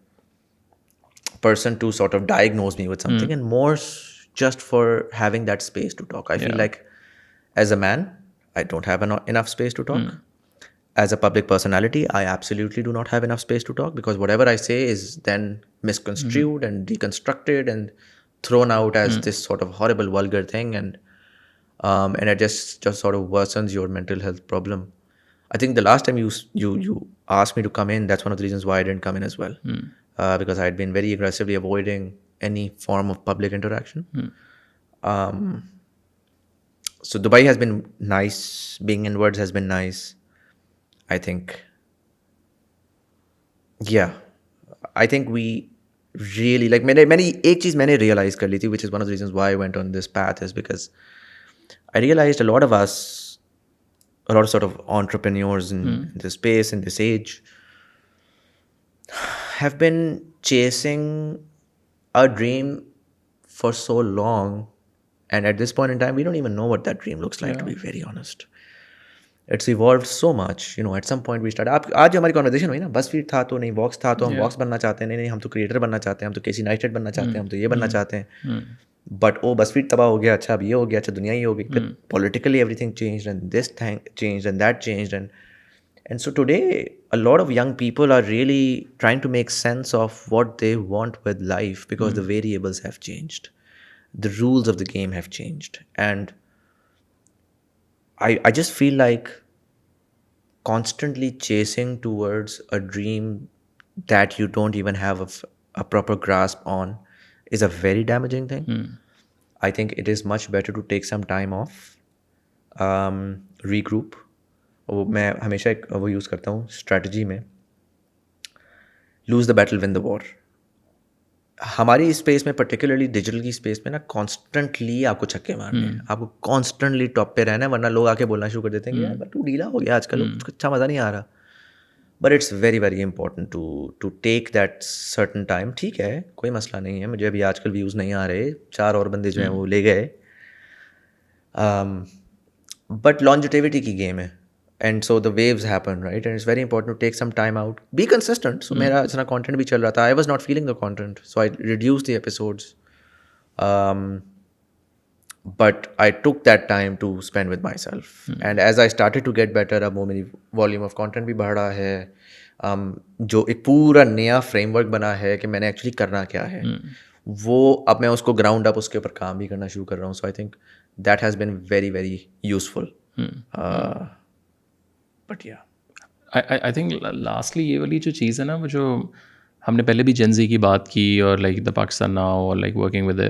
person to sort of diagnose me with something, and more just for having that space to talk. I feel like as a man, I don't have enough space to talk. As a public personality, I absolutely do not have enough space to talk, because whatever I say is then misconstrued and deconstructed and thrown out as this sort of horrible, vulgar thing, and it just sort of worsens your mental health problem. I think the last time you asked me to come in, that's one of the reasons why I didn't come in as well, because I had been very aggressively avoiding any form of public interaction. So Dubai has been nice. Being inwards has been nice. I think, yeah, I think we really like many एक चीज़ मैंने realize कर ली थी, which is one of the reasons why I went on this path, is because I realized a lot of us, a lot of sort of entrepreneurs in this space, in this age, have been chasing a dream for so long, and at this point in time we don't even know what that dream looks like, to be very honest. It's evolved so much, at some point we start. आज हमारी conversation हुई ना, BuzzFeed था तो नहीं, Vox था तो हम Vox बनना चाहते हैं, नहीं हम तो क्रिएटर बनना चाहते हैं, हम तो केसी नाइस्टेड बनना चाहते हैं, हम तो ये बनना चाहते हैं, बट BuzzFeed तबाह हो गया, अच्छा अब ये हो गया, अच्छा दुनिया ही हो गई, फिर politically everything changed and this thing changed and that changed, and so today a lot of young people are really trying to make sense of what they want with life, because the variables have changed, the rules of the game have changed, and I just feel like constantly chasing towards a dream that you don't even have a proper grasp on is a very damaging thing. I think it is much better to take some time off, regroup. मैं हमेशा एक वो use करता हूँ strategy में, lose the battle, win the war. हमारी space में, particularly digital की स्पेस में ना, कॉन्स्टेंटली आपको छक्के मारने हैं, आपको कॉन्स्टेंटली टॉप पे रहना है, वरना लोग आके बोलना शुरू कर देते हैं कि यार तू ढीला हो गया आजकल, अच्छा मज़ा नहीं आ रहा. But it's very very important to take that certain time. ठीक है, कोई मसला नहीं है, मुझे अभी आजकल व्यूज़ नहीं आ रहे, 4 और बंदे जो हैं वो ले गए, बट लॉन्जिटिविटी की गेम है, and so the waves happen, right? And it's very important to take some time out, be consistent. So मेरा इतना content भी चल रहा था, I was not feeling the content, so I reduced the episodes, but I took that time to spend with myself, and as I started to get better, अब वो मेरी volume of content भी बढ़ रहा है, जो एक पूरा नया framework बना है कि मैंने actually करना क्या है, वो अब मैं उसको ground up उसके ऊपर काम भी करना शुरू कर रहा हूँ. So I think that has been very very useful. But yeah, I think lastly ये वाली जो चीज़ है ना, वो जो हमने पहले भी जेन ज़ी की बात की, और लाइक द पाकिस्तान नाउ, और like working with,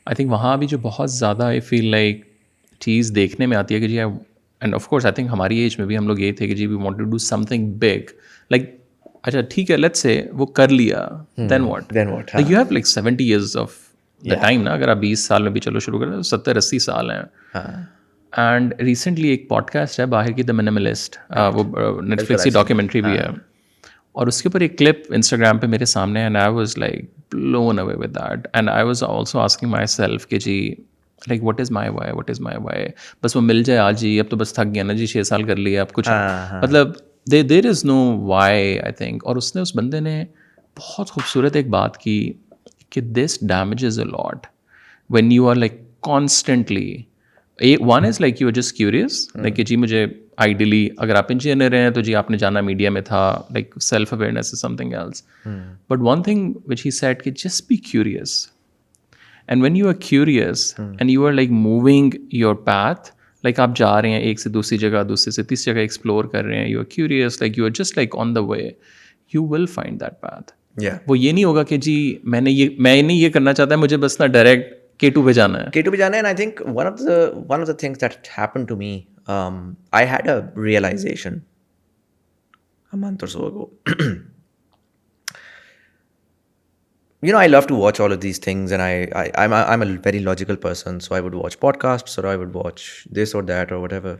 I think वहाँ भी जो बहुत ज़्यादा आई फील लाइक चीज़ देखने में आती है कि जी, and of course I think हमारी एज में भी हम लोग ये थे कि जी we want to do something big, like अच्छा ठीक है, लेट्स से वो कर लिया, then what, like you have like 70 years of the time ना, अगर आप 20 साल में भी चलो शुरू करें तो 70-80 साल हैं. एंड रिसेंटली एक पॉडकास्ट है बाहर की, द मिनिमलिस्ट, वो नेटफ्लिक्स की डॉक्यूमेंट्री भी है, और उसके ऊपर एक क्लिप इंस्टाग्राम पे मेरे सामने है, and I was like blown away with that, and I was also asking myself कि जी like what is my why, बस वो मिल जाए आज ही, अब तो बस थक गया ना जी, 6 साल कर लिया, अब कुछ मतलब there is no why, I think. और उसने, उस बंदे ने बहुत खूबसूरत एक बात की कि this damages a lot when you are like constantly, one is like you are just curious, like कि जी मुझे आइडियली, अगर आप इंजीनियर हैं तो जी आपने जाना मीडिया में था, like self awareness is something else, but one thing which he said कि just be curious, and when you are curious and you are like moving your path, like आप जा रहे हैं एक से दूसरी जगह, दूसरे से तीसरी जगह एक्सप्लोर कर रहे हैं, you are curious, like you are just like on the way, you will find that path. वो ये नहीं होगा कि जी मैं नहीं ये करना चाहता है, मुझे बस ना डायरेक्ट K2 पे जाना है. And I think one of the things that happened to me, I had a realization a month or so ago. I love to watch all of these things, and I'm a very logical person, so I would watch podcasts, or I would watch this or that or whatever.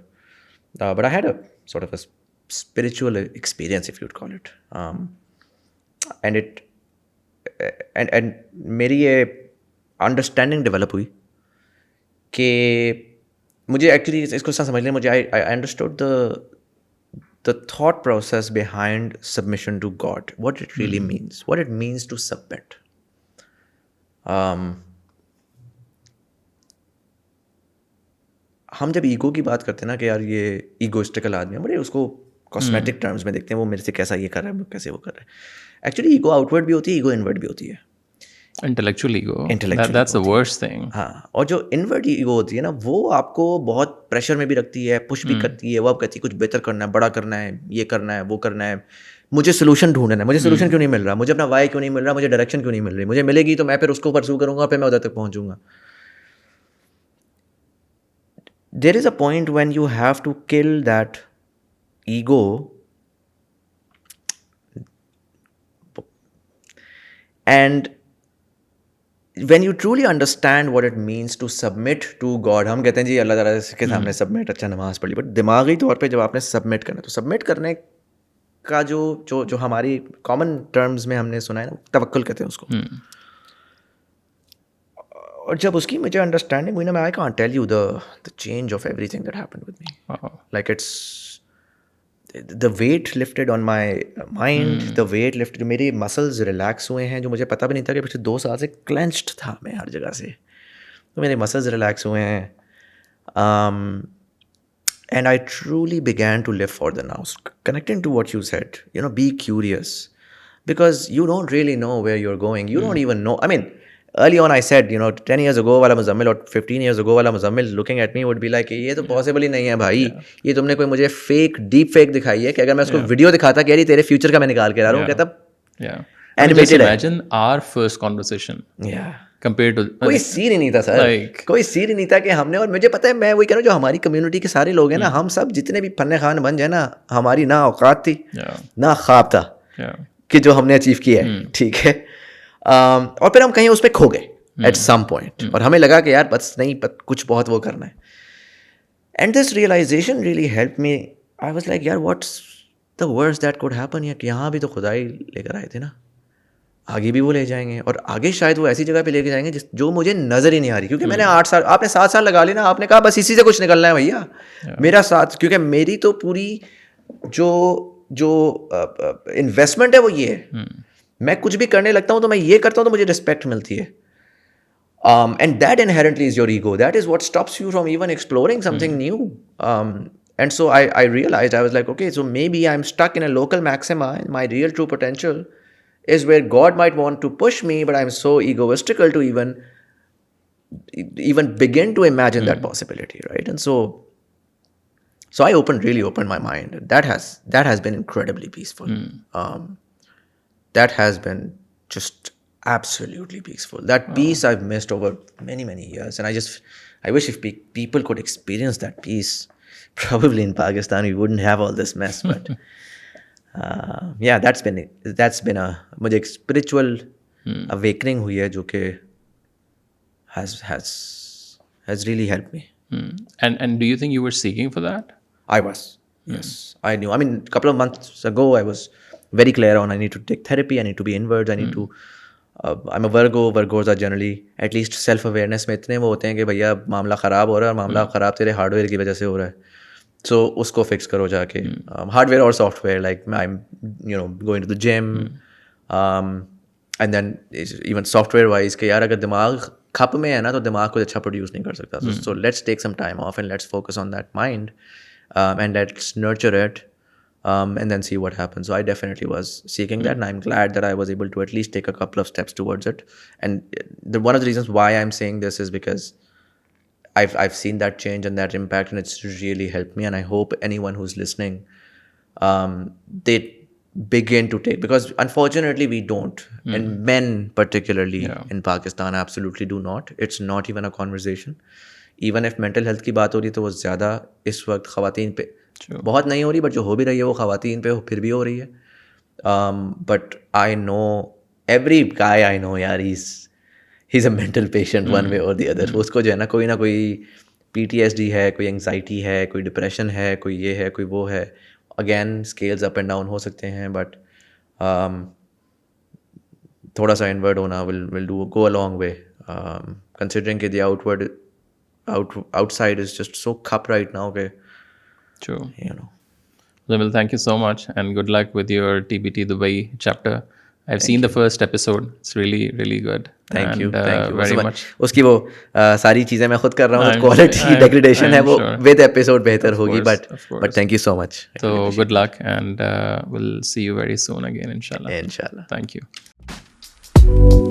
But I had a sort of a spiritual experience, if you'd call it, and मेरी ये understanding develop हुई कि मुझे actually इसको समझने, मुझे I understood the thought process behind submission to God, what it really means, what it means to submit. हम जब ईगो की बात करते हैं ना कि यार ये ईगोइस्टिकल आदमी है, बड़े उसको कॉस्मेटिक टर्म्स में देखते हैं, वो मेरे से कैसा ये कर रहा है, कैसे वो कर रहा है. एक्चुअली ईगो आउटवर्ड भी होती है, ईगो इनवर्ड भी होती है. Intellectual ego. Intellectual That's the worst thing. हाँ, और जो इनवर्ड ईगो होती है ना, वो आपको बहुत प्रेशर में भी रखती है, पुश भी करती है. वो आप कहती है कुछ बेहतर करना है, बड़ा करना है, ये करना है, वो करना है, मुझे सोल्यूशन ढूंढना है. मुझे सोल्यूशन क्यों नहीं मिल रहा, मुझे अपना वाई क्यों नहीं मिल रहा, मुझे डायरेक्शन क्यों नहीं मिल रही, मुझे मिलेगी तो मैं फिर उसको परसू करूंगा, फिर मैं उधर तक पहुंचूंगा. There is a point when you have to kill that ego and when you truly understand what it means to submit to God. हम कहते हैं जी अल्लाह ताला के सामने सबमिट, अच्छा नमाज पढ़ ली, बट दिमागी तौर पे जब आपने सबमिट करना, तो सबमिट करने का जो जो जो हमारी कॉमन टर्म्स में हमने सुना है ना, तवक्कुल कहते हैं उसको. और जब उसकी मुझे अंडरस्टैंडिंग हुई ना, मैं I can't tell you the change of everything that happened with me. Wow. Like it's the weight lifted on my mind, the weight lifted, मेरे मसल्स रिलैक्स हुए हैं, जो मुझे पता भी नहीं था कि पिछले 2 साल से क्लेंच्ड था मैं हर जगह से. तो मेरे मसल्स रिलैक्स हुए हैं. And I truly began to live for the now. Connecting to what you said, be curious, because you don't really know where you're going. You don't even know. I mean, early on I said, 10 years ago wala Muzammil or 15 years ago wala Muzammil looking at me would be like, ये तो possible ही नहीं है भाई. ये तुमने कोई मुझे fake, deep fake दिखाई है कि अगर मैं उसको वीडियो दिखाता कि यार ये तेरे फ्यूचर का मैं निकाल के ला रहा हूँ, कहता Yeah. I mean, just animated है. imagine our first conversation Yeah. compared to कोई सीन ही नहीं था सर. Like- कोई सीन ही नहीं था कि हमने, और मुझे पता है, मैं वही कह रहा हूँ, जो हमारी कम्युनिटी के सारे लोग हैं ना, हम सब जितने भी फन्ने खान बन जाए ना, हमारी ना औकात थी Yeah. ना ख्वाब था Yeah. कि जो हमने अचीव किया है. ठीक है. और फिर हम कहीं उस पर खो गए एट सम पॉइंट, और हमें लगा कि यार बस नहीं, कुछ बहुत वो करना है. And this realization really help me. I was like यार what's the worst that could happen. या कि यहाँ भी तो खुदा ही लेकर आए थे ना, आगे भी वो ले जाएंगे, और आगे शायद वो ऐसी जगह पे लेके जाएंगे जो मुझे नज़र ही नहीं आ रही. क्योंकि मैंने 8 साल, आपने 7 साल लगा ली ना, आपने कहा बस इसी से कुछ निकलना है भैया. मेरा साथ, क्योंकि मेरी तो पूरी जो जो इन्वेस्टमेंट है वो ये है. मैं कुछ भी करने लगता हूँ तो मैं ये करता हूँ तो मुझे रिस्पेक्ट मिलती है. And that inherently is your ego. That is what stops you from even exploring something new. And so I realized, I was like, okay, so maybe I'm stuck in a local maxima, and my real true potential is where God might want to push me, but I'm so egoistical to even begin to imagine that possibility, right? And so I really opened my mind. That has been incredibly peaceful. That has been just absolutely peaceful. That peace I've missed over many, many years. And I wish if people could experience that peace. Probably in Pakistan we wouldn't have all this mess, but yeah, that's been a मुझे एक spiritual awakening हुई है जो कि has really helped me. And do you think you were seeking for that? I was. Yes, I knew. I mean, a couple of months ago I was very clear on I need to take therapy, I need to be inwards, I need to I'm a Virgo. Virgos are generally at least self awareness में इतने वो होते हैं कि भैया मामला ख़राब हो रहा है, और मामला ख़राब तेरे हार्डवेयर की वजह से हो रहा है, so उसको फिक्स करो जाके. हार्डवेयर और software, like I'm going to the gym, and then even software wise कि यार अगर दिमाग खप में है ना तो दिमाग कुछ अच्छा प्रोड्यूस नहीं कर सकता. So let's take some time off and let's focus on that mind, and let's nurture it. And then see what happens. So I definitely was seeking that, and I'm glad that I was able to at least take a couple of steps towards it. And one of the reasons why I'm saying this is because I've seen that change and that impact, and it's really helped me. And I hope anyone who's listening, they begin to take, because unfortunately we don't, and men particularly in Pakistan absolutely do not. It's not even a conversation. Even if mental health की बात हो रही है तो वो ज़्यादा इस वक्त ख़वातीन पे बहुत नहीं हो रही, बट जो हो भी रही है वो ख़वातीन पे फिर भी हो रही है. But I know every guy I know यार, he's a mental patient one way or the other. उसको जो है ना कोई PTSD है, कोई एंग्जाइटी है, कोई डिप्रेशन है, कोई ये है, कोई वो है. Again scales up and down हो सकते हैं, बट थोड़ा सा इनवर्ड होना will go a long way, considering कि the outside is just so cup right now. Okay. True. Muzamil, thank you so much, and good luck with your TBT Dubai chapter. I've seen the first episode. It's really good. Thank you Very much. उसकी वो सारी चीज़ें मैं खुद कर रहा हूँ, तो क्वालिटी I'm डेग्रेडेशन है वो sure. विद एपिसोड बेहतर होगी, course, of but course. Thank you so much. So good luck, and we'll see you very soon again, inshallah. इंशाल्लाह. Thank you.